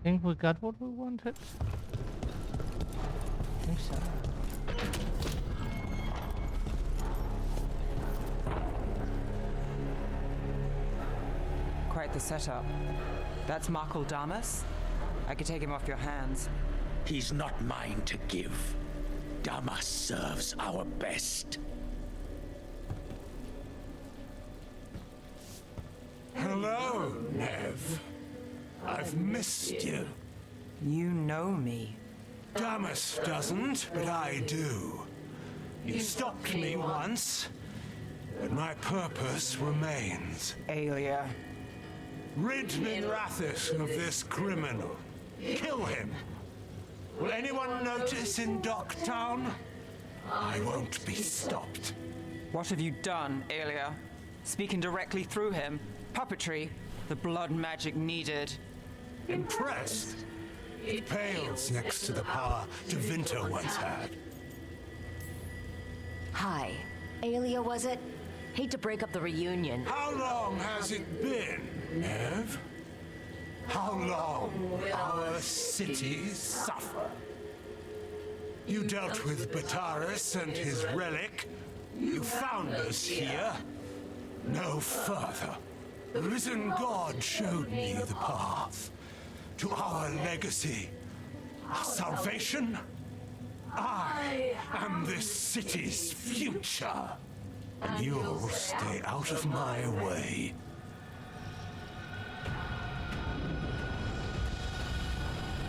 Think we got what we wanted? I think so. quite the setup. That's Markle Damas. I could take him off your hands. He's not mine to give. Damas serves our best. Hello, Nev. I've missed you. You know me. Damas doesn't, but I do. You stopped me once, but my purpose remains. Aelia. Rid Minrathous of this criminal. Kill him. Will anyone notice in Docktown? I won't be stopped. What have you done, Aelia? Speaking directly through him. Puppetry. The blood magic needed. Impressed? It pales next to the power Devinter once had. Hi. Aelia, was it? Hate to break up the reunion. How long has it been, Nev? How long will our cities suffer? You dealt with Bataris and his relic. You found us here. No further. The risen God showed me the path to our legacy, our salvation. I am this city's future, and you'll stay out of my way.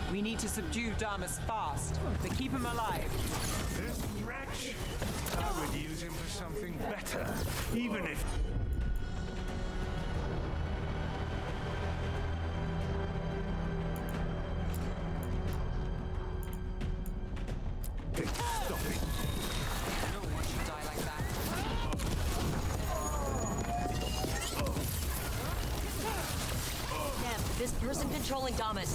We need to subdue Damas fast, but keep him alive. This wretch? I would use him for something better, even if... Stop it. No one should die like that. Nev, this person controlling Damas.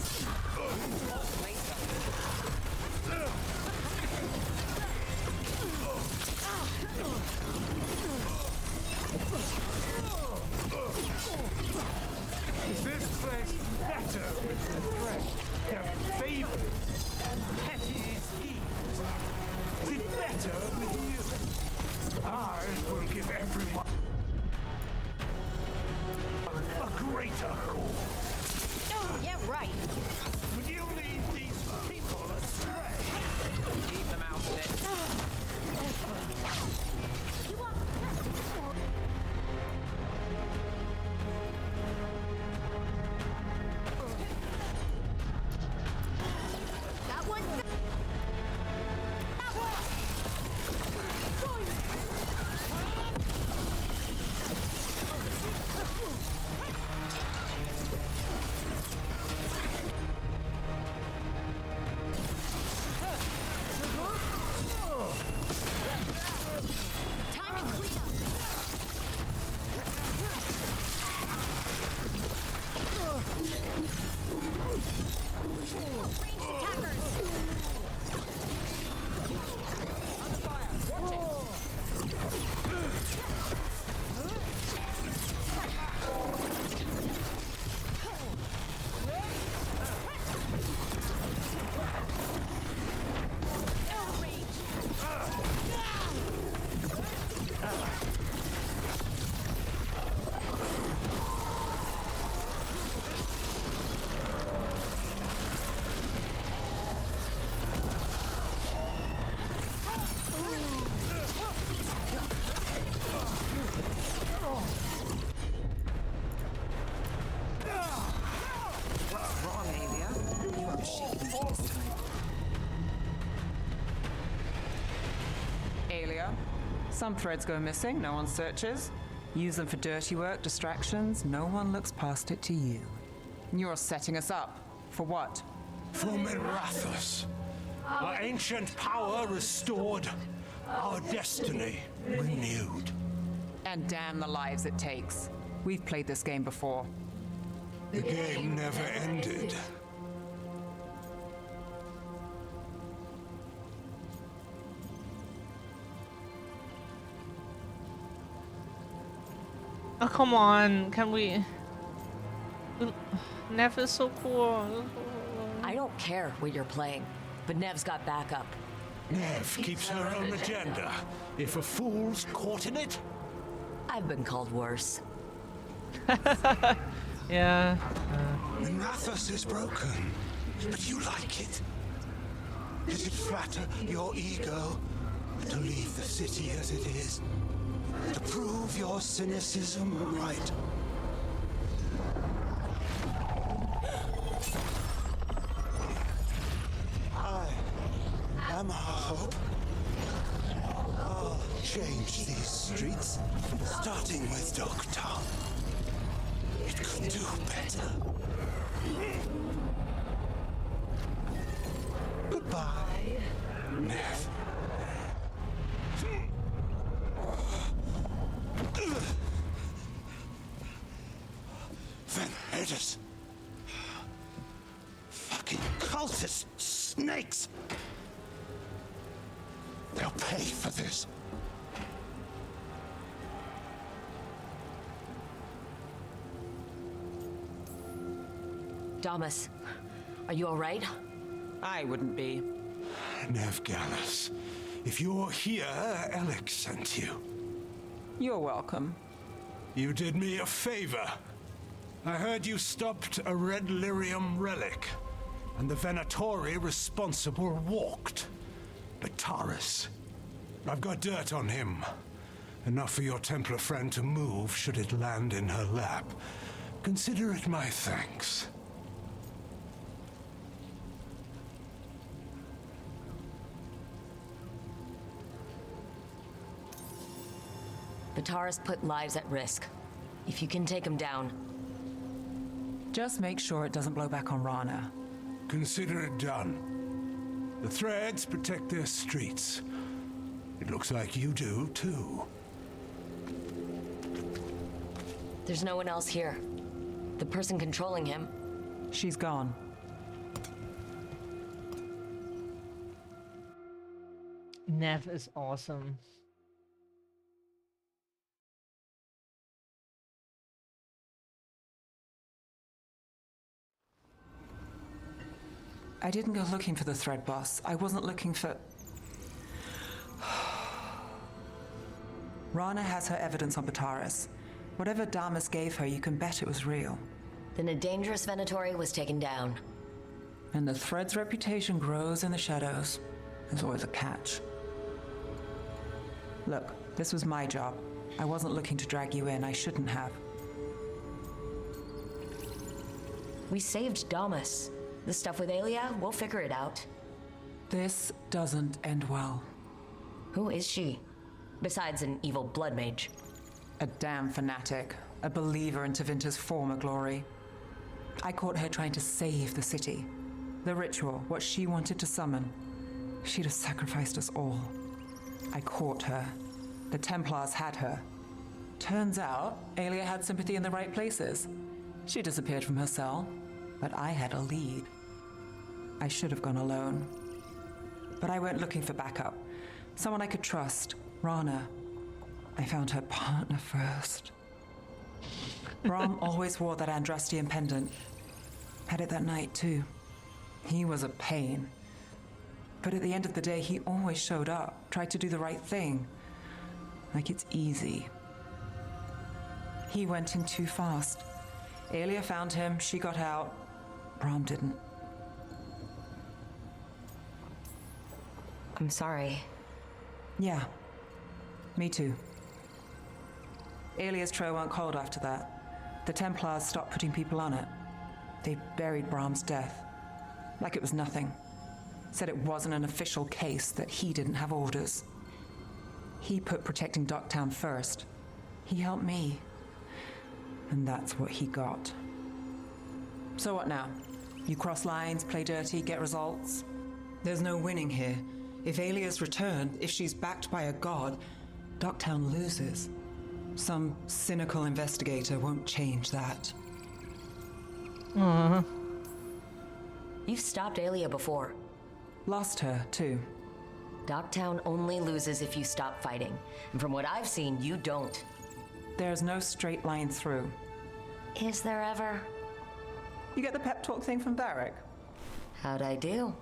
Is this place better with the threat? Their favors and petty schemes? Is it better with you? I will give everyone a greater cause. Yeah, right. Would you lead these people astray? Keep them out of it. That one. Time to clean up. Ranged attackers. Under fire. Watch it. What's wrong, Aelia? You are shaking me this time. Aelia, some threads go missing, no one searches. Use them for dirty work, distractions, no one looks past it to you. You're setting us up. For what? For Minrathous. Our ancient power restored. Our destiny renewed. And damn the lives it takes. We've played this game before. The game never ended. Oh, come on. Can we... Nev is so cool. I don't care what you're playing, but Nev's got backup. Nev keeps her own agenda. If a fool's caught in it... I've been called worse. Yeah. Minrathos is broken, but you like it. Does it flatter your ego to leave the city as it is? To prove your cynicism right? I am our hope. I'll change these streets, starting with Dogtown. It could do better. Goodbye, Nev. Venedis. Fucking cultists, snakes. They'll pay for this. Damas, are you all right? I wouldn't be. Nev Gallus, if you're here, Alec sent you. You're welcome. You did me a favor. I heard you stopped a red lyrium relic, and the Venatori responsible walked. Bataris. I've got dirt on him. Enough for your Templar friend to move should it land in her lap. Consider it my thanks. Bataris put lives at risk. If you can take him down. Just make sure it doesn't blow back on Rana. Consider it done. The Threads protect their streets. It looks like you do, too. There's no one else here. The person controlling him. She's gone. Nev is awesome. I didn't go looking for the Thread Boss. I wasn't looking for... Rana has her evidence on Bataris. Whatever Damas gave her, you can bet it was real. Then a dangerous Venatori was taken down. And the Thread's reputation grows in the shadows. There's always a catch. Look, this was my job. I wasn't looking to drag you in. I shouldn't have. We saved Damas. The stuff with Aelia, we'll figure it out. This doesn't end well. Who is she? Besides an evil blood mage. A damn fanatic. A believer in Tevinter's former glory. I caught her trying to save the city. The ritual, what she wanted to summon. She'd have sacrificed us all. I caught her. The Templars had her. Turns out, Aelia had sympathy in the right places. She disappeared from her cell, but I had a lead. I should have gone alone. But I went looking for backup. Someone I could trust. Rana. I found her partner first. Brahm always wore that Andrastian pendant. Had it that night, too. He was a pain. But at the end of the day, he always showed up, tried to do the right thing. Like it's easy. He went in too fast. Aelia found him, she got out. Brahm didn't. I'm sorry. Yeah. Me too. Aelia's trail went cold after that. The Templars stopped putting people on it. They buried Brahm's death. Like it was nothing. Said it wasn't an official case, that he didn't have orders. He put protecting Docktown first. He helped me. And that's what he got. So what now? You cross lines, play dirty, get results? There's no winning here. If Aelia's returned, if she's backed by a god, Docktown loses. Some cynical investigator won't change that. You've stopped Aelia before. Lost her, too. Docktown only loses if you stop fighting. And from what I've seen, you don't. There's no straight line through. Is there ever? You get the pep talk thing from Varric? How'd I do?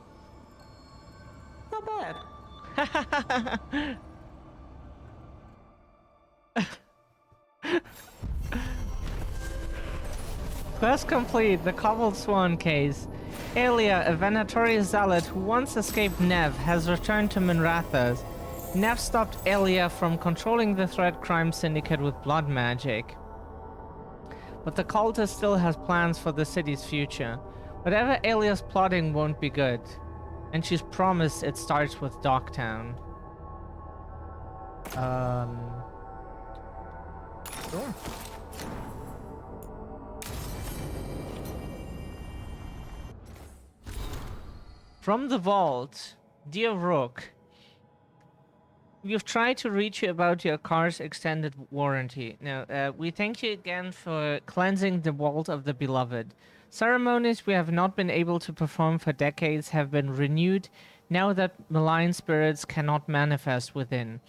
Not bad. Quest complete, the Cobbled Swan case. Aelia, a Venatori zealot who once escaped Nev, has returned to Minrathous. Nev stopped Aelia from controlling the Thread crime syndicate with blood magic. But the cultist still has plans for the city's future. Whatever Aelia's plotting won't be good. And she's promised it starts with Dogtown. Sure. From the vault, dear Rook, we've tried to reach you about your car's extended warranty. Now, we thank you again for cleansing the vault of the beloved. Ceremonies we have not been able to perform for decades have been renewed now that malign spirits cannot manifest within.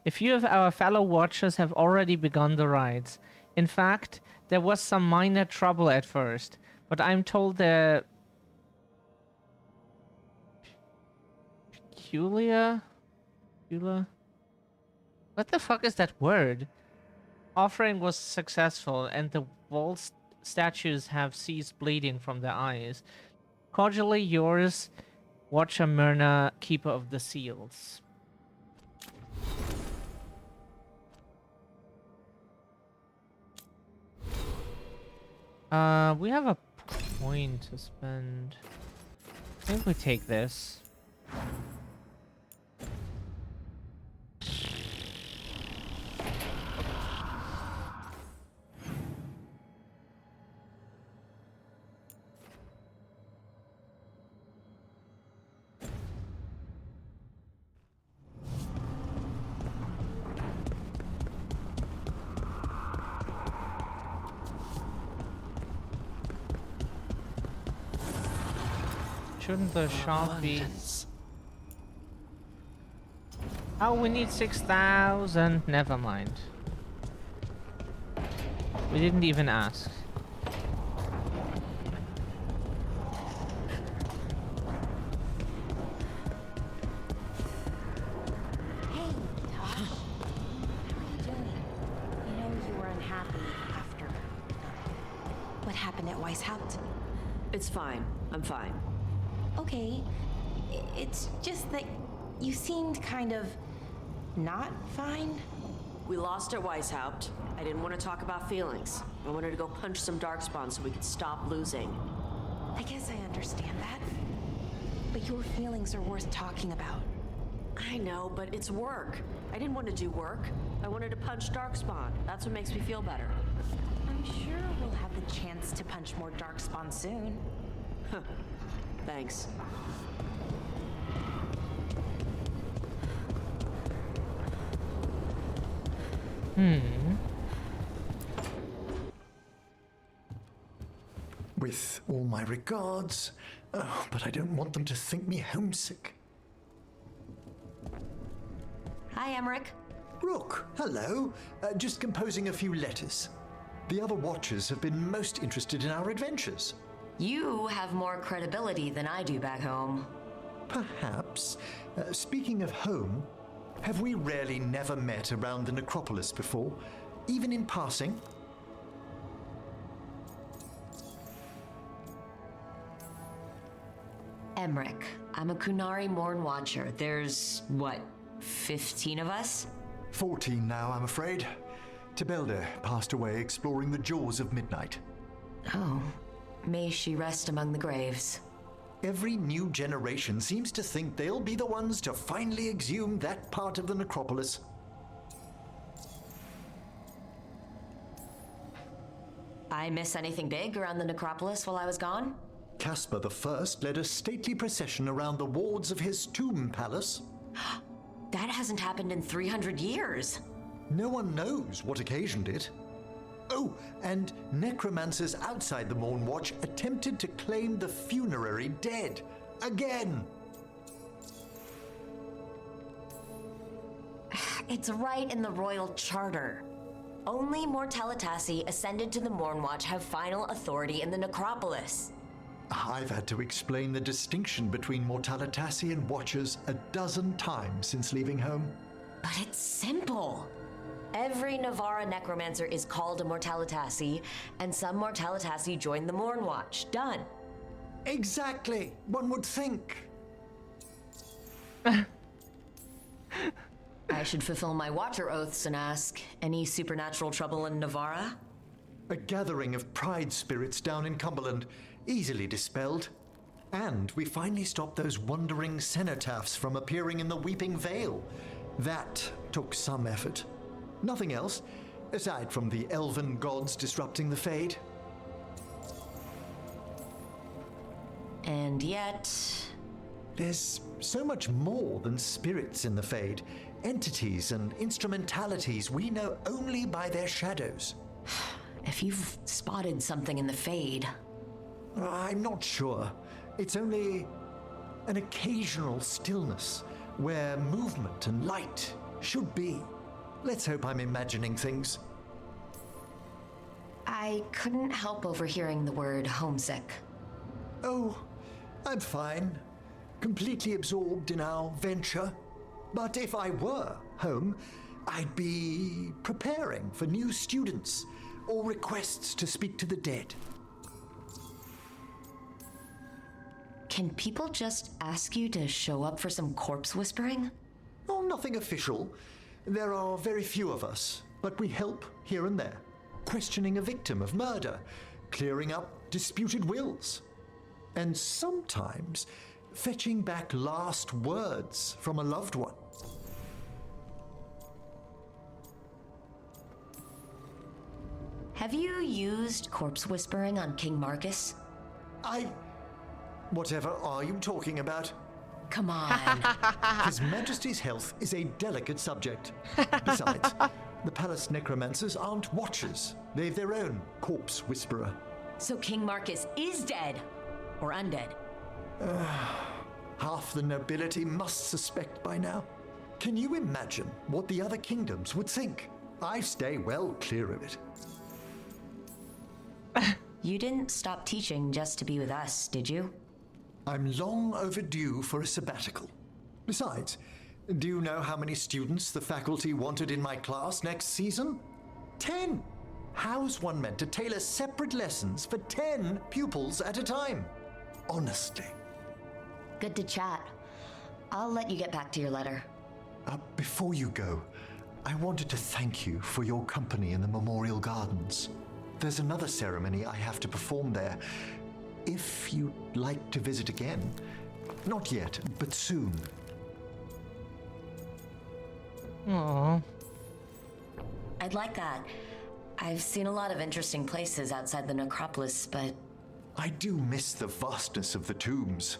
A few of our fellow watchers have already begun the rites. In fact, there was some minor trouble at first, but I'm told the peculiar? What the fuck is that word? Offering was successful, and the vault statues have ceased bleeding from their eyes. Cordially yours, Watcher Myrna, Keeper of the Seals. We have a point to spend. I think we take this. Shouldn't the shop be... Oh, we need 6,000. Never mind. We didn't even ask. Hey, Tosh. How are you doing? You know you were unhappy after what happened at Weishaupt. It's fine. I'm fine. Okay. It's just that you seemed kind of not fine. We lost at Weishaupt. I didn't want to talk about feelings. I wanted to go punch some darkspawn so we could stop losing. I guess I understand that. But your feelings are worth talking about. I know, but it's work. I didn't want to do work. I wanted to punch darkspawn. That's what makes me feel better. I'm sure we'll have the chance to punch more darkspawn soon. Thanks. With all my regards, but I don't want them to think me homesick. Hi, Emmerich. Rook, hello. Just composing a few letters. The other Watchers have been most interested in our adventures. You have more credibility than I do back home. Perhaps. Speaking of home, have we really never met around the necropolis before? Even in passing? Emmerich, I'm a Kunari Morn Watcher. There's, what, 15 of us? 14 now, I'm afraid. Tebelda passed away exploring the jaws of midnight. Oh. May she rest among the graves. Every new generation seems to think they'll be the ones to finally exhume that part of the necropolis. I miss anything big around the necropolis while I was gone? Caspar I led a stately procession around the wards of his tomb palace. That hasn't happened in 300 years. No one knows what occasioned it. Oh, and necromancers outside the Morn Watch attempted to claim the funerary dead. Again! It's right in the royal charter. Only Mortalitasi ascended to the Morn Watch have final authority in the necropolis. I've had to explain the distinction between Mortalitasi and Watchers a dozen times since leaving home. But it's simple. Every Navara necromancer is called a Mortalitasi, and some Mortalitasi join the Morn Watch. Done. Exactly. One would think. I should fulfill my Watcher oaths and ask, any supernatural trouble in Navara? A gathering of pride spirits down in Cumberland, easily dispelled. And we finally stopped those wandering cenotaphs from appearing in the Weeping Vale. That took some effort. Nothing else, aside from the elven gods disrupting the Fade. And yet... There's so much more than spirits in the Fade. Entities and instrumentalities we know only by their shadows. If you've spotted something in the Fade... I'm not sure. It's only an occasional stillness where movement and light should be. Let's hope I'm imagining things. I couldn't help overhearing the word homesick. Oh, I'm fine. Completely absorbed in our venture. But if I were home, I'd be preparing for new students or requests to speak to the dead. Can people just ask you to show up for some corpse whispering? Oh, nothing official. There are very few of us, but we help here and there. Questioning a victim of murder, clearing up disputed wills, and sometimes fetching back last words from a loved one. Have you used corpse whispering on King Marcus? Whatever are you talking about? Come on. His Majesty's health is a delicate subject. Besides, the palace necromancers aren't watchers. They've their own corpse whisperer. So King Marcus is dead? Or undead? Half the nobility must suspect by now. Can you imagine what the other kingdoms would think? I stay well clear of it. You didn't stop teaching just to be with us, did you? I'm long overdue for a sabbatical. Besides, do you know how many students the faculty wanted in my class next season? 10! How's one meant to tailor separate lessons for 10 pupils at a time? Honestly. Good to chat. I'll let you get back to your letter. Before you go, I wanted to thank you for your company in the Memorial Gardens. There's another ceremony I have to perform there. If you'd like to visit again. Not yet, but soon. Aww. I'd like that. I've seen a lot of interesting places outside the necropolis, but... I do miss the vastness of the tombs.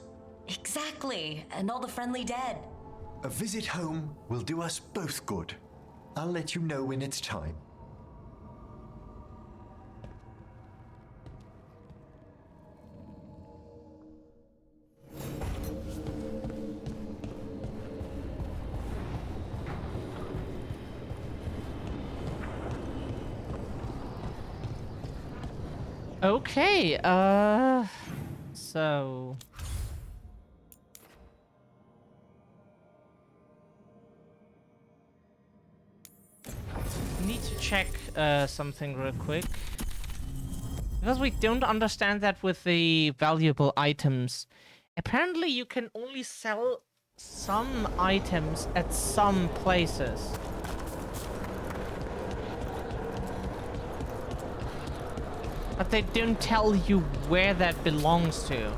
Exactly, and all the friendly dead. A visit home will do us both good. I'll let you know when it's time. Okay, so... Need to check something real quick. Because we don't understand that with the valuable items. Apparently you can only sell some items at some places. But they don't tell you where that belongs to.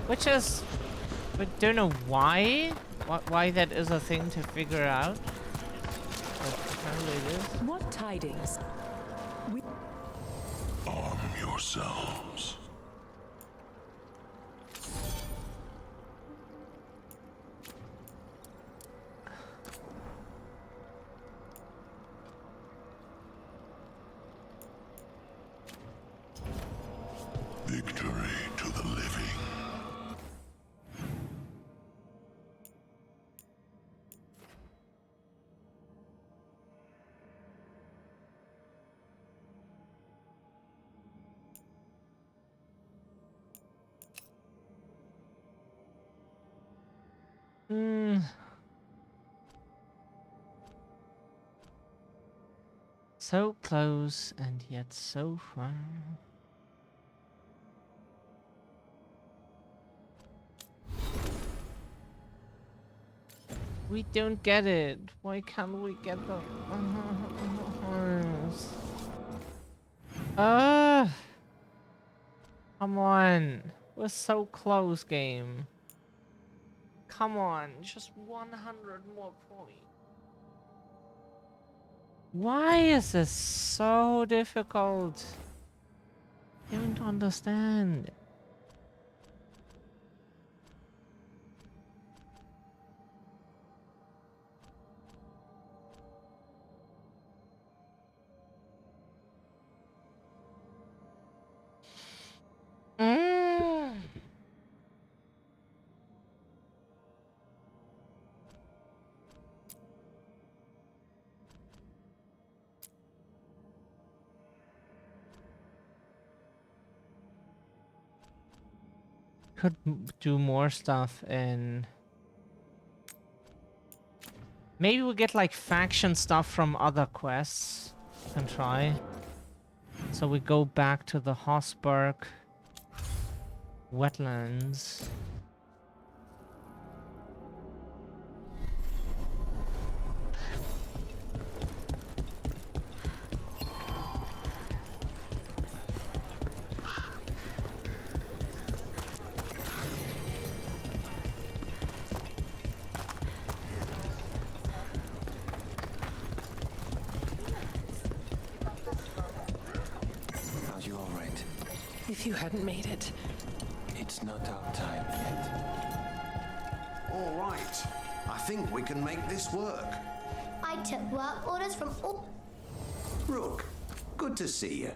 Which is... we don't know why. Why that is a thing to figure out. But apparently it is. What tidings? Arm yourselves. Victory to the living. So close and yet so far. We don't get it. Why can't we get the... Come on. We're so close, game. Come on, just 100 more points. Why is this so difficult? I don't understand. Could do more stuff in... Maybe we get like faction stuff from other quests. Can try. So we go back to the Hosberg wetlands. How's you all right? If you hadn't made it. It's not our time yet. All right. I think we can make this work. I took work orders from all... Rook, good to see you.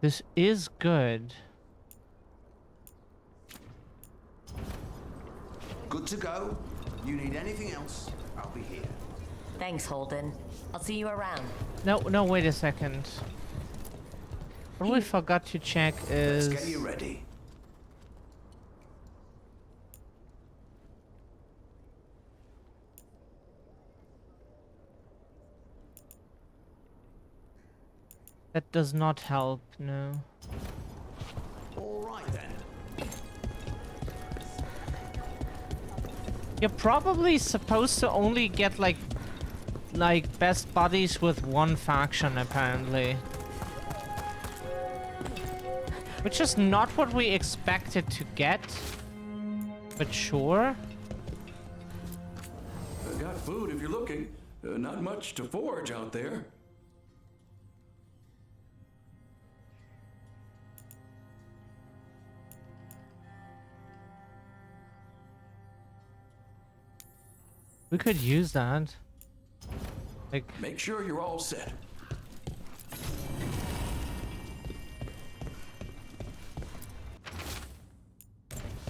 This is good. Good to go. You need anything else, I'll be here. Thanks, Holden. I'll see you around. No, wait a second. What we forgot to check is... Let's get you ready. That does not help, no. All right then. You're probably supposed to only get like best buddies with one faction, apparently. Which is not what we expected to get. But sure. Got food if you're looking. Not much to forage out there. We could use that. Like, make sure you're all set.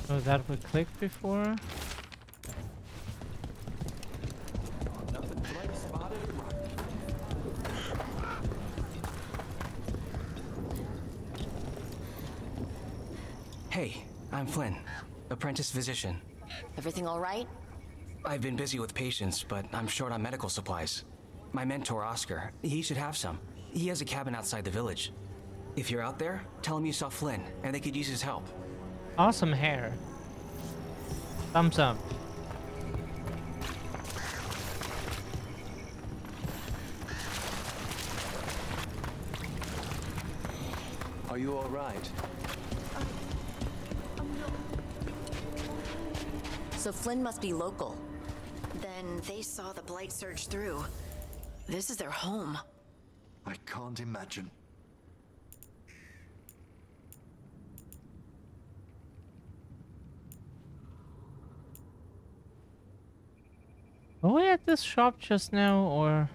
Oh, that we clicked before. Hey, I'm Flynn, apprentice physician. Everything all right? I've been busy with patients, but I'm short on medical supplies. My mentor, Oscar, he should have some. He has a cabin outside the village. If you're out there, tell him you saw Flynn, and they could use his help. Awesome hair. Thumbs up. Are you all right? So Flynn must be local. Then they saw the blight surge through. This is their home. I can't imagine. Were we at this shop just now, or...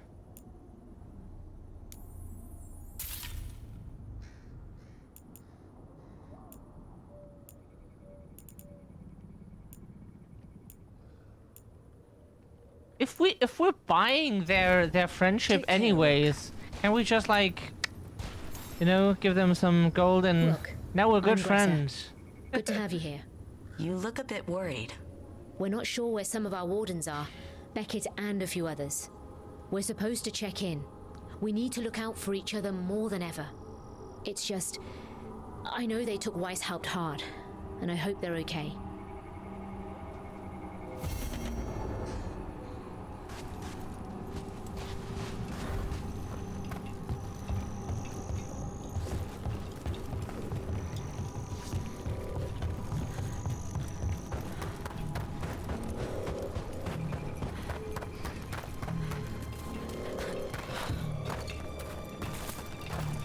If we're buying their friendship anyways, can we just like, you know, give them some gold and Look, now we're good I'm Greta. friends. Good to have you here. You look a bit worried. We're not sure where some of our wardens are. Beckett and a few others. We're supposed to check in. We need to look out for each other more than ever. It's just... I know they took Weishaupt hard, and I hope they're okay.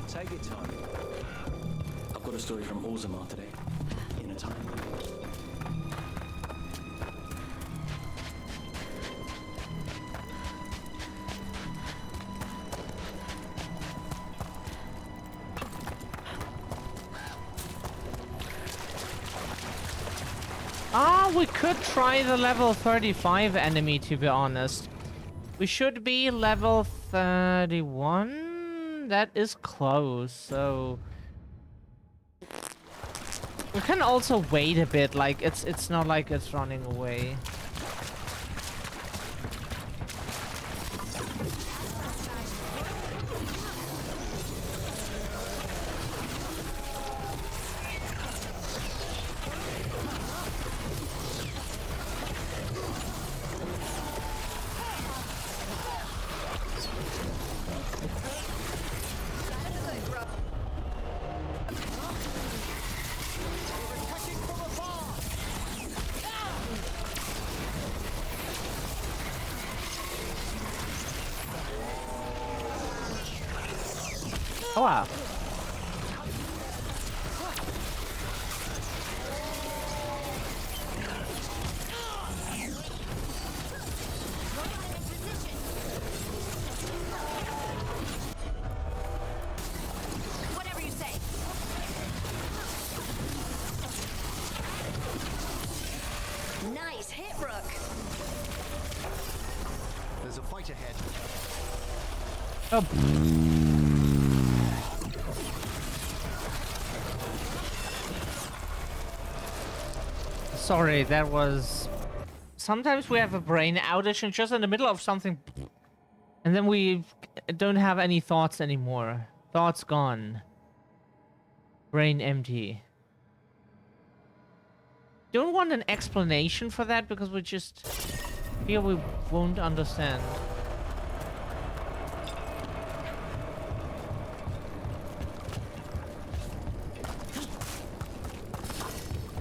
Take your time. I've got a story from Orzammar today. In a time. We could try the level 35 enemy, to be honest. We should be level 31. That is close, so... We can also wait a bit, like, it's not like it's running away. Oh wow. Whatever you say. Nice hit, Rook. There's a fight ahead. Oh. Sorry, that was... Sometimes we have a brain outage and just in the middle of something... And then we don't have any thoughts anymore. Thoughts gone. Brain empty. Don't want an explanation for that because we just feel we won't understand.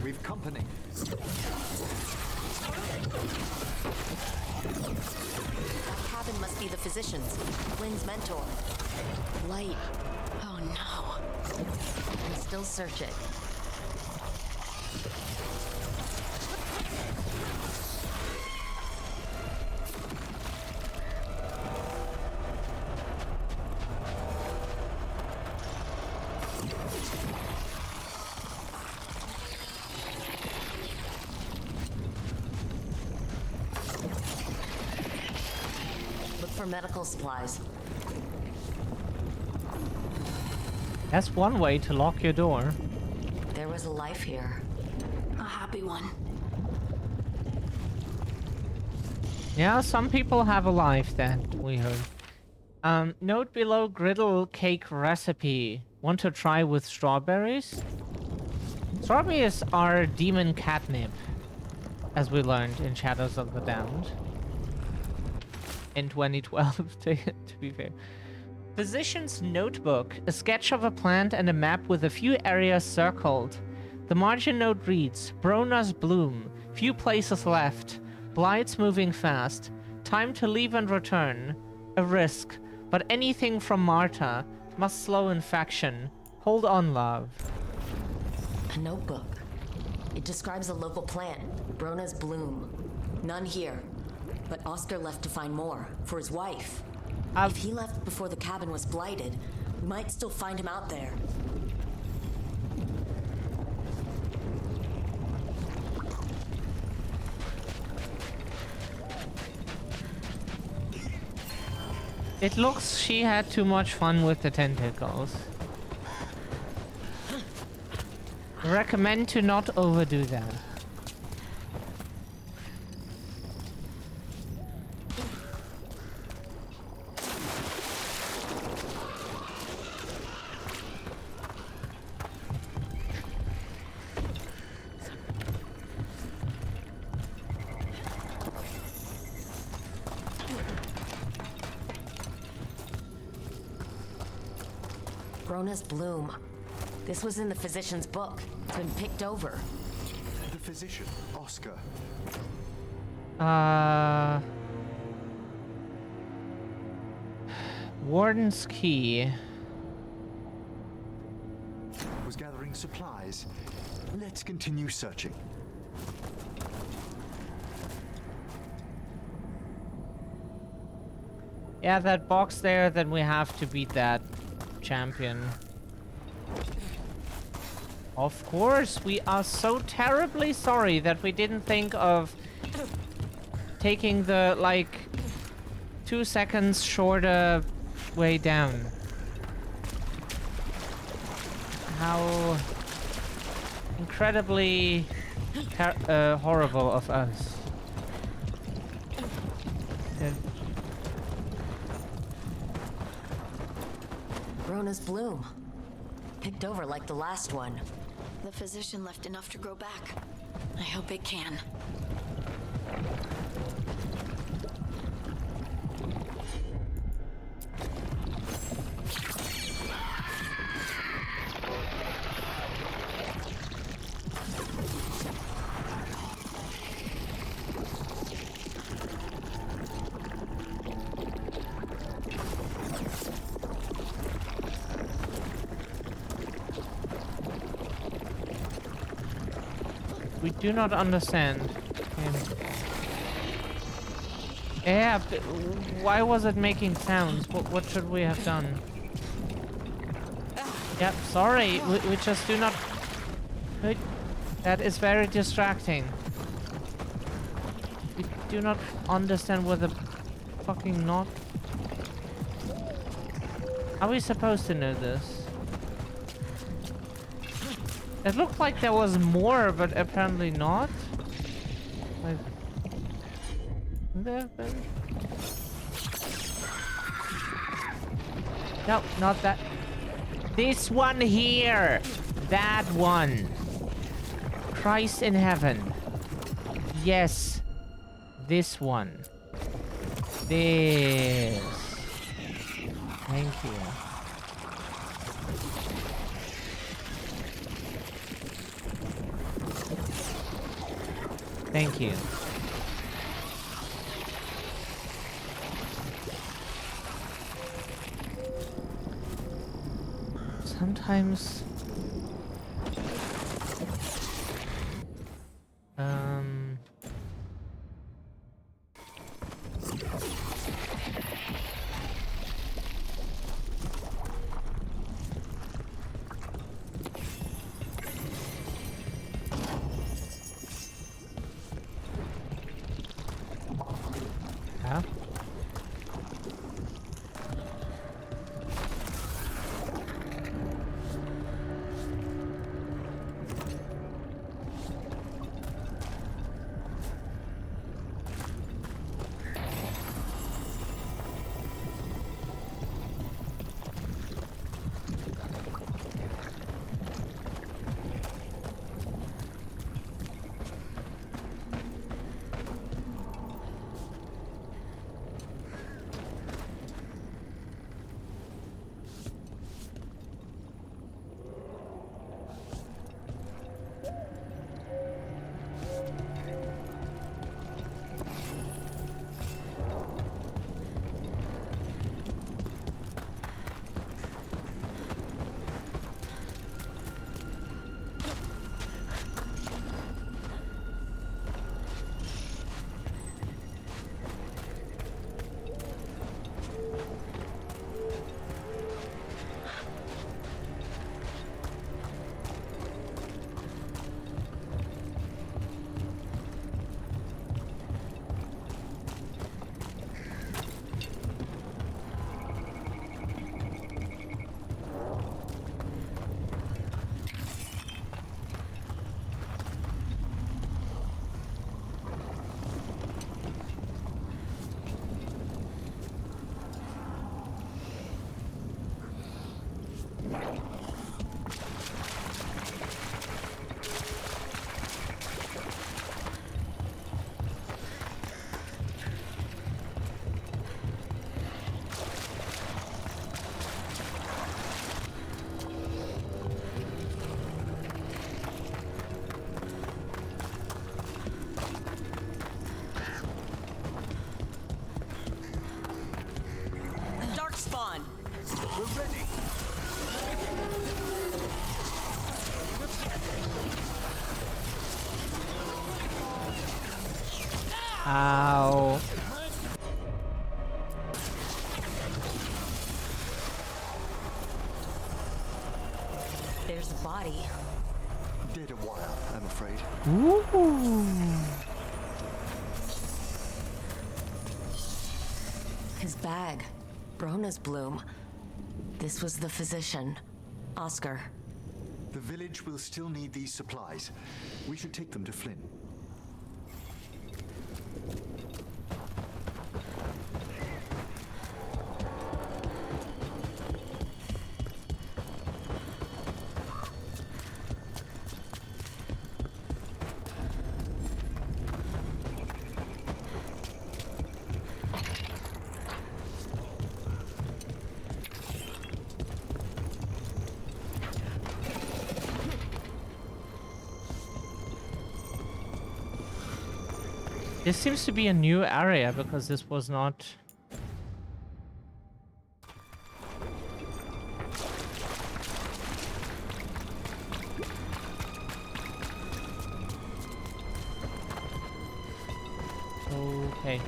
We've company. That cabin must be the physician's. Flynn's mentor. Light. Oh no. I'm still searching. For medical supplies. That's one way to lock your door. There was a life here. A happy one. Yeah, some people have a life that we heard. Note below griddle cake recipe. Want to try with strawberries? Strawberries are demon catnip, as we learned in Shadows of the Damned. In 2012, to be fair. Physician's notebook, a sketch of a plant and a map with a few areas circled. The margin note reads, Brona's bloom, few places left, blights moving fast, time to leave and return, a risk, but anything from Marta, must slow infection, hold on love. A notebook. It describes a local plant, Brona's bloom. None here. But Oscar left to find more, for his wife. If he left before the cabin was blighted, we might still find him out there. It looks she had too much fun with the tentacles. Recommend to not overdo that. Brona's bloom. This was in the physician's book. It's been picked over. The physician, Oscar. Warden's key. Was gathering supplies. Let's continue searching. Yeah, that box there, then we have to beat that champion. Of course, we are so terribly sorry that we didn't think of taking the, like, 2 seconds shorter way down. How incredibly horrible of us. Brona's bloom. Picked over like the last one. The physician left enough to grow back. I hope it can. We do not understand. Yeah, but why was it making sounds? What should we have done? Yep, sorry, we just do not... That is very distracting. We do not understand what the fucking not... Are we supposed to know this? It looked like there was more, but apparently not. Like, no, not that. This one here. That one. Christ in heaven. Yes. This one. This. Thank you. Thank you. Sometimes... on. We're ready. Ow. There's a body. Dead a while, I'm afraid. Ooh. His bag. Brona's bloom. This was the physician. Oscar. The village will still need these supplies. We should take them to Flynn. This seems to be a new area because this was not... Okay.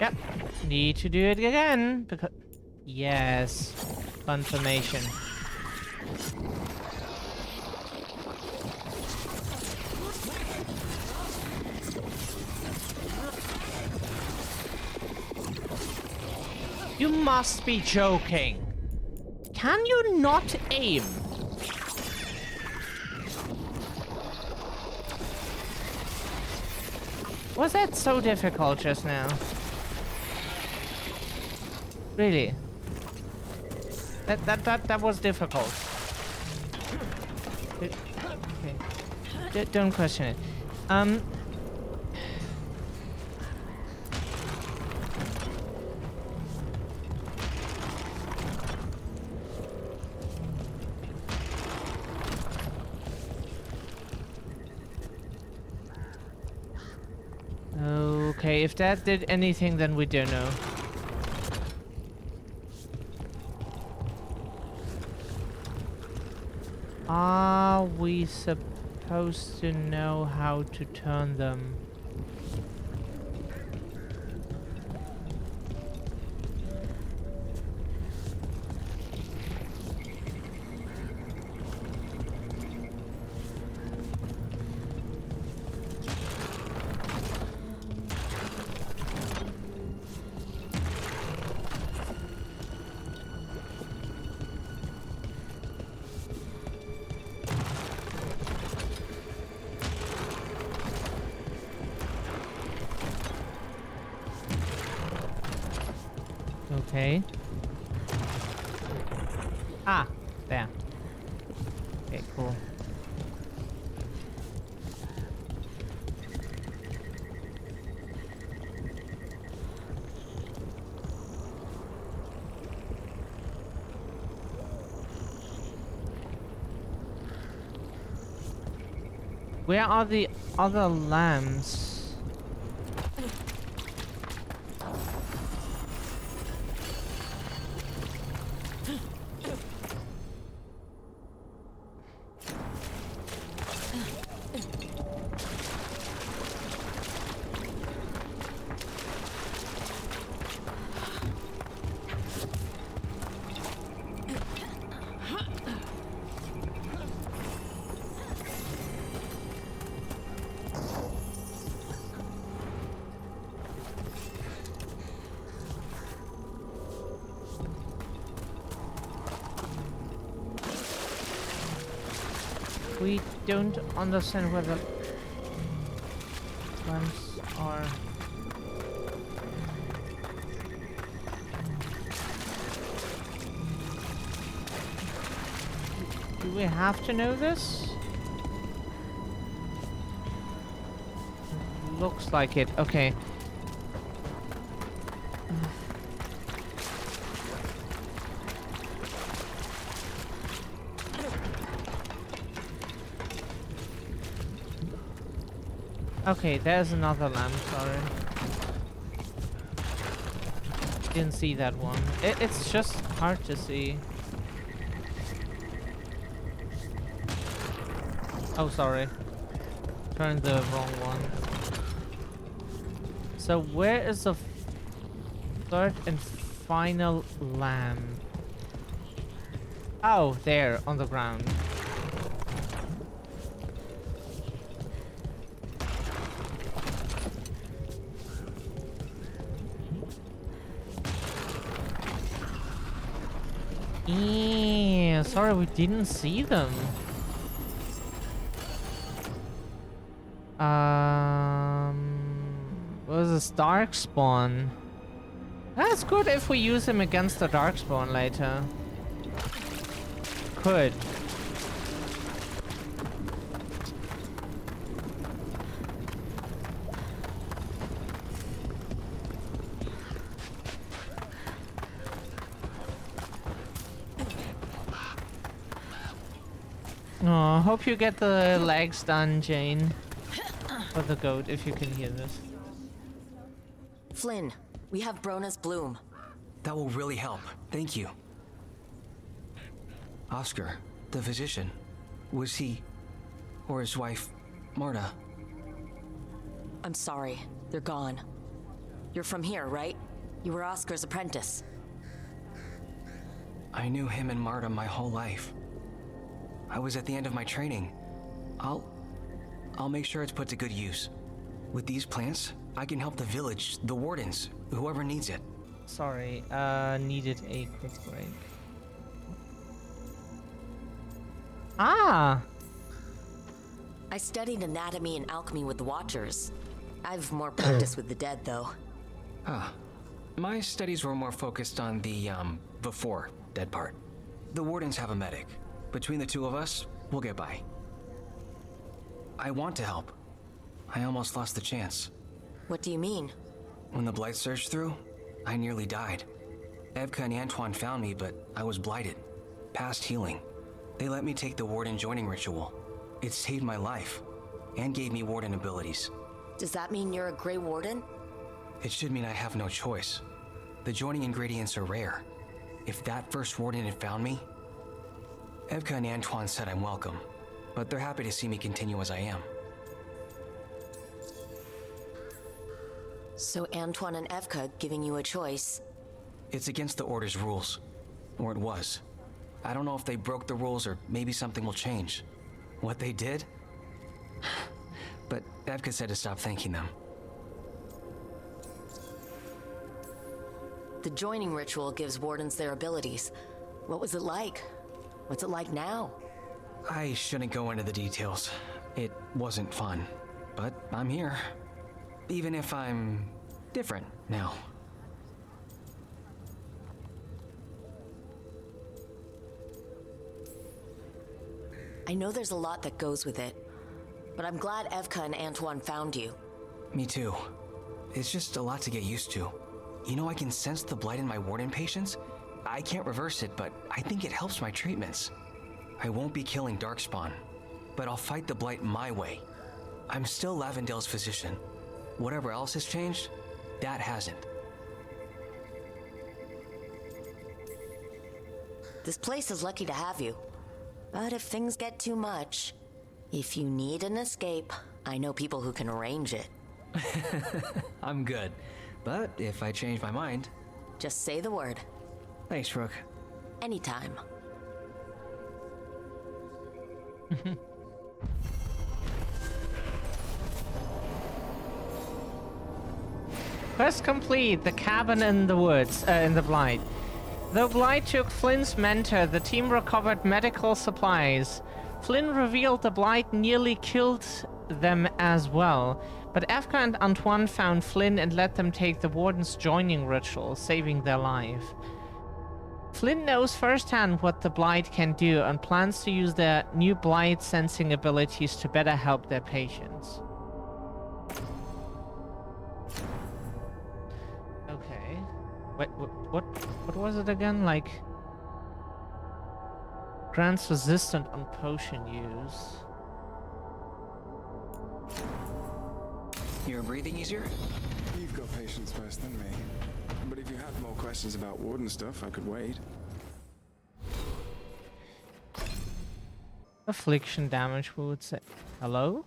Yep. Need to do it again because... Yes. Confirmation. You must be joking. Can you not aim? Was that so difficult just now? Really? That was difficult. Okay. Don't question it. Okay, if that did anything, then we don't know. Are we supposed to know how to turn them? Okay. Ah, there. Okay, cool. Where are the other lamps? We don't understand where the lamps are. we have to know this? Looks like it. Okay. Okay, there's another lamp, sorry. Didn't see that one. It's just hard to see. Oh, sorry. Turned the wrong one. So where is the third and final lamp? Oh, there, on the ground. Yeah, sorry, we didn't see them. What was this darkspawn? That's good if we use him against the darkspawn later. Could. Oh, hope you get the legs done, Jane. Or the goat, if you can hear this. Flynn, we have Brona's bloom. That will really help. Thank you. Oscar, the physician, was he or his wife, Marta? I'm sorry, they're gone. You're from here, right? You were Oscar's apprentice. I knew him and Marta my whole life. I was at the end of my training. I'll make sure it's put to good use. With these plants, I can help the village, the wardens, whoever needs it. Sorry, needed a quick break. Ah! I studied anatomy and alchemy with the Watchers. I've more practice with the dead, though. Ah. My studies were more focused on the, before dead part. The wardens have a medic. Between the two of us, we'll get by. I want to help. I almost lost the chance. What do you mean? When the blight surged through, I nearly died. Evka and Antoine found me, but I was blighted. Past healing. They let me take the warden joining ritual. It saved my life, and gave me warden abilities. Does that mean you're a Grey Warden? It should mean I have no choice. The joining ingredients are rare. If that first warden had found me... Evka and Antoine said I'm welcome, but they're happy to see me continue as I am. So Antoine and Evka giving you a choice? It's against the Order's rules. Or it was. I don't know if they broke the rules or maybe something will change. What they did? But Evka said to stop thanking them. The joining ritual gives wardens their abilities. What was it like? What's it like now? I shouldn't go into the details. It wasn't fun. But I'm here. Even if I'm different now. I know there's a lot that goes with it, but I'm glad Evka and Antoine found you. Me too. It's just a lot to get used to. You know, I can sense the blight in my warden patients. I can't reverse it, but I think it helps my treatments. I won't be killing Darkspawn, but I'll fight the blight my way. I'm still Lavendale's physician. Whatever else has changed, that hasn't. This place is lucky to have you. But if things get too much, if you need an escape, I know people who can arrange it. I'm good. But if I change my mind... Just say the word. Thanks, Rook. Anytime. Quest complete. The cabin in the woods, in the blight. Though Blight took Flynn's mentor, the team recovered medical supplies. Flynn revealed the Blight nearly killed them as well, but Evka and Antoine found Flynn and let them take the Warden's joining ritual, saving their life. Flynn knows firsthand what the Blight can do and plans to use their new Blight sensing abilities to better help their patients. Okay. Wait, what was it again? Like... grants resistant on potion use. You're breathing easier? You've got patience worse than me. But if you have more questions about Warden stuff, I could wait. Affliction damage, we would say. Hello?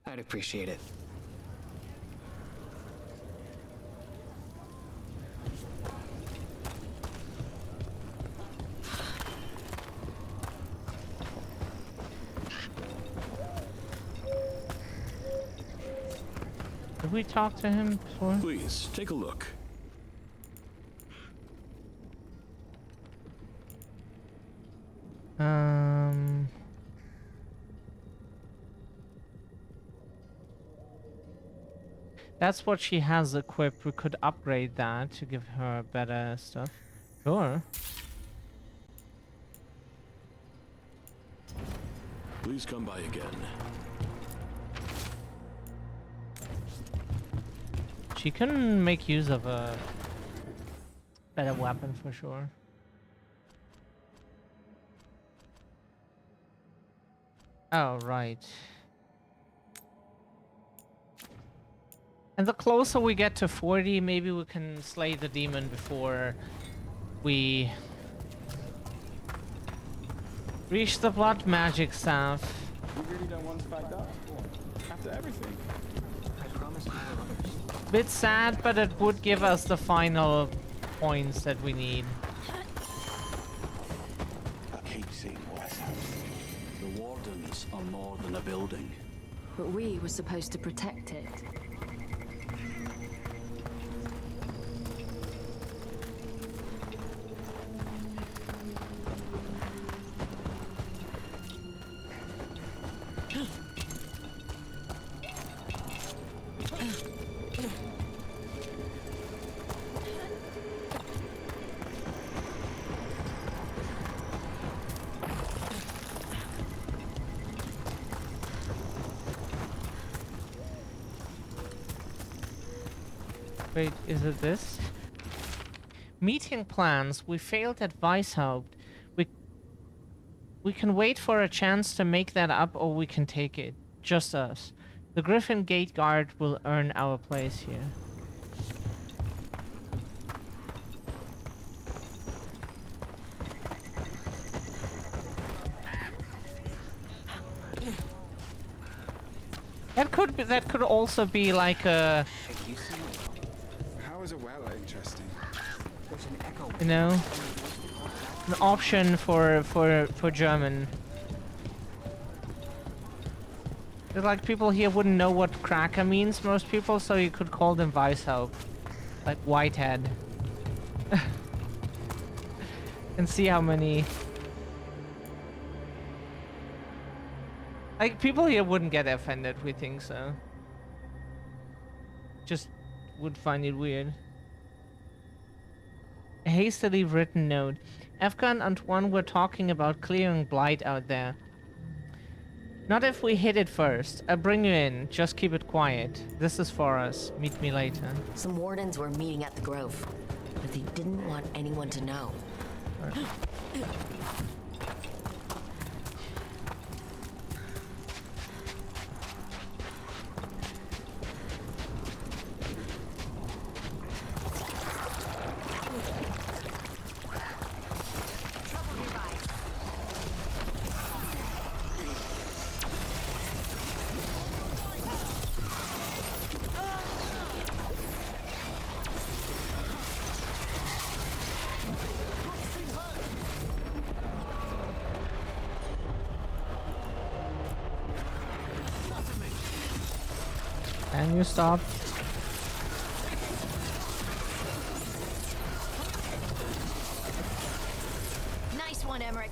I'd appreciate it. Did we talk to him before? Please, take a look. That's what she has equipped. We could upgrade that to give her better stuff. Sure. Please come by again. She can make use of a better weapon for sure. Oh, right. And the closer we get to 40, maybe we can slay the demon before we reach the blood magic staff. You really don't want to fight that? After everything? I promise you will understand. Bit sad, but it would give us the final points that we need. I keep seeing worse. The Wardens are more than a building. But we were supposed to protect it. Wait, is it this? Meeting plans. We failed at Weishaupt. We can wait for a chance to make that up, or we can take it. Just us. The Griffin Gate Guard will earn our place here. That could also be like a... How is a well interesting? You know, an option for German. It's like people here wouldn't know what cracker means, most people, so you could call them Weishaupt, like Whitehead. And see how many. Like people here wouldn't get offended, we think so. Just would find it weird. A hastily written note. Afghan and One were talking about clearing blight out there. Not if we hit it first. I'll bring you in. Just keep it quiet. This is for us. Meet me later. Some wardens were meeting at the Grove, but they didn't want anyone to know. Can you stop? Nice one, Emmerich.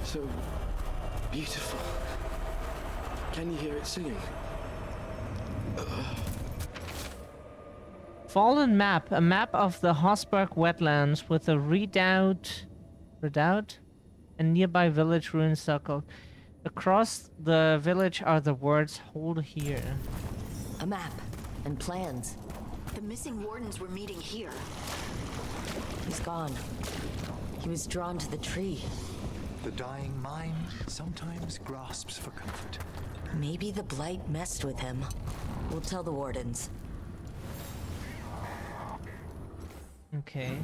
So beautiful. Can you hear it singing? Fallen map. A map of the Hosberg wetlands with a redoubt and nearby village ruins circled. Across the village are the words "hold here." A map and plans. The missing wardens were meeting here. He's gone. He was drawn to the tree. The dying mind sometimes grasps for comfort. Maybe the blight messed with him. We'll tell the wardens. Okay.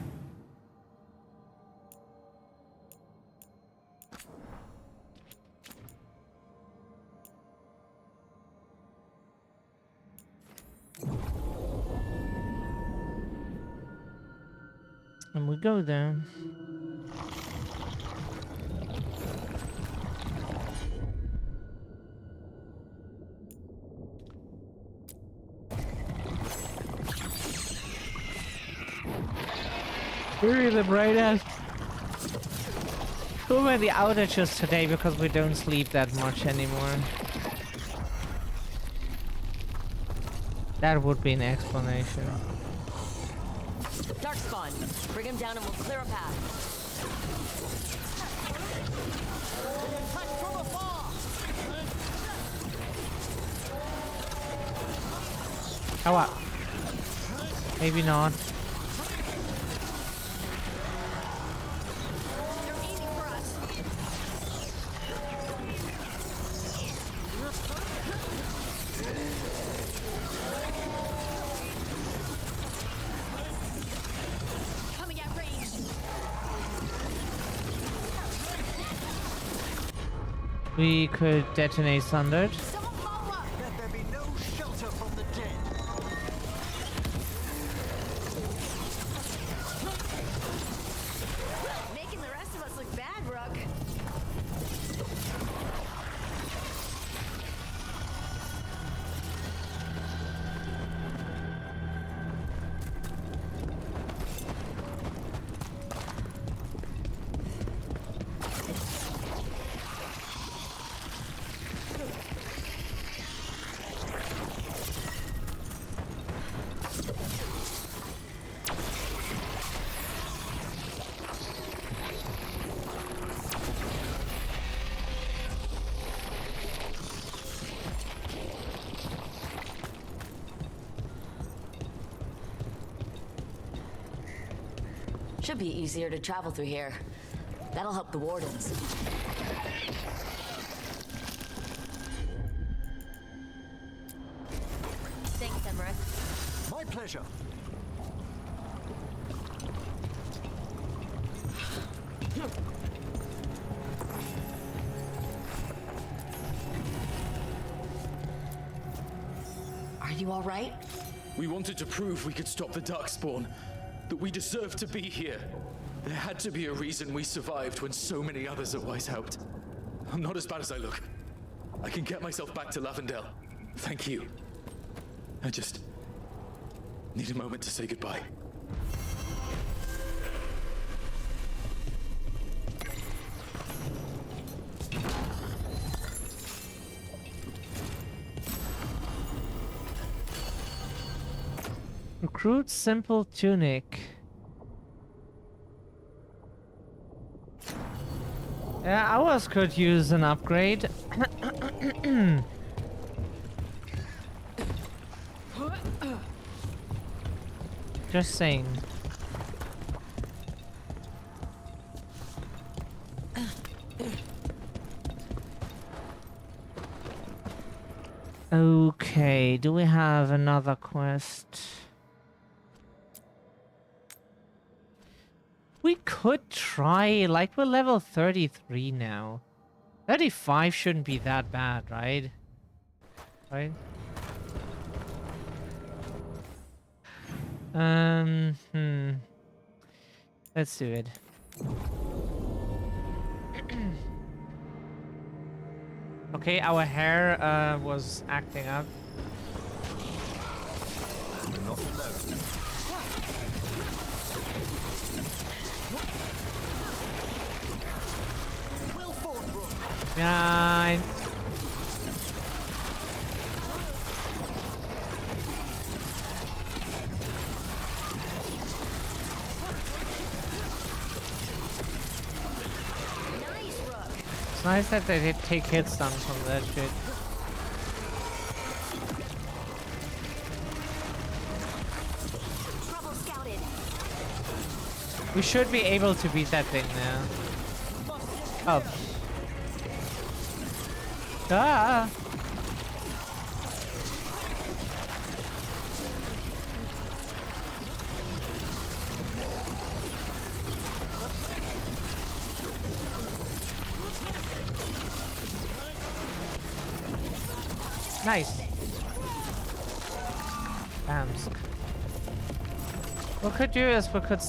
And we go there. Really the brightest. Too many outages today because we don't sleep that much anymore. That would be an explanation. Darkspawn, bring him down and we'll clear a path. Attack from afar! How up? Maybe not. We could detonate Sundered. Let there be no shelter from the dead. Making the rest of us look bad, Rook. Should be easier to travel through here. That'll help the wardens. Thanks, Emmerich. My pleasure. Are you all right? We wanted to prove we could stop the Darkspawn, that we deserved to be here. There had to be a reason we survived when so many others at Weiss helped. I'm not as bad as I look. I can get myself back to Lavendel. Thank you. I just need a moment to say goodbye. Recruit simple tunic. Yeah, ours could use an upgrade. Just saying. Okay, do we have another quest? We could try, like we're level 33 now. 35 shouldn't be that bad, right? Right? Let's do it. Okay, our hair was acting up. We're not alone. Will forge Nine. It's nice that they did take hits down from that shit. We should be able to beat that thing now. Oh. Ah! Nice. Bams. What we could do is we could...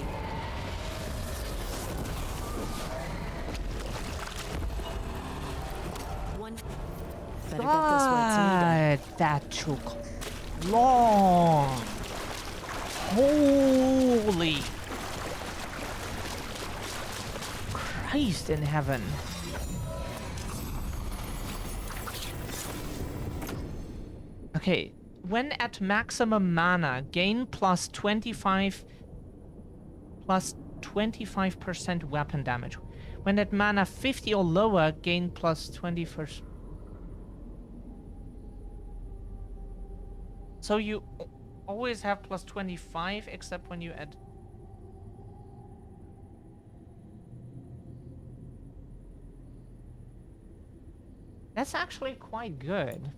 easy. Better get this where it's needed. God, that took long. Holy Christ in heaven. Okay, when at maximum mana, gain plus 25% weapon damage. When at mana 50 or lower, gain plus 20%. So you always have plus 25, except when you add... That's actually quite good.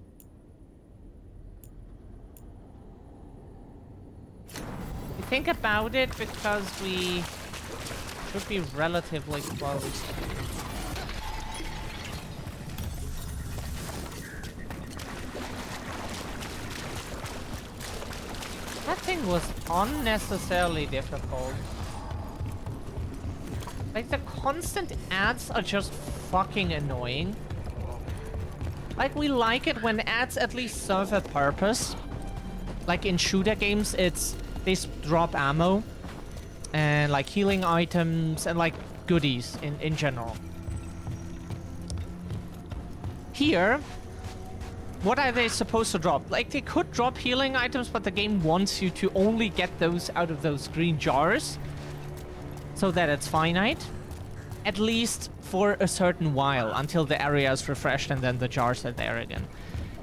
You think about it, because we should be relatively close. That thing was unnecessarily difficult. Like, the constant ads are just fucking annoying. Like, we like it when ads at least serve a purpose. Like in shooter games, it's they drop ammo and like healing items and like goodies in general. Here, what are they supposed to drop? Like, they could drop healing items, but the game wants you to only get those out of those green jars so that it's finite. At least for a certain while, until the area is refreshed and then the jars are there again.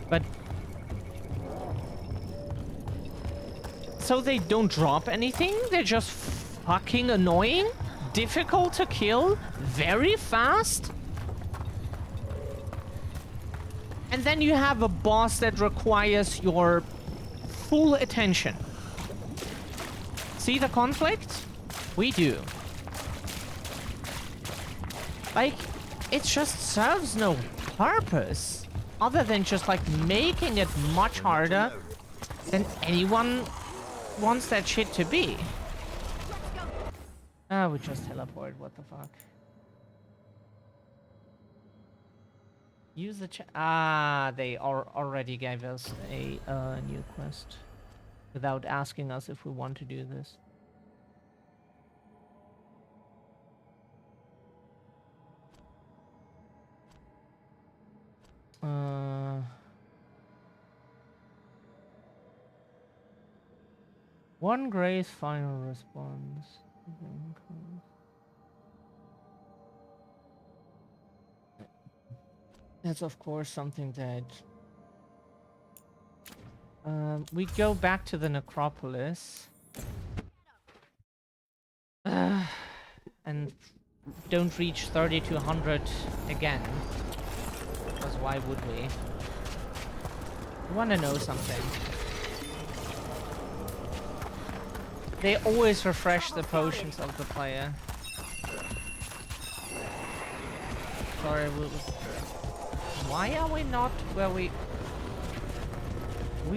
But so they don't drop anything, they're just fucking annoying, difficult to kill, very fast. And then you have a boss that requires your full attention. See the conflict? We do. Like, it just serves no purpose other than just like making it much harder than anyone wants that shit to be. Ah, we just teleported, what the fuck. Use the they already gave us a new quest without asking us if we want to do this. One grace final response. That's of course something that we go back to the necropolis and don't reach 3200 again, because why would we? I want to know something. They always refresh the potions of the player. Sorry, why are we not where we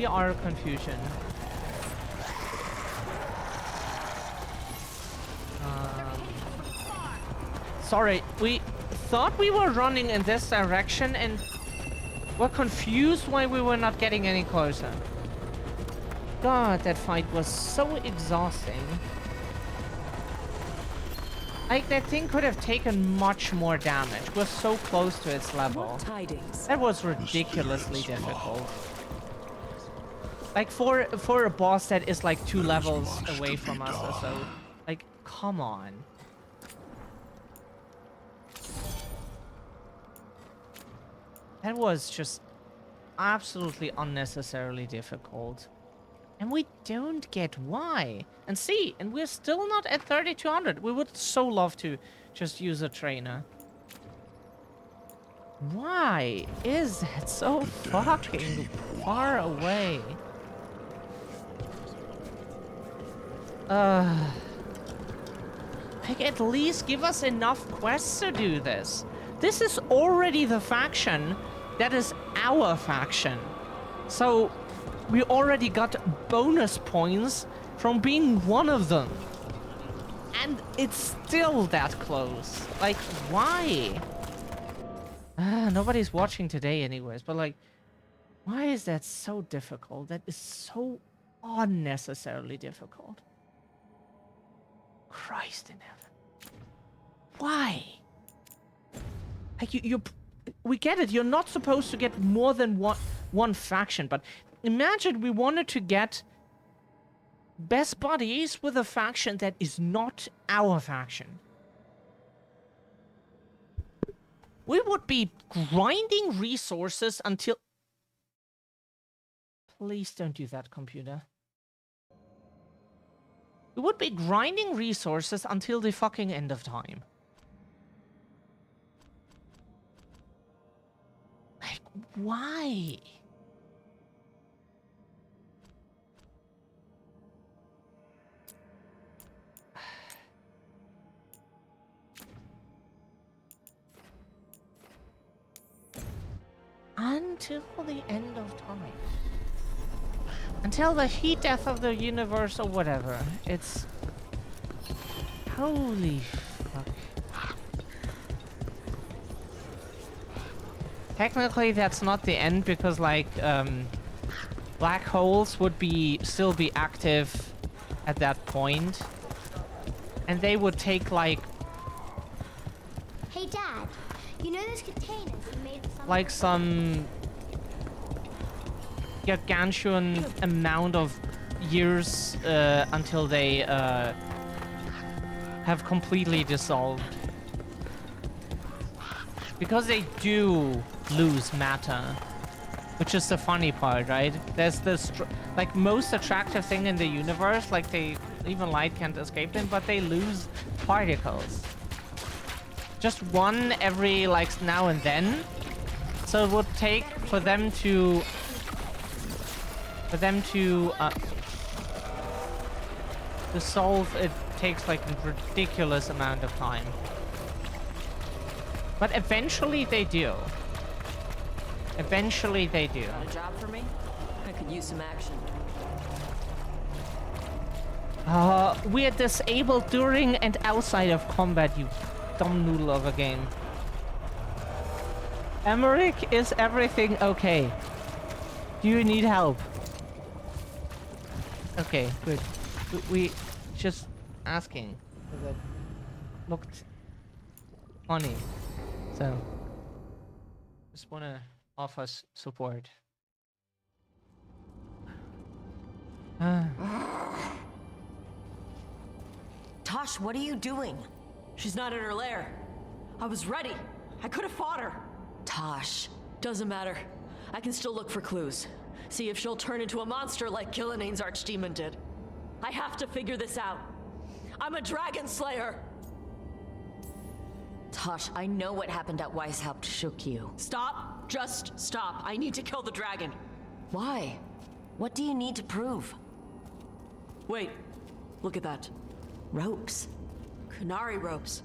are confusion. Sorry, we thought we were running in this direction and were confused why we were not getting any closer. God, that fight was so exhausting. Like, that thing could have taken much more damage. We're so close to its level. That was ridiculously difficult. Like, for a boss that is like 2 levels away from us or so. Like, come on. That was just absolutely unnecessarily difficult. And we don't get why. And see, and we're still not at 3200. We would so love to just use a trainer. Why is that so fucking far away? Like, at least give us enough quests to do this. This is already the faction that is our faction. So we already got bonus points from being one of them. And it's still that close. Like, why? Nobody's watching today anyways, but like, why is that so difficult? That is so unnecessarily difficult. Christ in heaven. Why? Like, we get it. You're not supposed to get more than one faction, but imagine we wanted to get best buddies with a faction that is not our faction. We would be grinding resources until... Please don't do that, computer. We would be grinding resources until the fucking end of time. Like, why? Until the end of time. Until the heat death of the universe or whatever. It's... Holy fuck. Technically that's not the end because like black holes would still be active at that point. And they would take like... Hey Dad, you know those containers you made of like some gargantuan amount of years until they have completely dissolved. Because they do lose matter, which is the funny part, right? There's this like most attractive thing in the universe, like even light can't escape them, but they lose particles. Just one every like now and then. So it would take for them to dissolve. It takes like a ridiculous amount of time. But eventually they do. Eventually they do. Got a job for me? I could use some action. We are disabled during and outside of combat, you dumb noodle of a game. Emmerich, is everything okay? Do you need help? Okay, good. We just asking because it looked funny. So, just want to offer support. Tosh, what are you doing? She's not in her lair. I was ready. I could have fought her. Tosh. Doesn't matter. I can still look for clues. See if she'll turn into a monster like Killiane's archdemon did. I have to figure this out. I'm a dragon slayer. Tosh, I know what happened at Weishaupt shook you. Stop. Just stop. I need to kill the dragon. Why? What do you need to prove? Wait. Look at that. Ropes. Qunari ropes.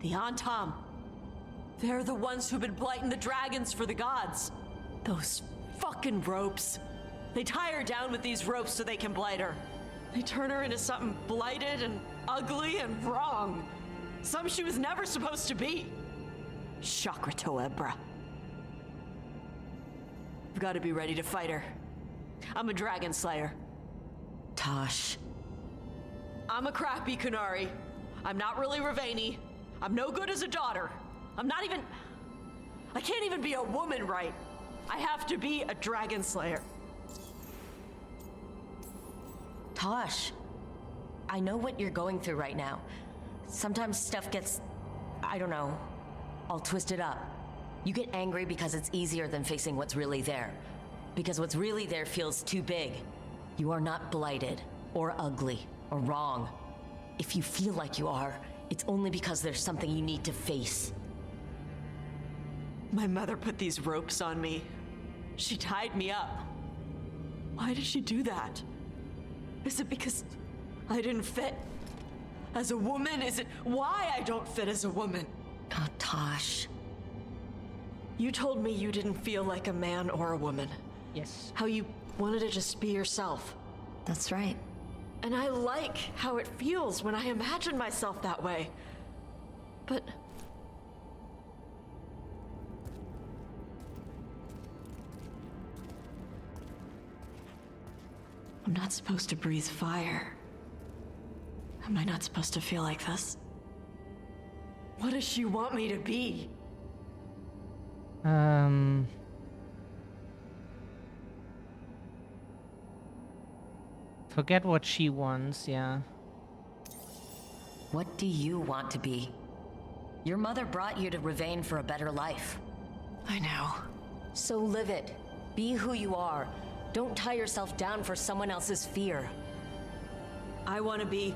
The Antam. They're the ones who've been blighting the dragons for the gods. Those fucking ropes. They tie her down with these ropes so they can blight her. They turn her into something blighted and ugly and wrong. Some she was never supposed to be. Chakratoa, bruh. I've got to be ready to fight her. I'm a dragon slayer. Tosh. I'm a crappy Qunari. I'm not really Ravani. I'm no good as a daughter. I can't even be a woman right. I have to be a dragon slayer. Tosh, I know what you're going through right now. Sometimes stuff gets, I don't know, all twisted up. You get angry because it's easier than facing what's really there. Because what's really there feels too big. You are not blighted, or ugly, or wrong. If you feel like you are, it's only because there's something you need to face. My mother put these ropes on me. She tied me up. Why did she do that? Is it because I didn't fit as a woman? Is it why I don't fit as a woman? Oh, Tosh. You told me you didn't feel like a man or a woman. Yes. How you wanted to just be yourself. That's right. And I like how it feels when I imagine myself that way. But... I'm not supposed to breathe fire. Am I not supposed to feel like this? What does she want me to be? Forget what she wants, yeah. What do you want to be? Your mother brought you to Ravane for a better life. I know. So live it. Be who you are. Don't tie yourself down for someone else's fear. I want to be...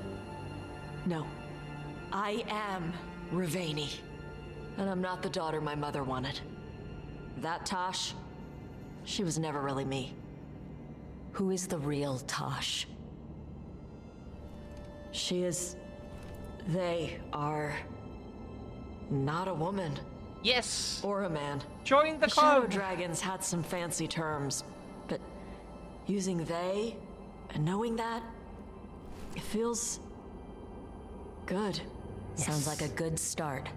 No. I am Ravane. And I'm not the daughter my mother wanted. That Tosh, she was never really me. Who is the real Tosh? She is... They are... not a woman. Yes! Or a man. Join the Shadow club! Dragons had some fancy terms, but using they and knowing that, it feels... good. Sounds like a good start.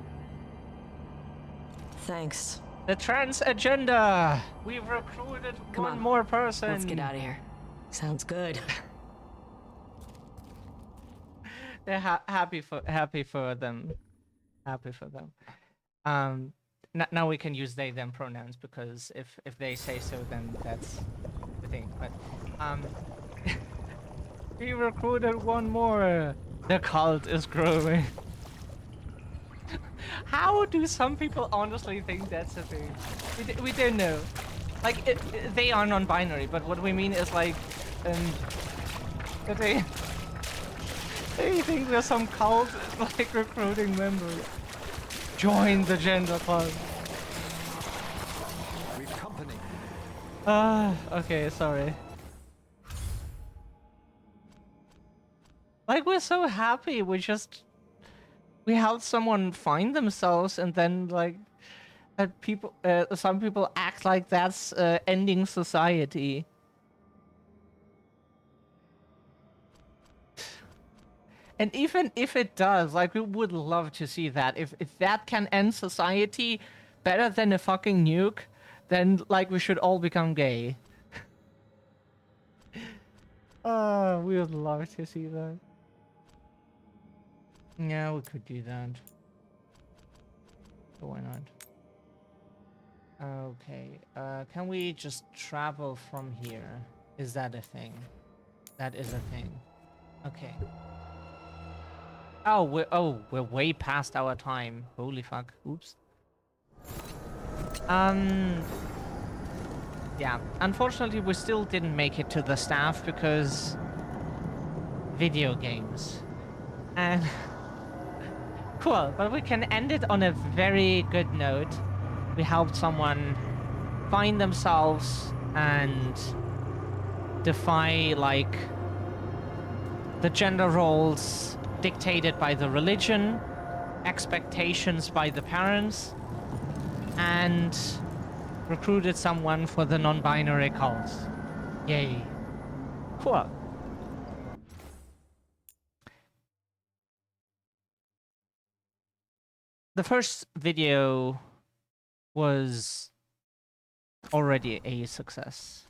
Thanks. The trans agenda! We've recruited one more person! Let's get out of here. Sounds good. They're happy for them. Happy for them. Now we can use they them pronouns because if they say so, then that's the thing. But we recruited one more. The cult is growing. How do some people honestly think that's a thing? We don't know. Like they are non-binary, but what we mean is like that they think there's some cult like recruiting members. Join the gender club. We've company. Okay, sorry. Like we're so happy, we helped someone find themselves, and then like that people, some people act like that's ending society. And even if it does, like we would love to see that. If that can end society better than a fucking nuke, then like we should all become gay. We would love to see that. Yeah, we could do that. But why not? Okay, can we just travel from here? Is that a thing? That is a thing. Okay. Oh, we're way past our time. Holy fuck. Oops. Yeah, unfortunately we still didn't make it to the staff because video games. And cool, but we can end it on a very good note. We helped someone find themselves and defy like the gender roles dictated by the religion, expectations by the parents, and recruited someone for the non-binary cult. Yay. Cool. The first video was already a success.